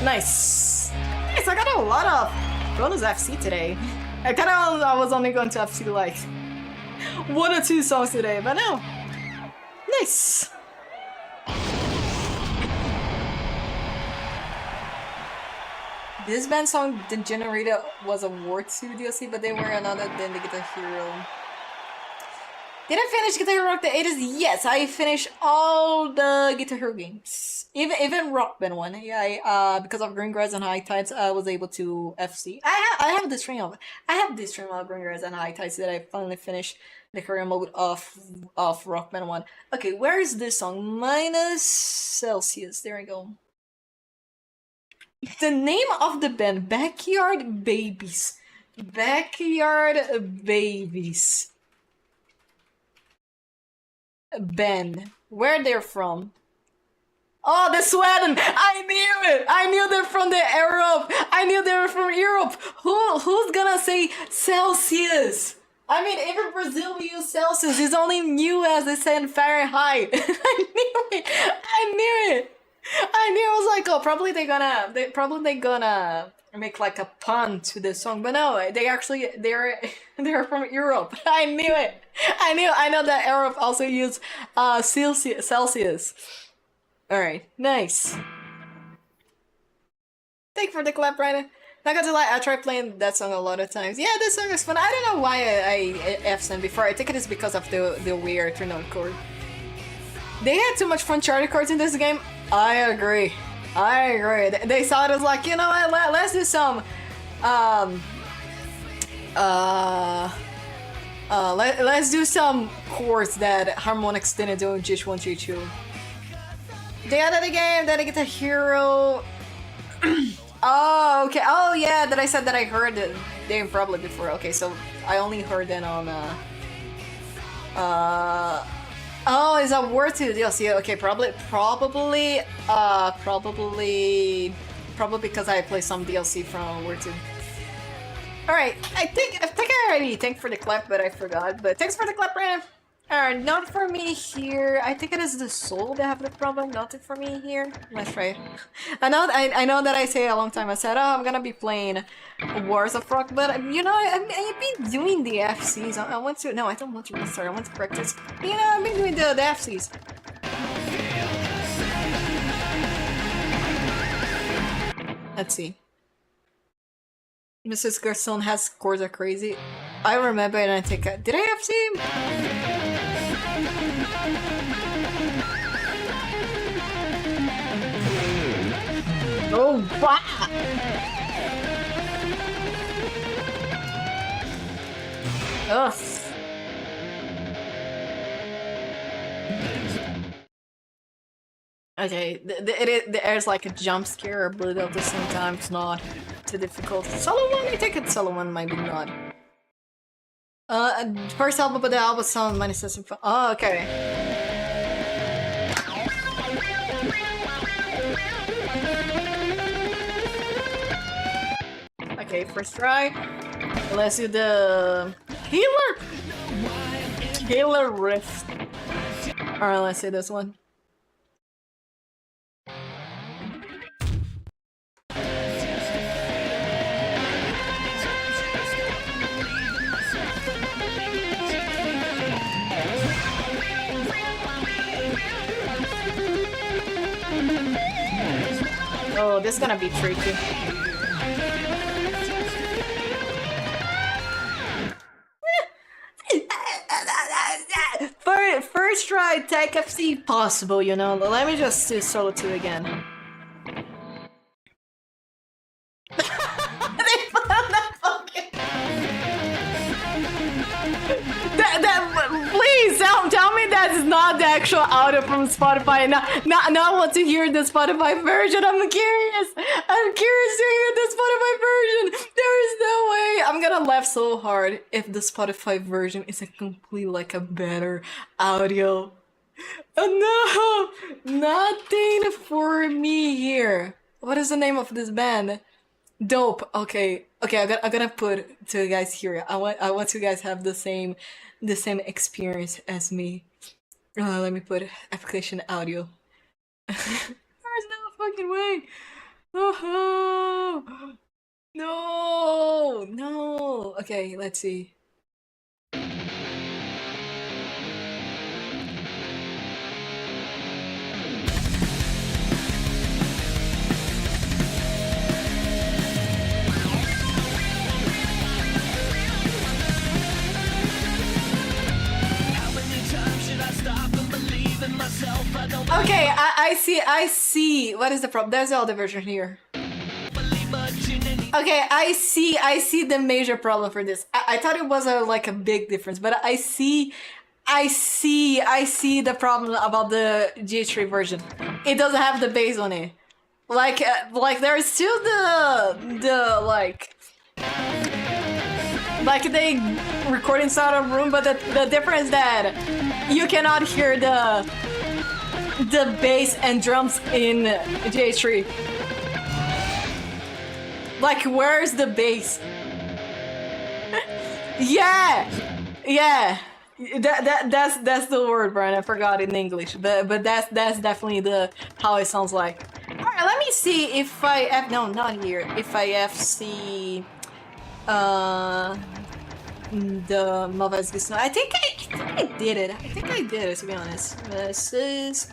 Nice. Nice, I got a lot of bonus FC today. I was only going to FC like 1 or 2 songs today, but no. Nice. This band song, The Generator, was a War 2 DLC, but they were another than the Guitar Hero. Did I finish Guitar Hero Rock the 80s? Yes, I finished all the Guitar Hero games. Even Rock Band 1. Yeah, because of Green Grass and High Tides, I was able to FC. I have this string of Green Grass and High Tides that I finally finished the career mode of Rock Band 1. Okay, where is this song? Minus Celsius. There we go. The name of the band, Backyard Babies. Backyard Babies. Band. Where they're from? Oh, the Sweden! I knew it! I knew they're from the Europe! I knew they were from Europe! Who's gonna say Celsius? I mean, even Brazil we use Celsius. It's only in US they say in Fahrenheit. I knew it! I knew it! I knew, I was like, oh, probably they gonna make like a pun to this song, but no, they're from Europe. I knew it. I know that Europe also use Celsius. All right, nice. Thank you for the clap, Brandon. Not gonna lie, I tried playing that song a lot of times. Yeah, this song is fun. I don't know why I F-sent before. I think it is because of the weird turn-on chord. They had too much fun charter chords in this game. I agree. They saw it as like, you know what, let's do some let's do some chords that harmonics didn't do in G1, G2. They added a game, then I get the hero. Oh, okay. Oh, yeah, that I said that I heard the game probably before. Okay, so I only heard it on oh, is that War 2 DLC? Okay, probably because I play some DLC from War 2. Alright, I think I already thanked for the clap, but I forgot. But thanks for the clap, Brandon. Alright, not for me here. I think it is the soul that have the problem, not for me here. Let's try it. I know that I say a long time I said, oh, I'm gonna be playing Wars of Rock, but you know, I've been doing the FCs. I want to, no, I don't want to restart, I want to practice. You know, I've been doing the FCs. Let's see. Mrs. Garcon has scores are crazy. I remember and I think, did I FC? Oh, wow! Ugh. Okay, there's like a jump scare or bleed at the same time. It's not too difficult. Solo one, I think it's solo one, maybe not. First album, but the album sound -7. Oh, okay. Okay, first try. Let's do the healer riff. Alright, let's see this one. Oh, this is gonna be tricky. First try, take FC possible, you know. Let me just do solo 2 again. They found that fucking... Please tell me that's not the actual audio from Spotify. Now I want to hear the Spotify version. I'm curious to hear the Spotify version. There is no way. I'm gonna laugh so hard if the Spotify version is a complete like a better audio. Oh no, nothing for me here. What is the name of this band? Dope. Okay. I'm gonna put to you guys here. I want you guys have the same experience as me. Let me put application audio. There's no fucking way. Oh no. Okay, let's see. Okay, I see. What is the problem? There's all the version here. Okay, I see the major problem for this. I thought it was like a big difference, but I see the problem about the G3 version. It doesn't have the bass on it. Like there's still the like they record inside a room, but the difference that you cannot hear the bass and drums in J3. Like, where's the bass? Yeah. That's the word, Brian. I forgot in English, but that's definitely the how it sounds like. All right, let me see if I have no, not here. If I FC the Malva's Gusno. I think I did it. I think I did it, to be honest. This is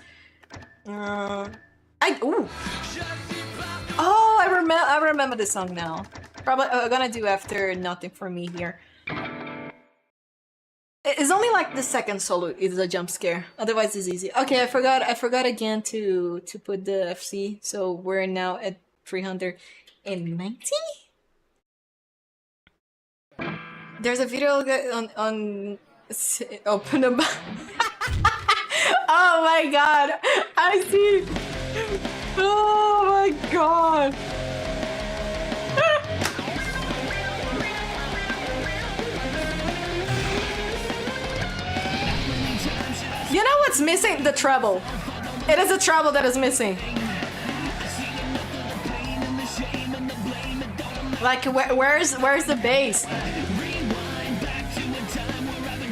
ooh. Oh, I remember the song now. Probably I'm gonna do after Nothing For Me here. It's only like the second solo is a jump scare. Otherwise, it's easy. Okay, I forgot again to put the FC. So we're now at 390. There's a video on open a. Oh my god! I see. Oh my god! You know what's missing? The treble. It is the treble that is missing. Like, where's the bass?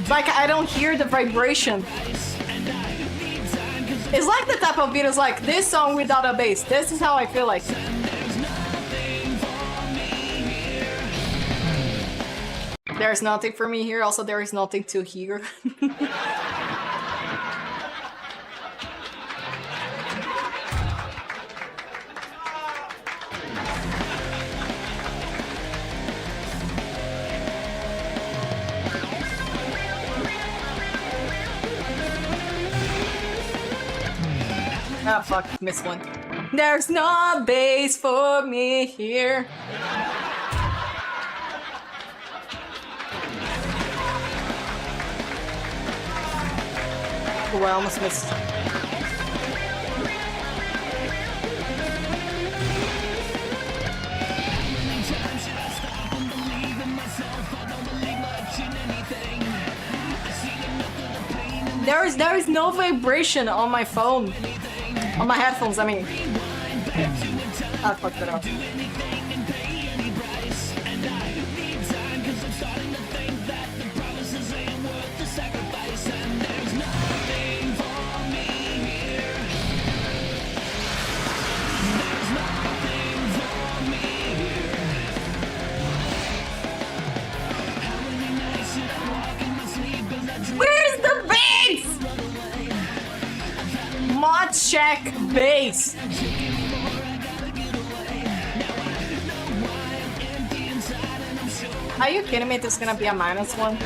Like, I don't hear the vibration. It's like the type of beat is like this song without a bass. This is how I feel like. There's nothing for me here. Also, there is nothing to hear. Ah, fuck, missed one. There's no base for me here. Oh, I almost missed. There is no vibration on my phone. On my headphones, I mean. I fucked it up. Where's the bass? Mod check bass. Are you kidding me? This is gonna be a -1.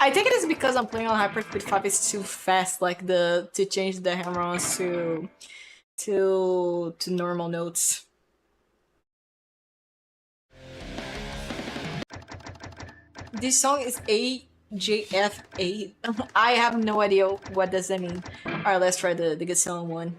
I think it is because I'm playing on Hyperspeed 5. It's too fast, like to change the hammer-ons to normal notes. This song is AJF8. I have no idea what does that mean. Alright, let's try the good song one.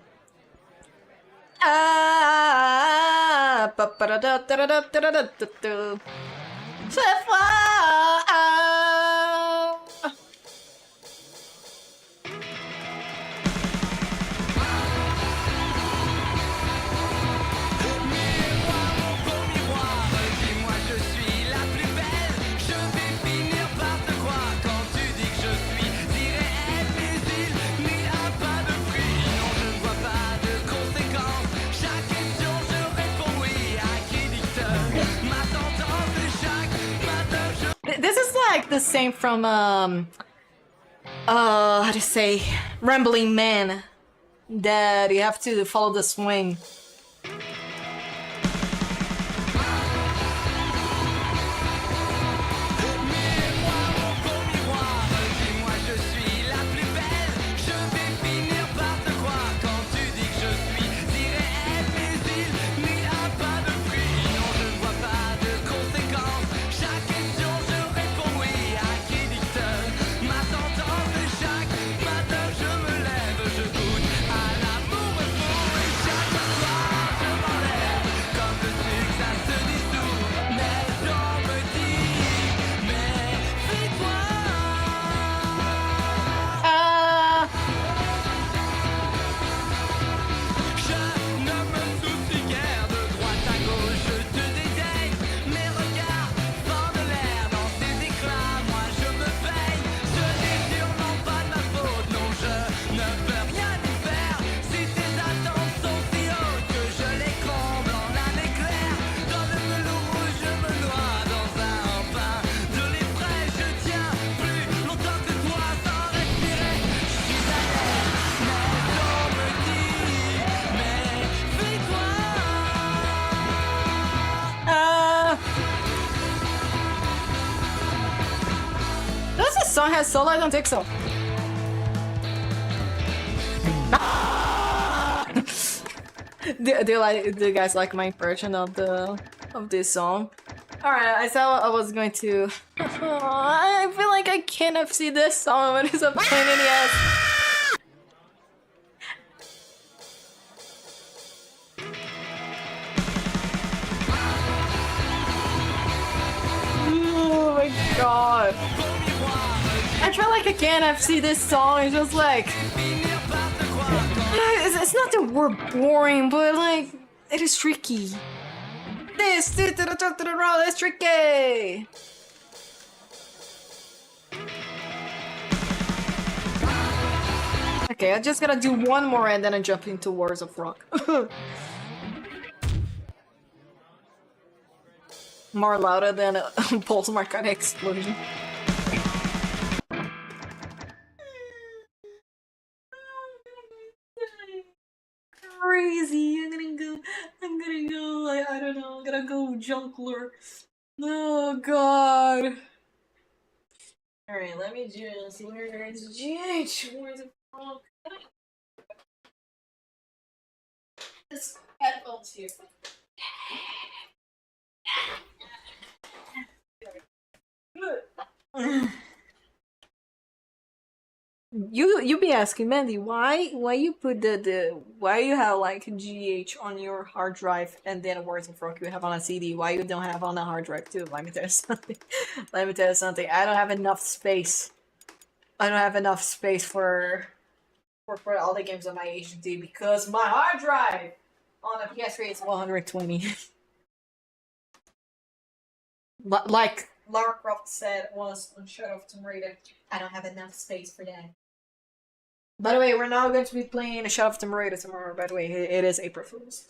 This is like the same from how to say, Rambling Man, that you have to follow the swing. has solo? I don't think so. Do you guys like my impression of this song? Alright, I thought I was going to. I feel like I can't see this song, but it's a pain in the ass. Oh my god. I feel like I can't see this song. It's just like. It's not the word boring, but like, it is tricky. This to the roll is tricky. Okay, I just gotta do one more and then I jump into Wars of Rock. More louder than a pulse market explosion. Crazy. I'm gonna go, like, I don't know, I'm gonna go junkler. Oh god. Alright, let me just, where is GH? Where's it from? This headphones here. You be asking Mandy why you put why you have like GH on your hard drive and then Words of Rock you have on a CD, why you don't have on a hard drive too? Let me tell you something. Let me tell you something. I don't have enough space. I don't have enough space for all the games on my HD because my hard drive on a PS3 is 120. Like Lara Croft said once on Shadow of Tomb Raider, I don't have enough space for that. By the way, we're now going to be playing Shadow of Tomb Raider tomorrow. By the way, it is April Fool's.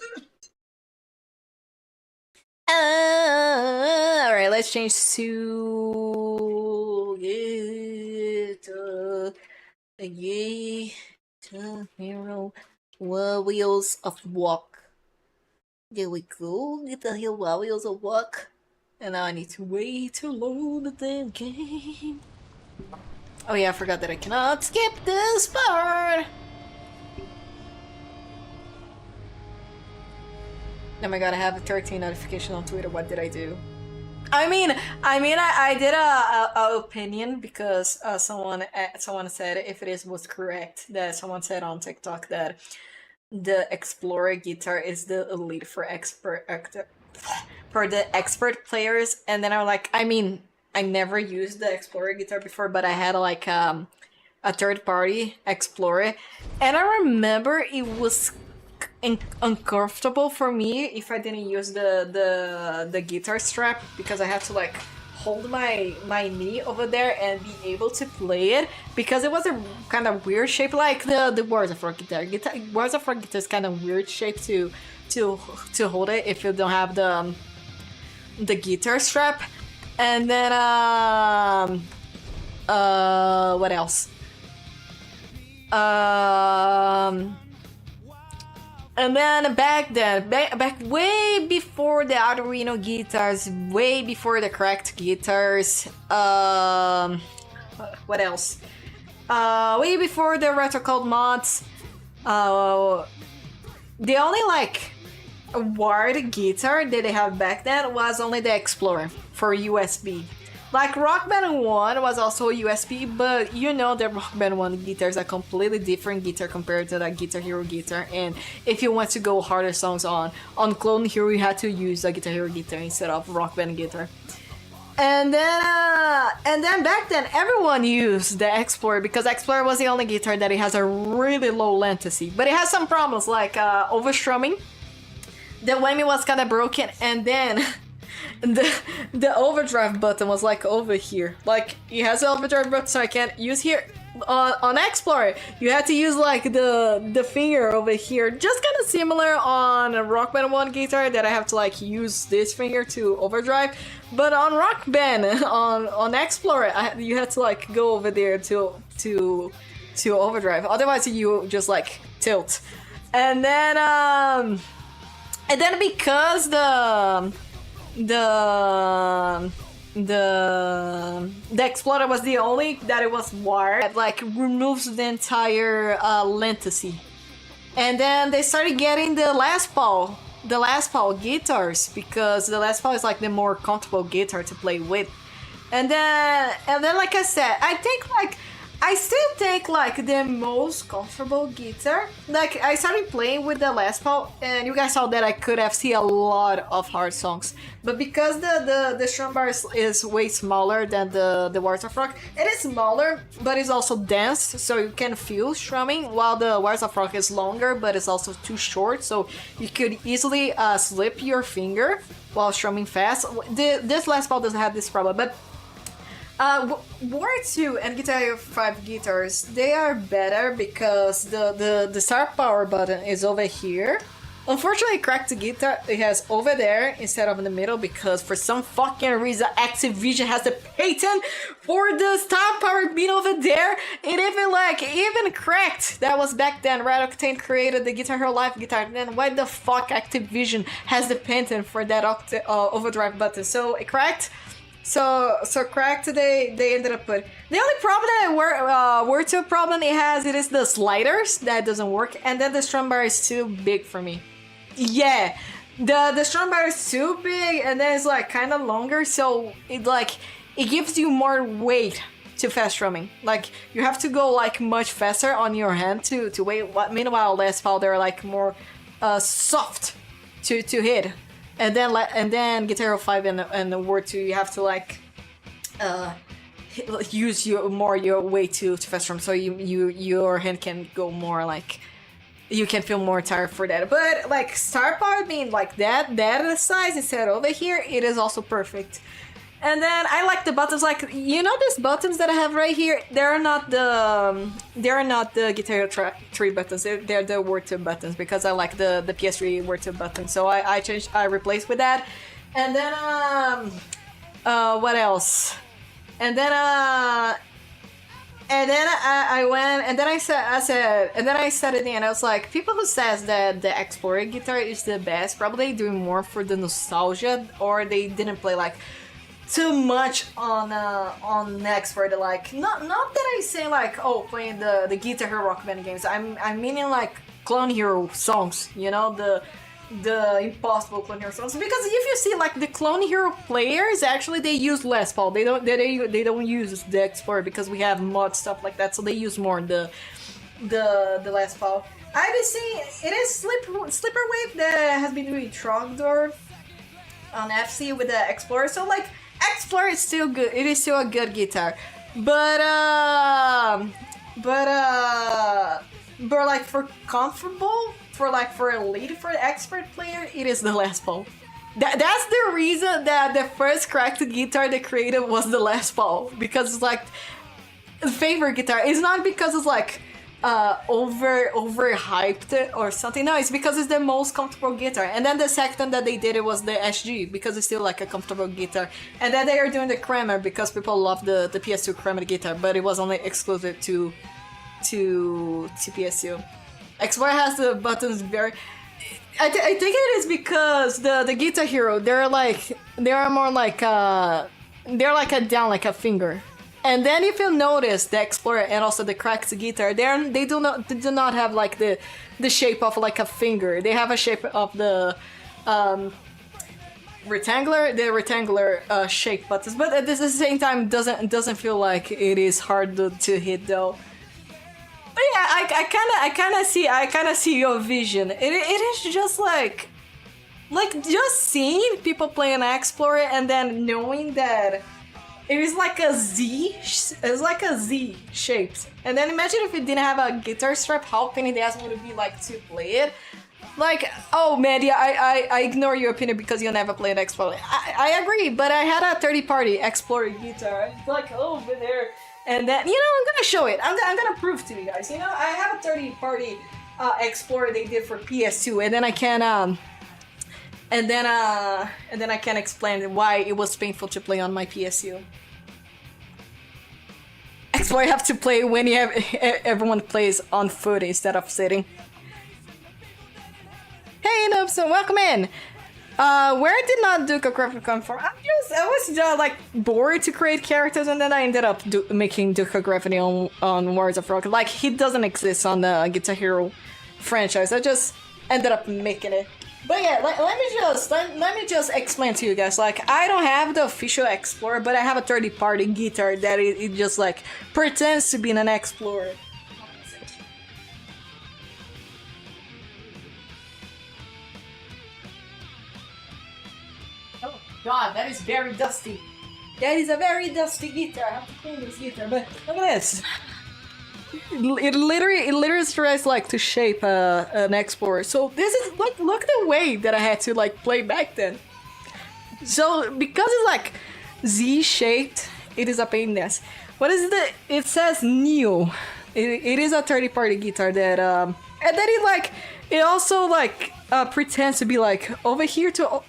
Alright, let's change to Hero Wheels of Walk. There we go. Get the Hero Wheels of Walk. And now I need to wait to load the damn game. Oh yeah, I forgot that I cannot skip this part. Oh my god, I have a 13 notification on Twitter. What did I do? I did a opinion because someone said if it was correct that someone said on TikTok that the Explorer guitar is the elite for the expert players, and then I'm like, I never used the Explorer guitar before, but I had like a third-party Explorer, and I remember it was uncomfortable for me if I didn't use the guitar strap because I had to like hold my knee over there and be able to play it because it was a kind of weird shape, like the Wars of Rock guitar. Wars of Rock guitar is kind of weird shape to hold it if you don't have the guitar strap. And then what else? And then back way before the Arduino guitars, way before the cracked guitars. What else? Way before the retro code mods. The only like wired guitar that they have back then was only the Explorer for USB. Like Rock Band 1 was also USB, but you know the Rock Band 1 guitar is a completely different guitar compared to that Guitar Hero guitar, and if you want to go harder songs on Clone Hero, you had to use the Guitar Hero guitar instead of Rock Band guitar. And then back then everyone used the Explorer because Explorer was the only guitar that it has a really low latency, but it has some problems like overstrumming. The whammy was kind of broken, and then the overdrive button was like over here. Like it has an overdrive button, so I can't use here. On Explorer, you had to use like the finger over here, just kind of similar on a Rock Band 1 guitar that I have to like use this finger to overdrive. But on Rock Band, on Explorer, you had to like go over there to overdrive. Otherwise, you just like tilt. And then because the the Explorer was the only that it was wired that like removes the entire latency. And then they started getting the Les Paul guitars, because the Les Paul is like the more comfortable guitar to play with. And then like I said, I still think like the most comfortable guitar. Like I started playing with the Les Paul, and you guys saw that I could FC a lot of hard songs. But because the strum bar is way smaller than the Wars of Rock, it is smaller, but it's also dense, so you can feel strumming. While the Wars of Rock is longer, but it's also too short, so you could easily slip your finger while strumming fast. This Les Paul doesn't have this problem, but. War 2 and Guitar Hero 5 guitars, they are better because the start power button is over here. Unfortunately, Cracked Guitar, it has over there instead of in the middle, because for some fucking reason Activision has the patent for the start power being over there. And even Cracked, that was back then, Red Octane created the Guitar Hero Live guitar. Then why the fuck Activision has the patent for that overdrive button? So Cracked. So Cracked, they ended up put. The only problem that War 2 problem it is the sliders that doesn't work, and then the strum bar is too big for me. Yeah, the strum bar is too big, and then it's like kind of longer, so it gives you more weight to fast strumming. Like you have to go like much faster on your hand to weight. Meanwhile, Les Paul they're like more soft to hit. And then Guitar Hero 5 and the War 2, you have to like use your weight to fast drum, so your hand can go more like you can feel more tired for that. But like start power being like that size instead over here, it is also perfect. And then I like the buttons, like you know these buttons that I have right here. They're not the Guitar Hero 3 buttons. They're the War 2 buttons, because I like the PS3 War 2 buttons. So I replaced with that. And then what else? And then I went, and then I said at the end, I was like, people who says that the Explorer guitar is the best, probably doing more for the nostalgia, or they didn't play like too much on Explorer. Like not that I say like playing the Guitar Hero Rock Band games. I'm meaning like Clone Hero songs. You know the impossible Clone Hero songs, because if you see like the Clone Hero players, actually they use Les Paul. They don't use the Explorer, because we have mod stuff like that, so they use more the Les Paul. I've been seeing it is Slipper Wave that has been doing Trogdor on FC with the Explorer. So like Explorer is still good. It is still a good guitar, but like for comfortable, for a lead, for an expert player, it is the Les Paul. That's the reason that the first Cracked guitar they created was the Les Paul, because it's like the favorite guitar. It's not because it's like overhyped or something. No, it's because it's the most comfortable guitar. And then the second that they did it was the SG, because it's still like a comfortable guitar. And then they are doing the Kramer, because people love the PS2 Kramer guitar, but it was only exclusive to PS2. Explorer has the buttons very. I think it is because the Guitar Hero they are more like they're like a down like a finger. And then if you notice the Explorer and also the Cracked guitar, they do not have like the shape of like a finger. They have a shape of the rectangular shape buttons, but at the same time doesn't feel like it is hard to hit though. But yeah, I kind of see your vision. It is just like just seeing people play an Explorer and then knowing that it is like a Z. It's like a Z shaped. And then imagine if it didn't have a guitar strap, how pain in the ass would it be like to play it? Like, oh man, yeah, I ignore your opinion because you never played Explorer. I agree, but I had a 30-party Explorer guitar. It's like over there. And then, I'm gonna show it. I'm gonna prove to you guys. I have a 30-party Explorer they did for PS2, and then I can and then I can explain why it was painful to play on my PSU. Explorer you have to play when everyone plays on foot instead of sitting. Hey noobs, welcome in. Where did not Duke of Graphic come from? I was just like bored to create characters, and then I ended up making Duke of Gravity on Wars of Rock. Like, he doesn't exist on the Guitar Hero franchise. I just ended up making it. But yeah, let me just explain to you guys. Like, I don't have the official Explorer, but I have a 30-party guitar that it just like pretends to be an Explorer. Oh God, that is very dusty. That is a very dusty guitar. I have to clean this guitar. But look at this. It literally tries like to shape an Explorer. So this is like, look at the way that I had to like play back then. So because it's like Z-shaped, it is a pain in the ass. What is it? It says Neo. It is a 30-party guitar that and then it also like pretends to be like over here to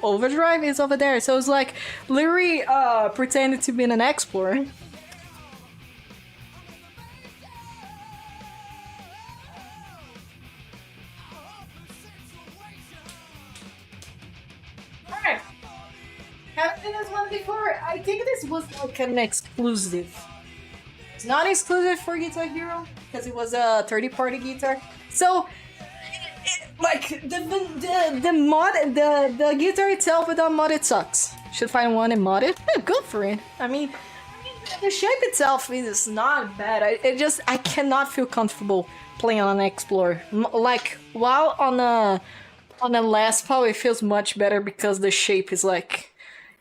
overdrive is over there. So it's like literally pretending to be an Explorer. Haven't seen this one before. I think this was like an exclusive. It's not exclusive for Guitar Hero because it was a 30-party guitar. So, like the mod, the guitar itself without mod, it sucks. Should find one and mod it. Yeah, good for it. I mean, the shape itself is not bad. I cannot feel comfortable playing on an Explorer. Like while on a Les Paul, it feels much better because the shape is like.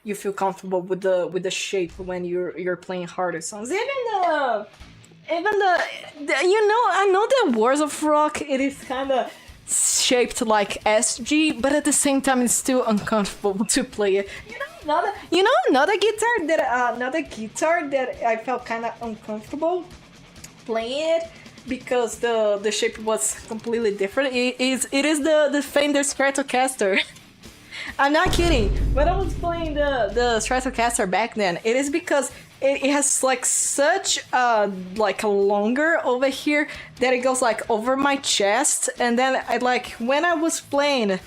You feel comfortable with the shape when you're playing harder songs. Even the you know, I know that Wars of Rock, it is kind of shaped like SG, but at the same time it's still uncomfortable to play it. Another guitar that I felt kind of uncomfortable playing it because the shape was completely different. It is the Fender Stratocaster. I'm not kidding. When I was playing the Stratocaster back then, it is because it has like such like a longer over here that it goes like over my chest, and then when I was playing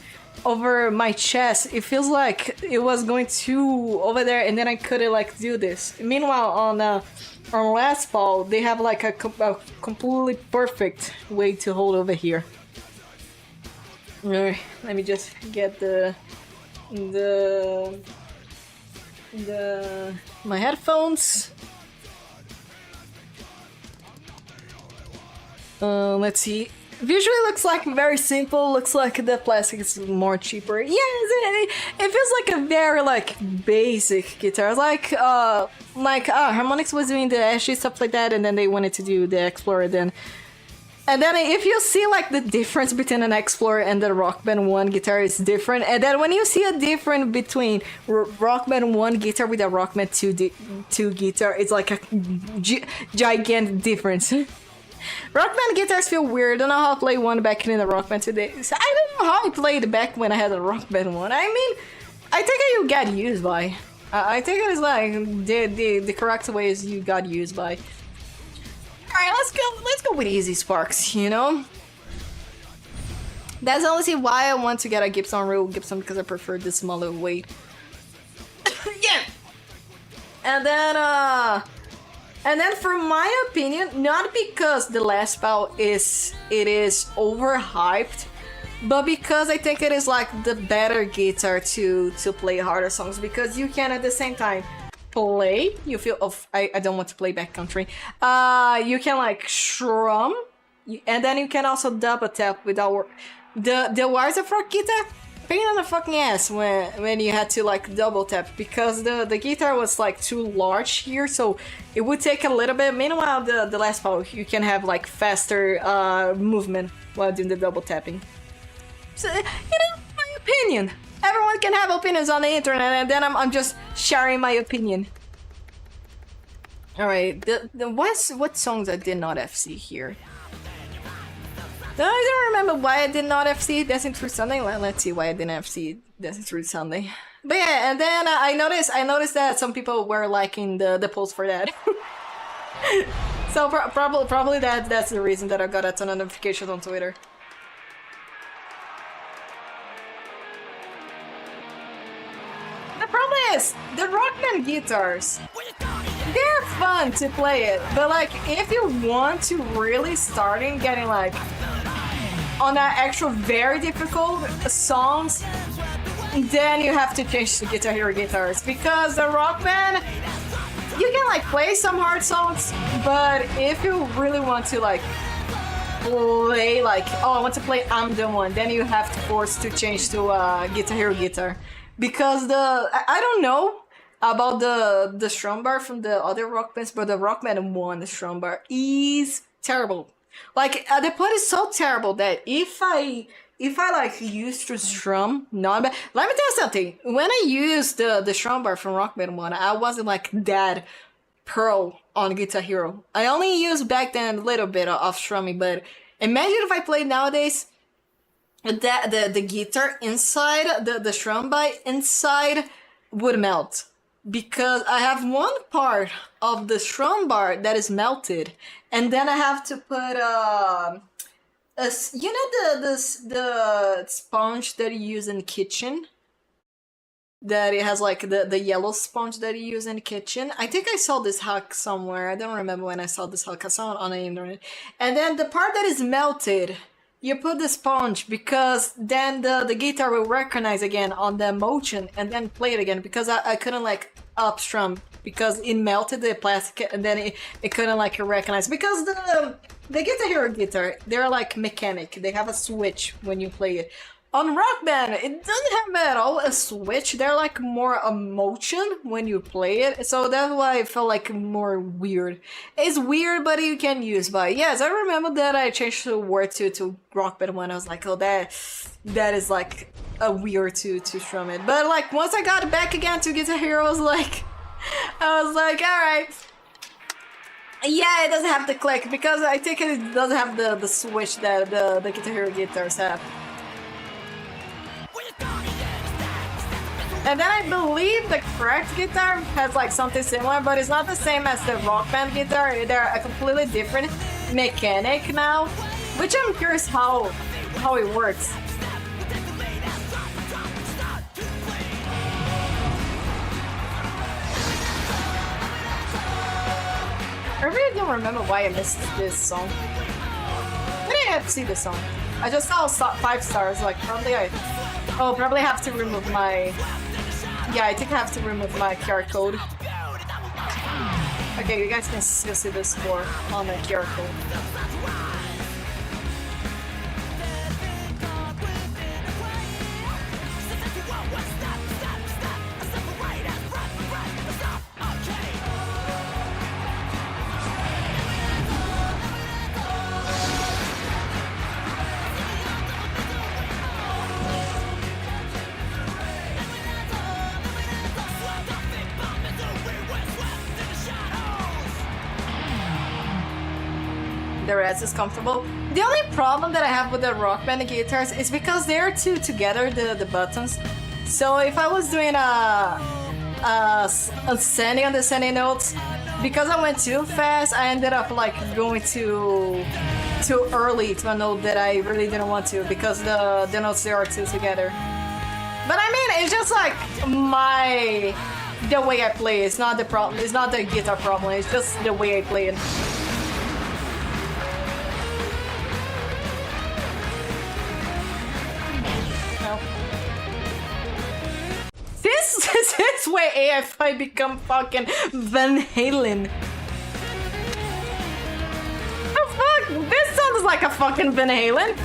over my chest, it feels like it was going to over there, and then I couldn't like do this. Meanwhile, on Les Paul, they have like a completely perfect way to hold over here. Alright, let me just get my headphones. Let's see. Visually looks like very simple. Looks like the plastic is more cheaper. Yeah, it feels like a very like basic guitar. Like Harmonix was doing the SG stuff like that, and then they wanted to do the Explorer then. And then if you see like the difference between an Explorer and the Rock Band 1 guitar is different. And then when you see a difference between Rock Band 1 guitar with a Rock Band 2 guitar, it's like a gigantic difference. Rock Band guitars feel weird. I don't know how I played one back in the Rock Band 2 days. I don't know how I played back when I had a Rock Band 1. I mean, I think you got used by. I think it is like the correct way is you got used by. Alright, let's go with easy sparks, you know? That's honestly why I want to get a Gibson real Gibson, because I prefer the smaller weight. Yeah! And then for my opinion, not because the Les Paul is overhyped, but because I think it is like the better guitar to play harder songs, because you can at the same time play, you feel I don't want to play backcountry. You can like strum, and then you can also double tap without the Wars of Rock guitar. Pain in the fucking ass when you had to like double tap, because the guitar was like too large here, so it would take a little bit. Meanwhile, the Les Paul, you can have like faster movement while doing the double tapping. So, you know, my opinion. Everyone can have opinions on the internet, and then I'm just sharing my opinion. All right, what songs I did not FC here? I don't remember why I did not FC Dancing Through Sunday. Let's see why I didn't FC Dancing Through Sunday. But yeah, and then I noticed that some people were liking the post for that. So probably that's the reason that I got a ton of notifications on Twitter. is, the Rock Band guitars, they're fun to play it, but like if you want to really starting getting like on that actual very difficult songs, then you have to change to Guitar Hero guitars, because the Rock Band, you can like play some hard songs, but if you really want to like play like, oh, I want to play I'm the One, then you have to force to change to Guitar Hero guitar, because I don't know about the strum bar from the other Rock Bands, but the Rock Band 1 strum bar is terrible. Like the point is so terrible that if I like used to strum not bad. Let me tell you something. When I used the strum bar from Rock Band 1, I wasn't like that pro on Guitar Hero. I only used back then a little bit of strumming, but imagine if I played nowadays, that the guitar inside the strum bar inside would melt, because I have one part of the strum bar that is melted, and then I have to put you know the sponge that you use in the kitchen, that it has like the yellow sponge that you use in the kitchen. I think I saw this hack somewhere. I don't remember when I saw this hack. I saw it on the internet. And then the part that is melted, you put the sponge, because then the guitar will recognize again on the motion and then play it again, because I couldn't like up strum, because it melted the plastic and then it couldn't like recognize, because the Guitar Hero guitar, they're like mechanic. They have a switch when you play it. On Rock Band, it doesn't have at all a switch. They're like more a motion when you play it. So that's why I felt like more weird. It's weird, but you can use. But yes, I remember that I changed the word to Rock Band when I was like, oh, that is like a weird to strum it. But like once I got back again to Guitar Hero, I was like, all right. Yeah, it doesn't have the click, because I think it doesn't have the switch that the Guitar Hero guitars have. And then I believe the correct guitar has like something similar, but it's not the same as the Rock Band guitar. They're a completely different mechanic now, which I'm curious how it works. I really don't remember why I missed this song. I didn't have to see this song. I just saw 5 stars. Like probably have to remove my. Yeah, I think I have to remove my QR code. Okay, you guys can still see the score on the QR code. The rest is comfortable. The only problem that I have with the Rock Band guitars is because they're two together, the buttons. So if I was doing a ascending and descending notes, because I went too fast, I ended up like going too early to a note that I really didn't want to, because the notes they are two together. But I mean, it's just like the way I play. It's not the problem. It's not the guitar problem. It's just the way I play it. This is where AFI become fucking Van Halen. Oh fuck, this sounds like a fucking Van Halen.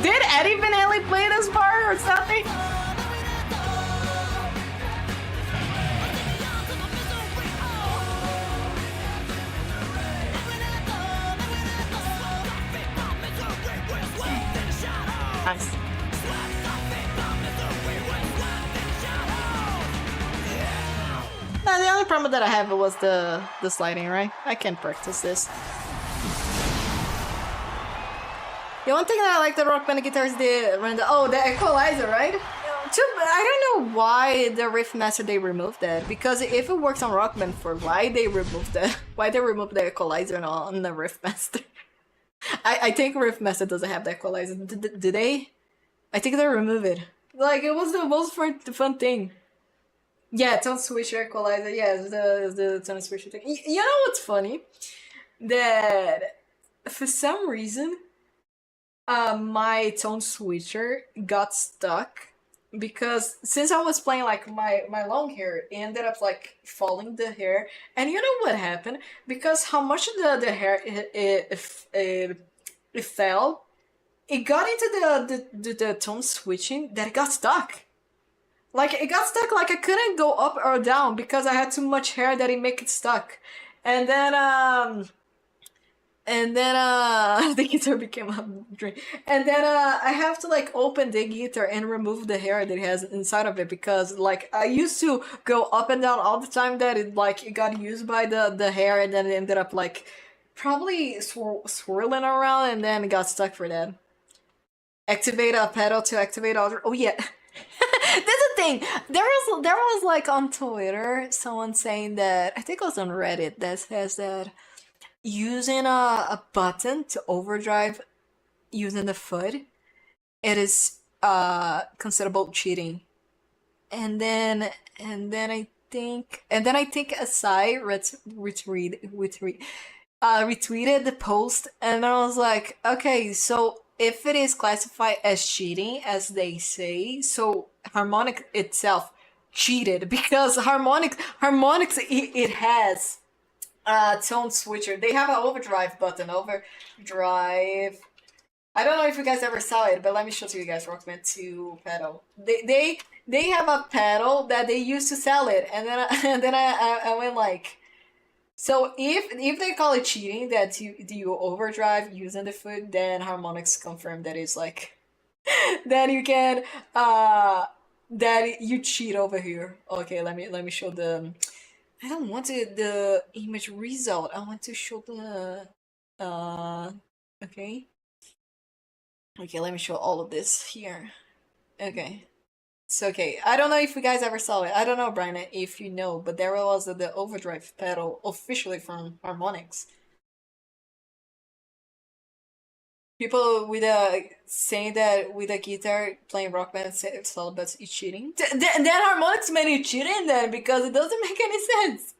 Did Eddie Van Halen play this part or something? Nice. No, the only problem that I have was the sliding, right? I can practice this. The one thing that I like the Rock Band guitars, the equalizer, right? I don't know why the Riff Master they removed that, because if it works on Rock Band 4, why they removed that? Why they removed the equalizer on the Riff Master? I think Riff Master doesn't have the equalizer. Do they? I think they remove it. Like, it was the most fun thing. Yeah, tone switcher equalizer. Yes, the tone switcher thing. You know what's funny? That for some reason, my tone switcher got stuck because since I was playing like my long hair, it ended up like falling the hair. And you know what happened? Because how much the hair it fell, it got into the tone switching that it got stuck. Like it got stuck. Like I couldn't go up or down because I had too much hair that it make it stuck. And then the guitar became a dream. And then I have to like open the guitar and remove the hair that it has inside of it because like I used to go up and down all the time that it got used by the hair and then it ended up like probably swirling around and then it got stuck for that. Activate a pedal to activate other. Oh yeah. That's the thing. There was like on Twitter someone saying that, I think it was on Reddit, that says that using a button to overdrive using the foot, it is considerable cheating. And then I think Asai retweeted the post, and I was like, okay, so if it is classified as cheating, as they say, so Harmonic itself cheated because Harmonix it has tone switcher. They have an overdrive button. Overdrive. I don't know if you guys ever saw it, but let me show it to you guys. Rockman 2 pedal. They have a pedal that they used to sell it, and then I went like, so if they call it cheating that you overdrive using the foot, then Harmonix confirmed that it's like that you can that you cheat over here. Okay, let me show the. I don't want the image result. I want to show the okay. Okay, let me show all of this here. Okay. It's okay. I don't know if you guys ever saw it. I don't know, Brian, if you know, but there was the overdrive pedal officially from Harmonix. People with saying that with a guitar playing rock band it's all about cheating. Then Harmonix made it cheating then because it doesn't make any sense.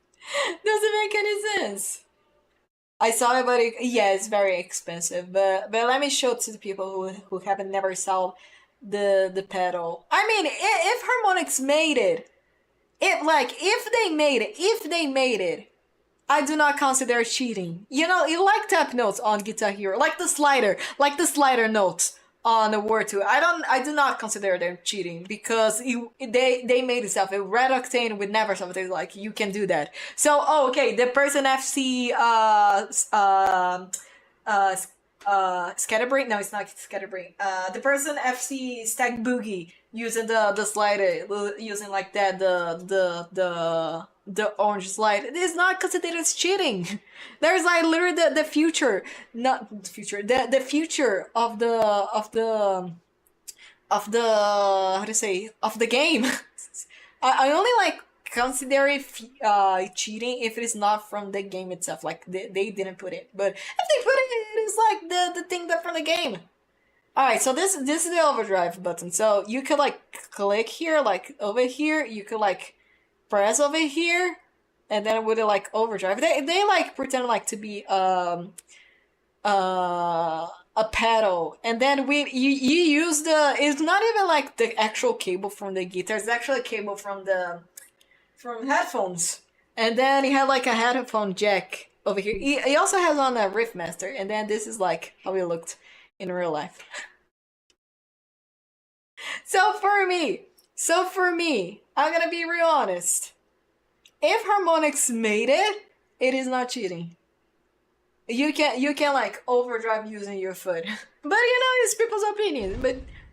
Doesn't make any sense. I saw it, but yeah, it's very expensive. But let me show it to the people who haven't never saw the pedal. I mean, if Harmonix made it, if they made it, I do not consider cheating. You know, you like tap notes on Guitar Hero, like the slider notes on the Word 2. I do not consider them cheating because they made itself. A Red Octane would never something like you can do that. So okay, the person FC Scatterbrain. No, it's not Scatterbrain. The person FC Stag Boogie using the slider, using like that the orange slide. It is not considered as cheating. There's like literally the future, not the future, the future of the how to say, of the game. I only like consider it cheating if it is not from the game itself. Like they didn't put it, but if they put it, it is like the thing that from the game. All right, so this is the overdrive button. So you could like click here, like over here. You could like press over here, and then it would like overdrive. They like pretend like to be a pedal, and then you use it's not even like the actual cable from the guitar. It's actually a cable from headphones, and then he had like a headphone jack over here. He also has on a Riffmaster, and then this is like how it looked in real life. So for me, I'm gonna be real honest. If Harmonix made it, it is not cheating. You can like overdrive using your foot, but you know it's people's opinion.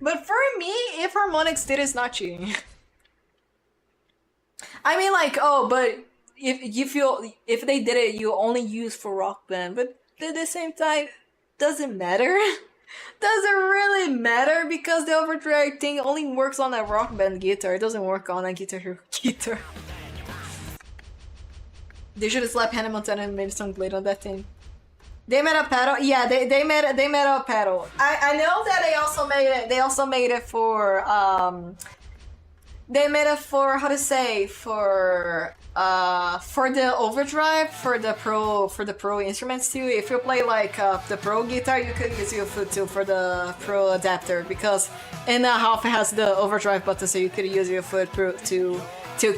But for me, if Harmonix did, it's not cheating. I mean, like, oh, but if they did it, you only use for Rock Band, but at the same time, doesn't matter. Doesn't really matter because the overdrive thing only works on a Rock Band guitar. It doesn't work on a Guitar Hero guitar. They should have slapped Hannah Montana and made some blade on that thing. They made a pedal. Yeah, they made a pedal. I know that they also made it. They also made it for They made it for how to say for the overdrive for the pro instruments too. If you play like the pro guitar, you could use your foot too for the pro adapter because in the half it has the overdrive button, so you could use your foot to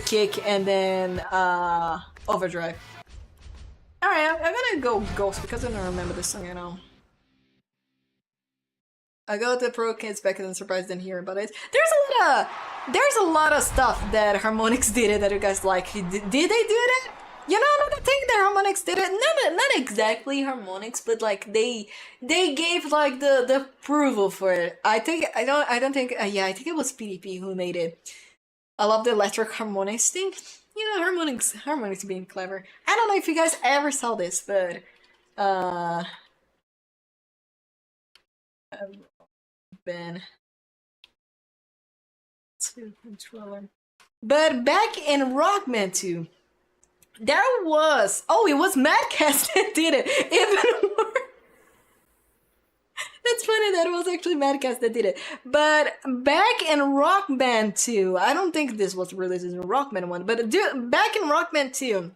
kick and then overdrive. All right, I'm gonna go Ghost because I don't remember this song, you know. I got the pro kids back and I'm surprised didn't hear about it. There's a lot of stuff that Harmonix did that you guys like. Did they do that? You know, another thing that Harmonix did it. Not exactly Harmonix, but like they gave like the approval for it. I think it was PDP who made it. I love the electric harmonics thing. You know, harmonics being clever. I don't know if you guys ever saw this, but been to controller. But back in Rockman 2, there was it was Madcast that did it. Even more. That's funny that it was actually Madcast that did it. But back in Rock Band 2, I don't think this was released in Rock Band 1, but back in Rock Band 2,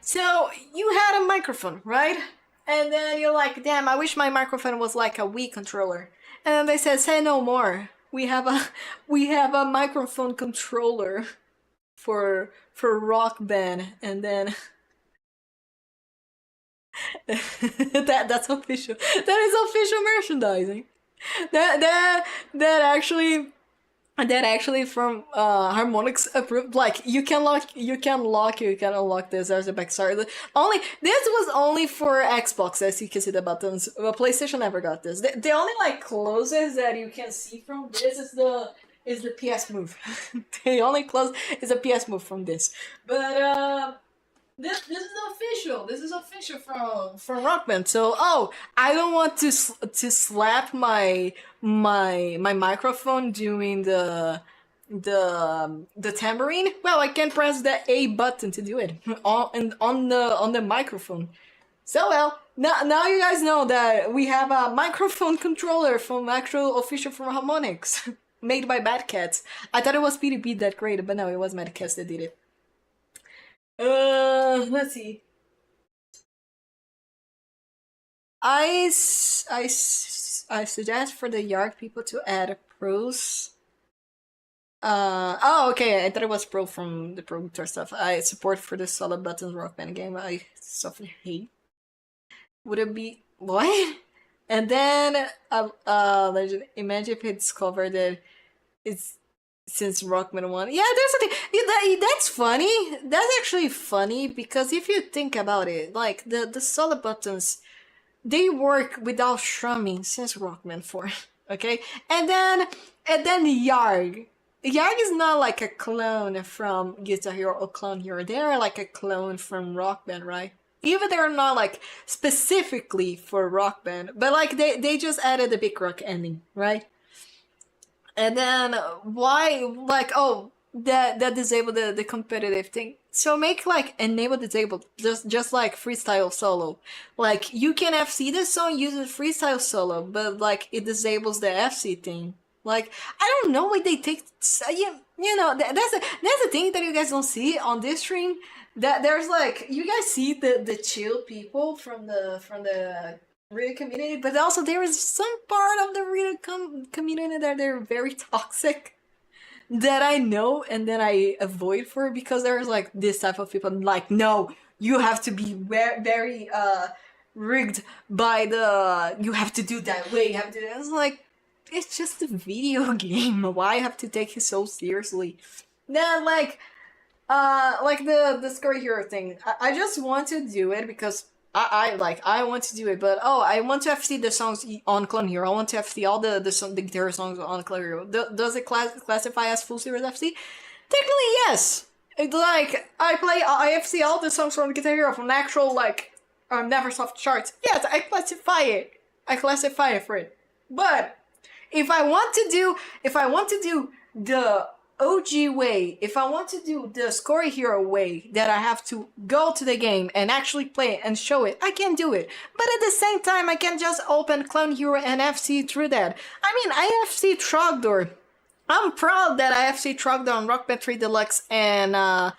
so you had a microphone, right? And then you're like, damn, I wish my microphone was like a Wii controller. And then they said, say no more. We have a microphone controller for Rock Band, and then that's official. That is official merchandising. That actually from Harmonix approved. Like you can unlock this as a backstory. This was only for Xbox, as you can see the buttons. PlayStation never got this. The only like closest that you can see from this is the PS Move. The only close is a PS Move from this. But this is official. This is official from Rock Band. So I don't want to slap my microphone doing the tambourine. Well, I can press the A button to do it on the microphone. So now you guys know that we have a microphone controller from actual official from Harmonix, made by Bad Cats. I thought it was PDP that created, but no, it was Mad Cats that did it. Let's see. I suggest for the Yarg people to add pros. Okay, I thought it was pro from the pro guitar stuff. I support for the solid buttons Rock Band game. I softly hate. Would it be what? And then imagine if it's covered that it's since Rockman 1. Yeah, there's a thing. Yeah, that's funny. That's actually funny because if you think about it, like the solid buttons, they work without strumming since Rockman 4. Okay? And then Yarg. Yarg is not like a clone from Guitar Hero or Clone Hero. They are like a clone from Rock Band, right? Even they're not like specifically for Rock Band, but like they just added the big rock ending, right? And then why like that disable the competitive thing. So make like enable disable just like freestyle solo. Like you can FC this song using freestyle solo, but like it disables the FC thing. Like I don't know why they take you know that's the thing that you guys don't see on this stream. That there's like you guys see the chill people from the real community, but also there is some part of the real community that they're very toxic. That I know and then I avoid for because there's like this type of people like no, you have to be very rigged by the you have to do that way. You have to. It's like it's just a video game. Why have to take it so seriously? Then like the Scary Hero thing. I just want to do it because I want to do it, but I want to FC the songs on Clone Hero. I want to FC all the guitar songs on Clone Hero. Does it classify as full series FC? Technically, yes. It's like I FC all the songs from Guitar Hero from actual like Neversoft charts. Yes, I classify it. I classify it for it. But if I want to do the OG way, if I want to do the Score Hero way, that I have to go to the game and actually play it and show it, I can do it. But at the same time, I can just open Clone Hero and FC through that. I mean, I FC Trogdor I'm proud that I actually trucked on Rock Band 3 Deluxe and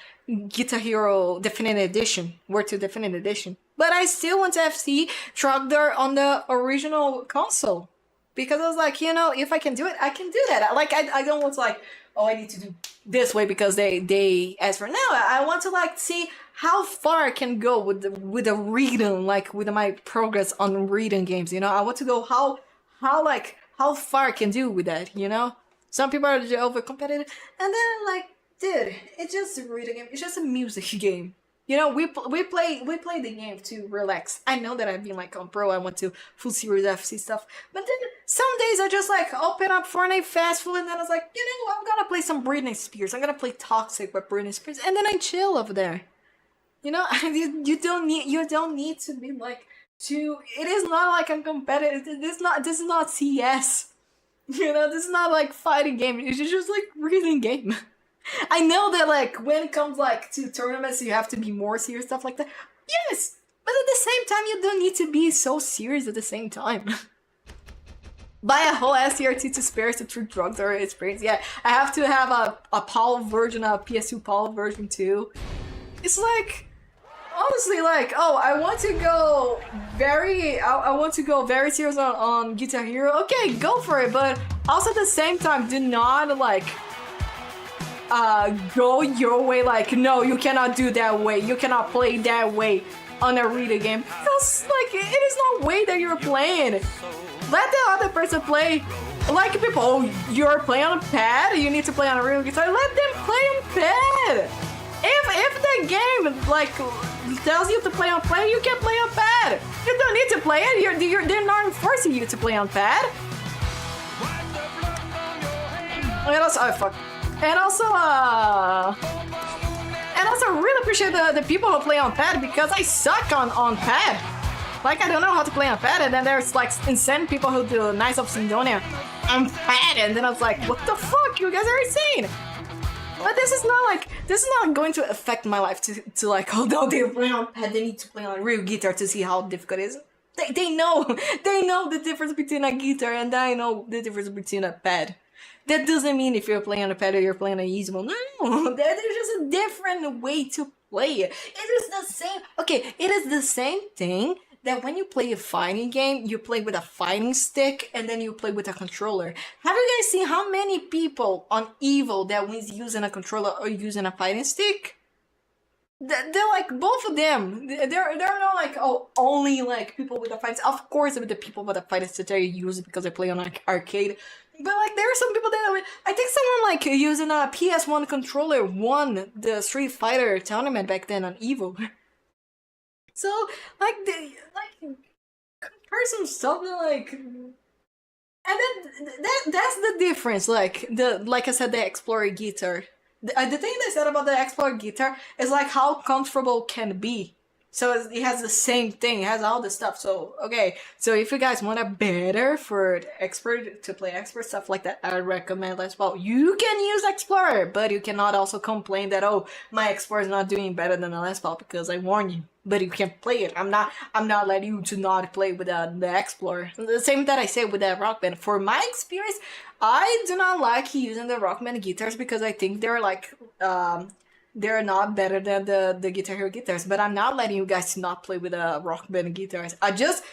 Guitar Hero Definitive Edition, World 2 Definitive Edition. But I still want to FC trucked her on the original console. Because I was like, you know, if I can do it, I can do that. Like, I don't want to like, oh, I need to do this way because they asked for it. No, I want to like see how far I can go with the reading, like with my progress on reading games, you know? I want to go how far I can do with that, you know? Some people are over competitive, and then like, dude, it's just a reading game. It's just a music game. You know, we play the game to relax. I know that I've been like on pro, I went to full series FC stuff, but then some days I just like open up Fortnite Fastful, and then I was like, you know, I'm gonna play some Britney Spears. I'm gonna play Toxic with Britney Spears, and then I chill over there. You know, you don't need to be like to. It is not like I'm competitive. This is not CS. You know, this is not like fighting game. It's just like reading game. I know that like when it comes like to tournaments, you have to be more serious, stuff like that. Yes, but at the same time, you don't need to be so serious at the same time. Buy a whole SCRT to spare to true drugs or experience. Yeah, I have to have a PAL version, a PS2 PAL version too. It's like, honestly, like, oh, I want to go very serious on Guitar Hero. Okay, go for it, but also at the same time, do not like go your way. Like, no, you cannot do that way. You cannot play that way on a reader game because like it is no way that you're playing. Let the other person play. Like people, oh, you're playing on a pad. You need to play on a real guitar. Let them play on pad. If the game like tells you to play on pad, you can play on pad. You don't need to play it. They're not forcing you to play on pad. And also, oh fuck. And also, really appreciate the people who play on pad because I suck on pad. Like I don't know how to play on pad, and then there's like insane people who do Knights of Sidonia on pad, and then I was like, what the fuck? You guys are insane. But this is not going to affect my life to like, oh no, they play on pad, they need to play on a real guitar to see how difficult it is. They know the difference between a guitar, and I know the difference between a pad. That doesn't mean if you're playing on a pad or you're playing on easy mode. No, there's just a different way to play it. It is the same. Okay, it is the same thing that when you play a fighting game, you play with a fighting stick and then you play with a controller. Have you guys seen how many people on Evo that wins using a controller or using a fighting stick? They're like both of them. They're not like, oh, only like people with a fighting stick. Of course, the people with a fighting stick they use it because they play on like arcade. But like there are some people that I think someone like using a PS1 controller won the Street Fighter tournament back then on Evo. So like comparison stuff like, and then that's the difference. Like I said, the Explorer guitar. The thing they said about the Explorer guitar is like how comfortable can be. So it has the same thing. It has all this stuff. So okay. So if you guys want a better for expert to play expert stuff like that, I would recommend Les Paul. You can use Explorer, but you cannot also complain that oh my Explorer is not doing better than the Les Paul because I warn you. But you can play it. I'm not letting you to not play with the Explorer. The same that I say with the Rock Band. For my experience, I do not like using the Rock Band guitars because I think they're like they're not better than the Guitar Hero guitars, but I'm not letting you guys not play with the Rock Band guitars. I just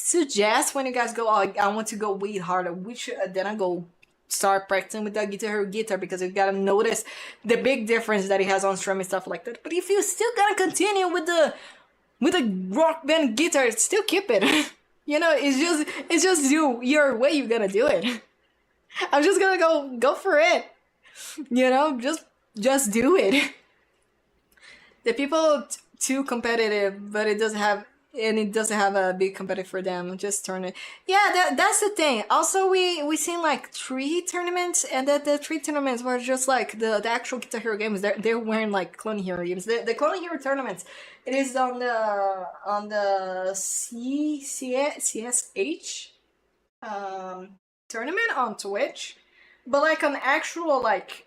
suggest when you guys go, oh, I want to go way harder, which then I go start practicing with the Guitar Hero guitar because you gotta notice the big difference that it has on strum and stuff like that. But if you still gotta continue with the Rock Band guitar, still keep it. You know, it's just your way you're gonna do it. I'm just gonna go for it. You know, just do it. The people too competitive, but it doesn't have a big competitive for them. Just turn it. Yeah, that's the thing. Also, we seen like 3 tournaments, and that the 3 tournaments were just like the actual Guitar Hero games. They're wearing like Clone Hero games. The Clone Hero tournaments. It is on the CSH tournament on Twitch, but like on actual like.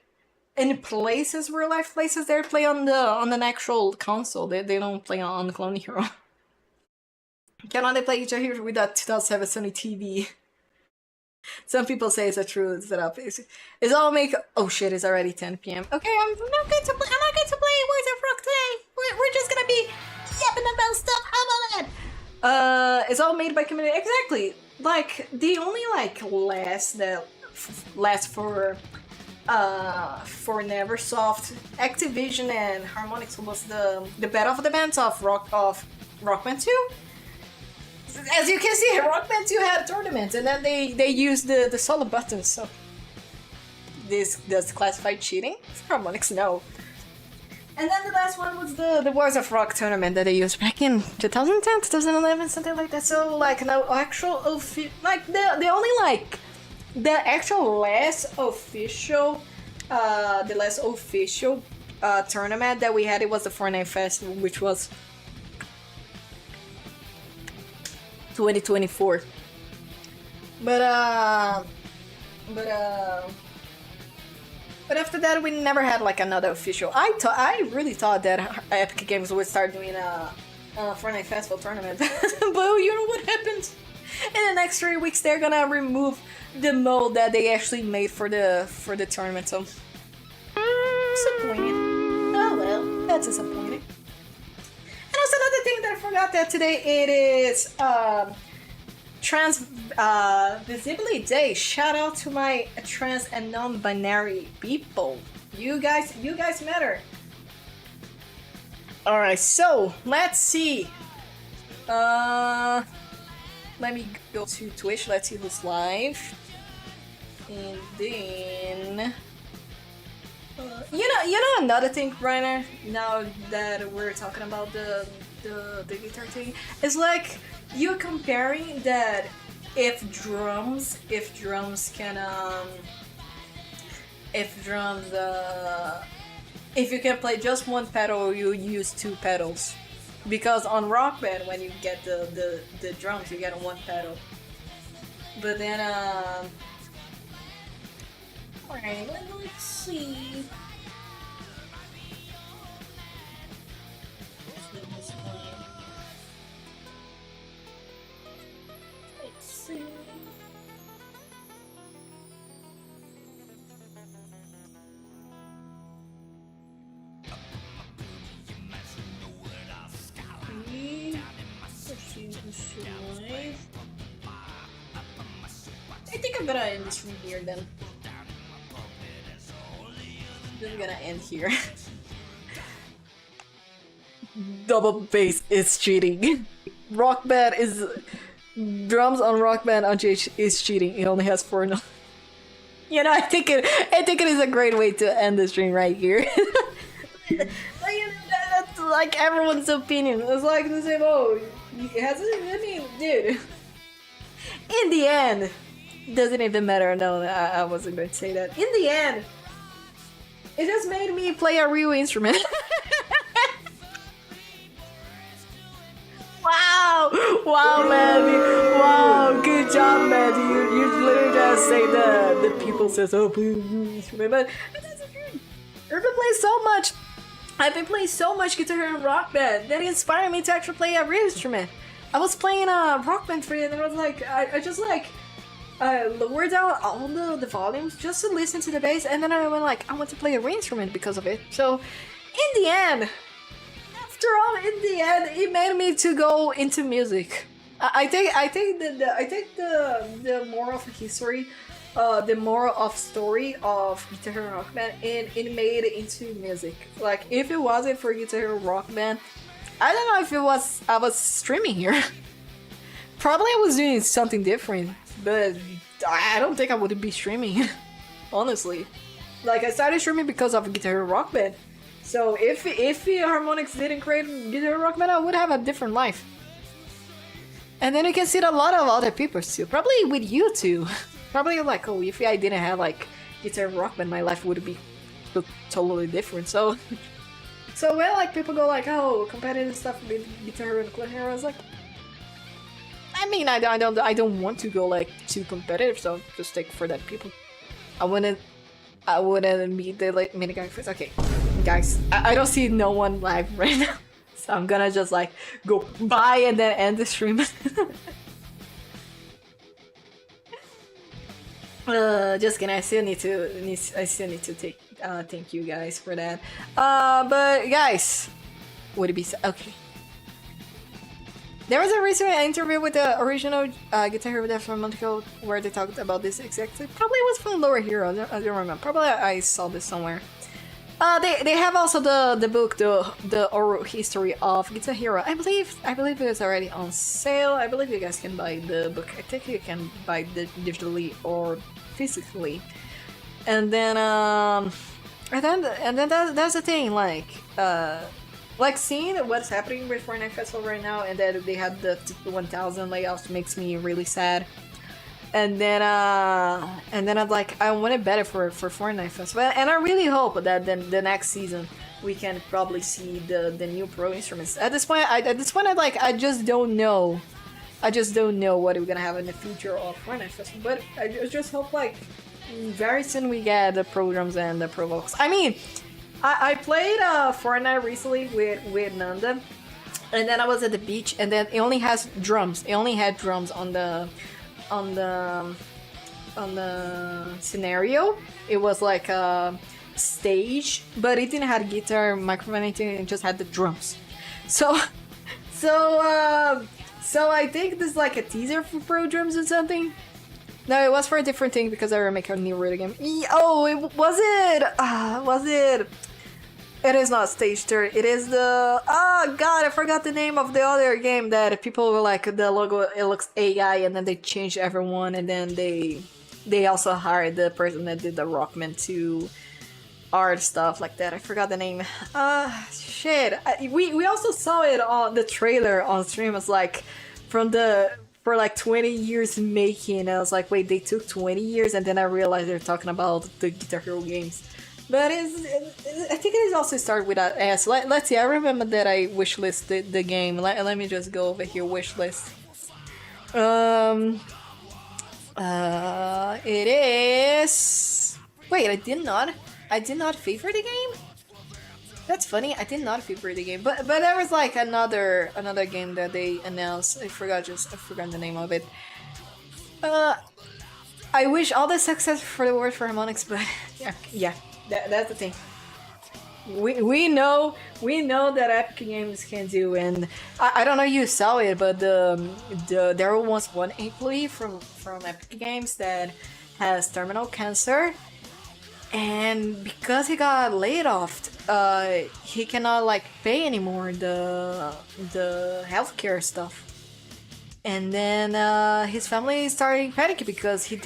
In places, real life places, they play on an actual console. They don't play on the Clone Hero. Cannot they play Guitar Hero with that 2007 Sony TV? Some people say it's a true setup. It's all make. Oh shit! It's already 10 p.m. Okay, I'm not going to play. I'm not going to play Words of Rock today. We're just gonna be yapping about stuff. How about that? It's all made by community. Exactly. Like the only like last for Neversoft, Activision, and Harmonix was the battle of the bands of Rockman 2. As you can see, Rock Band 2 had tournaments, and then they used the solo buttons, so... This does classified cheating? Harmonix, no. And then the last one was the Wars of Rock tournament that they used back in 2010, 2011, something like that. So, like, no actual... Like, the only, like... The actual last official... the last official tournament that we had, it was the Fortnite Festival, which was... 2024. But after that we never had like another official. I really thought that Epic Games would start doing a Fortnite Festival tournament. But you know what happens? In the next 3 weeks they're gonna remove the mode that they actually made for the tournament, so disappointing. Oh well, that's disappointing. And also another thing that I forgot that today it is Trans Visibility Day. Shout out to my trans and non-binary people. You guys matter. Alright, so let's see. Let me go to Twitch, let's see who's live. And then you know another thing, Rainer, now that we're talking about the guitar thing, is like you're comparing that if drums can if you can play just one pedal, you use two pedals, because on Rock Band when you get the drums you get one pedal, but then alright, let's see. Let's see. I think I'm gonna end this from here then. I'm gonna end here. Double bass is cheating. Rock Band is drums on Rock Band on GH is cheating. It only has 4 notes. You know, I think it is a great way to end the stream right here. That's like everyone's opinion. It's like the same. Oh, I mean, dude. In the end, doesn't even matter. No, I wasn't going to say that. In the end, it just made me play a real instrument. Wow, man. Wow, good job, man. You literally just say the people says, oh, play a real instrument. But that's true. I've been playing so much. I've been playing so much guitar and Rock Band that inspired me to actually play a real instrument. I was playing Rock Band 3 and then I was like, I just like lowered down all the volumes just to listen to the bass, and then I went like, I want to play a real instrument because of it. So in the end, it made me to go into music. I think the moral of history, the moral of story of Guitar Hero Rock Band, it made it into music. Like if it wasn't for Guitar Hero Rock Band, I don't know if I was streaming here. Probably I was doing something different, but I don't think I would be streaming. Honestly, like I started streaming because of Guitar Hero Rock Band. So if Harmonix didn't create Guitar Hero Rock Band, I would have a different life. And then you can see a lot of other people too. Probably with you too. Probably like, oh, if I didn't have like Guitar Hero Rock Band, my life would be totally different. So when like people go like, oh, competitive stuff with Guitar Hero and Clan Hero, I was like, I mean, I don't want to go like too competitive, so just take for that people. I wouldn't meet the like mini guy first. Okay, guys, I don't see no one live right now, so I'm gonna just like go bye and then end the stream. Just kidding. I still need to take thank you guys for that. But guys, would it be okay? There was a recent interview with the original Guitar Hero Death from Monaco where they talked about this exactly. Probably it was from Lower Hero. I don't remember. Probably I saw this somewhere. They have also the book, the oral history of Guitar Hero. I believe it's already on sale. I believe you guys can buy the book. I think you can buy it digitally or physically. And then that's the thing. Like seeing what's happening with Fortnite Festival right now, and that they had the 1,000 layoffs makes me really sad. And then I'm like, I want it better for Fortnite Festival, and I really hope that then the next season we can probably see the new pro instruments. At this point, I just don't know. I just don't know what we're gonna have in the future of Fortnite Festival. But I just hope like very soon we get the pro drums and the pro vocals. I mean, I played Fortnite recently with Nanda, and then I was at the beach, and then it only has drums. It only had drums on the scenario. It was like a stage, but it didn't have guitar, microphone, anything. It just had the drums. So I think this is like a teaser for pro drums or something. No, it was for a different thing because I remake a new rhythm game. Oh, was it? It is not Stage 3. It is the... Oh god, I forgot the name of the other game that people were like, the logo, it looks AI, and then they changed everyone, and then they also hired the person that did the Rockman 2 art stuff like that. I forgot the name. Shit. We also saw it on the trailer on stream. It's like for like 20 years making. I was like, wait, they took 20 years, and then I realized they're talking about the Guitar Hero games. But I think it is also started with an S. Let's see, I remember that I wishlisted the game. Let me just go over here, wishlist. It is... Wait, I did not favor the game? That's funny, I did not favor the game. But there was like another game that they announced. I forgot the name of it. I wish all the success for the Word for Harmonix, but yeah. That's the thing. We know that Epic Games can do, and I don't know if you saw it, but there was one employee from Epic Games that has terminal cancer, and because he got laid off, he cannot like pay anymore the healthcare stuff. And then his family started panicking because they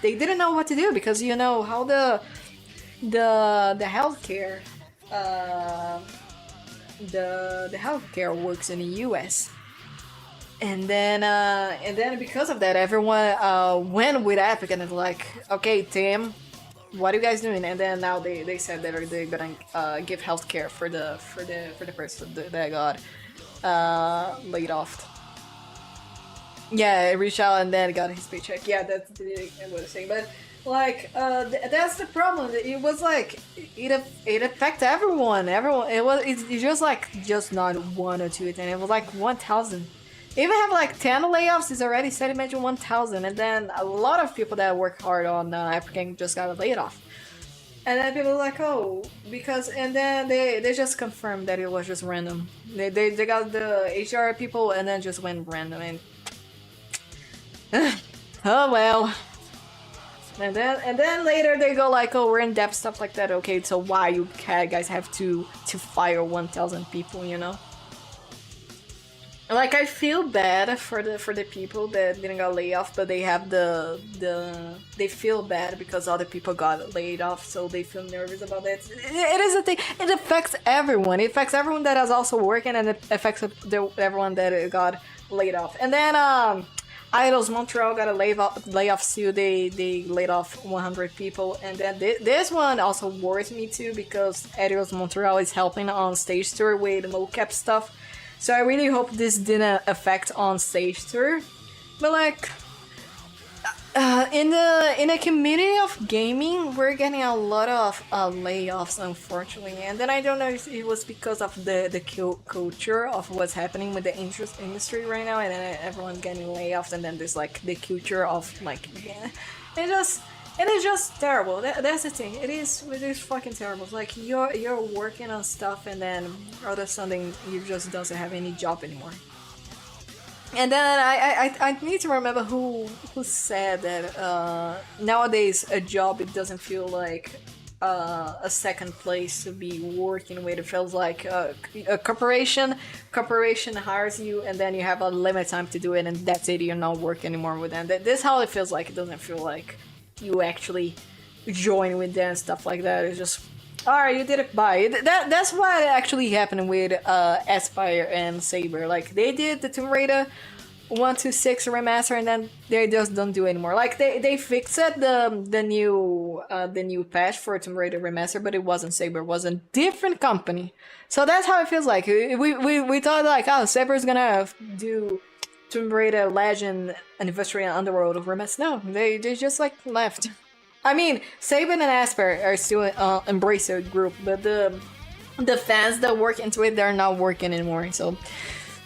didn't know what to do, because you know how the healthcare the healthcare works in the US. And then because of that, everyone went with Epic and it's like, okay, Tim, what are you guys doing? And then now they said that they're gonna give healthcare for the person that got laid off. Yeah, reached out and then got his paycheck. Yeah, that's what I was saying. But like, that's the problem. It was like it affects everyone. It's just not one or two. And it was like 1,000. Even have like 10 layoffs is already set. Imagine 1,000, and then a lot of people that work hard on Epic Games just got laid off. And then people were like, oh, because, and then they just confirmed that it was just random. They got the HR people and then just went random, and oh well. And then later they go like, oh, we're in depth, stuff like that. Okay, so why you guys have to fire 1,000 people, you know? Like, I feel bad for the people that didn't get laid off, but they have they feel bad because other people got laid off, so they feel nervous about that. It is a thing. It affects everyone. It affects everyone that is also working, and it affects everyone that got laid off. And then Idols Montreal got a layoff too. They laid off 100 people, and then this one also worries me too, because Idols Montreal is helping on Stage Tour with mocap stuff. So I really hope this didn't affect on Stage Tour. But like, in the community of gaming, we're getting a lot of layoffs, unfortunately. And then I don't know if it was because of the culture of what's happening with the industry right now, and then everyone's getting layoffs, and then there's like the culture of like, yeah, it is just terrible. That's the thing. It is fucking terrible. It's like you're working on stuff, and then all of a sudden you just doesn't have any job anymore. And then I need to remember who said that nowadays a job, it doesn't feel like a second place to be working with. It feels like a corporation hires you, and then you have a limited time to do it, and that's it. You're not working anymore with them. This is how it feels like. It doesn't feel like you actually join with them and stuff like that. It's just, alright, you did it, bye. That's what actually happened with Aspire and Saber. Like, they did the Tomb Raider 126 remaster, and then they just don't do it anymore. Like, they fixed the new patch for Tomb Raider remaster, but it wasn't Saber. It was a different company. So that's how it feels like. We thought like, oh, Saber's gonna do Tomb Raider Legend Anniversary and Underworld remaster. No, they just like left. I mean, Saban and Asper are still embrace a group, but the fans that work into it, they're not working anymore. So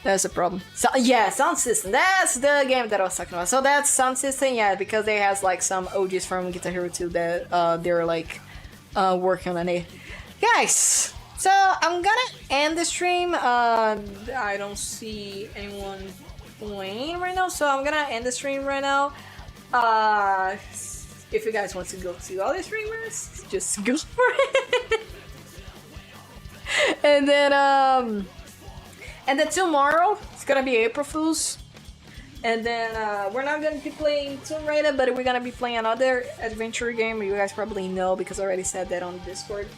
that's a problem. So yeah, Sound System. That's the game that I was talking about. So that's Sound System, yeah, because they has like some OGs from Guitar Hero 2 that they're like working on it. Guys, so I'm gonna end the stream. I don't see anyone playing right now, so I'm gonna end the stream right now. If you guys want to go to other streamers, just go for it. and then tomorrow it's gonna be April Fools, and then we're not gonna be playing Tomb Raider, but we're gonna be playing another adventure game. You guys probably know because I already said that on Discord.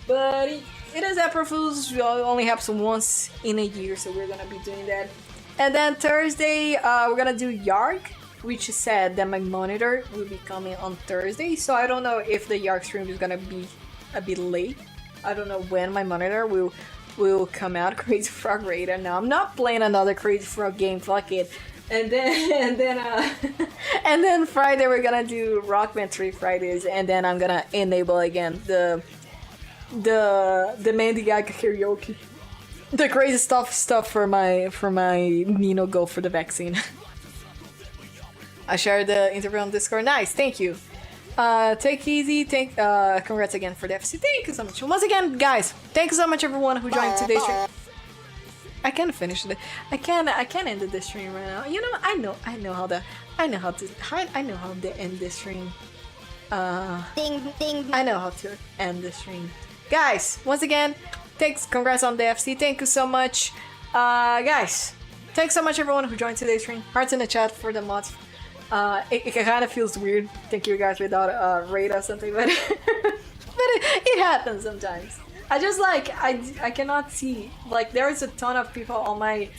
But it is April Fools. It only happens once in a year, so we're gonna be doing that. And then Thursday, we're gonna do Yark, which said that my monitor will be coming on Thursday. So I don't know if the Yark stream is gonna be a bit late. I don't know when my monitor will come out. Crazy Frog Raider. Now I'm not playing another Crazy Frog game. Fuck it. And then Friday we're gonna do Rock Band 3 Fridays, and then I'm gonna enable again the Mandy Gaga karaoke. The crazy stuff for my Nino go for the vaccine. I shared the interview on Discord. Nice, thank you. Take easy. Congrats again for the FC. Thank you so much. Once again, guys, thank you so much everyone who joined today's stream. I can't finish it. I can't end the stream right now. You know, I know how to end this stream. I know how to end the stream. Guys, once again, congrats on the FC. Thank you so much. Guys, thanks so much everyone who joined today's stream. Hearts in the chat for the mods. It kind of feels weird. Thank you guys without a raid or something, but it happens sometimes. I just like I cannot see, like there is a ton of people on my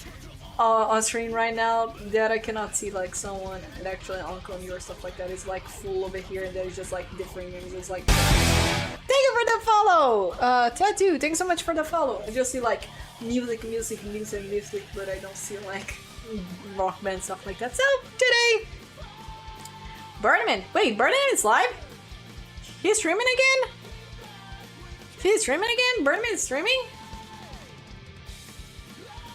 on stream right now that I cannot see, like someone and actually Uncle Me or stuff like that is like full over here, and there's just like different names. It's like, thank you for the follow, Tattoo. Thanks so much for the follow. I just see like music, but I don't see like rock band stuff like that. So today, Birdman. Wait, Birdman is live? He's streaming again? He's streaming again? Birdman is streaming?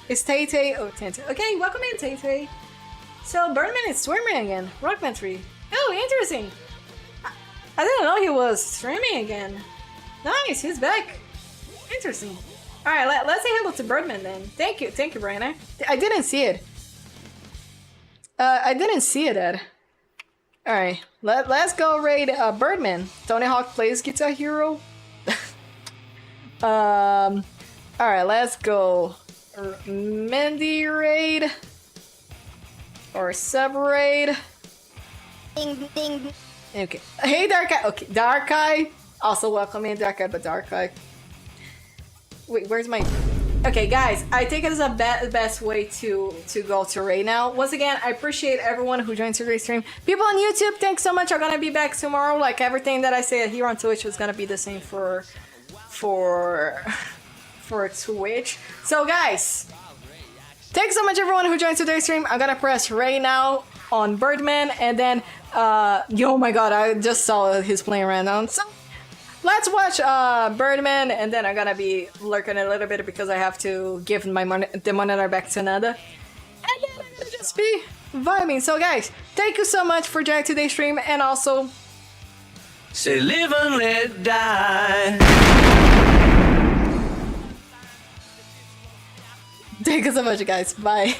It's Tay Tay. Oh, Tay Tay. Okay, welcome in, Tay Tay. So, Birdman is streaming again. Rockman 3. Oh, interesting. I didn't know he was streaming again. Nice, he's back. Interesting. Alright, let's say hello to Birdman then. Thank you, Brianna. I didn't see it. Ed. Alright, let's go raid Birdman. Tony Hawk plays Guitar Hero. Alright, let's go Mandy raid or sub raid. Ding ding. Okay. Hey Dark Eye. Okay, Dark Eye. Also welcome in Dark Eye, but Dark Eye. Wait, where's my? Okay, guys. I think it is a best way to go to raid now. Once again, I appreciate everyone who joined today's stream. People on YouTube, thanks so much. I'm gonna be back tomorrow. Like everything that I say here on Twitch is gonna be the same for Twitch. So guys, thanks so much everyone who joined today's stream. I'm gonna press raid now. on Birdman, and then oh my god, I just saw he's playing random. So let's watch Birdman, and then I'm gonna be lurking a little bit because I have to give the monitor back to Nada, and then I'm gonna just be vibing. So guys, thank you so much for joining today's stream, and also Say live and let die. thank you so much, guys. Bye.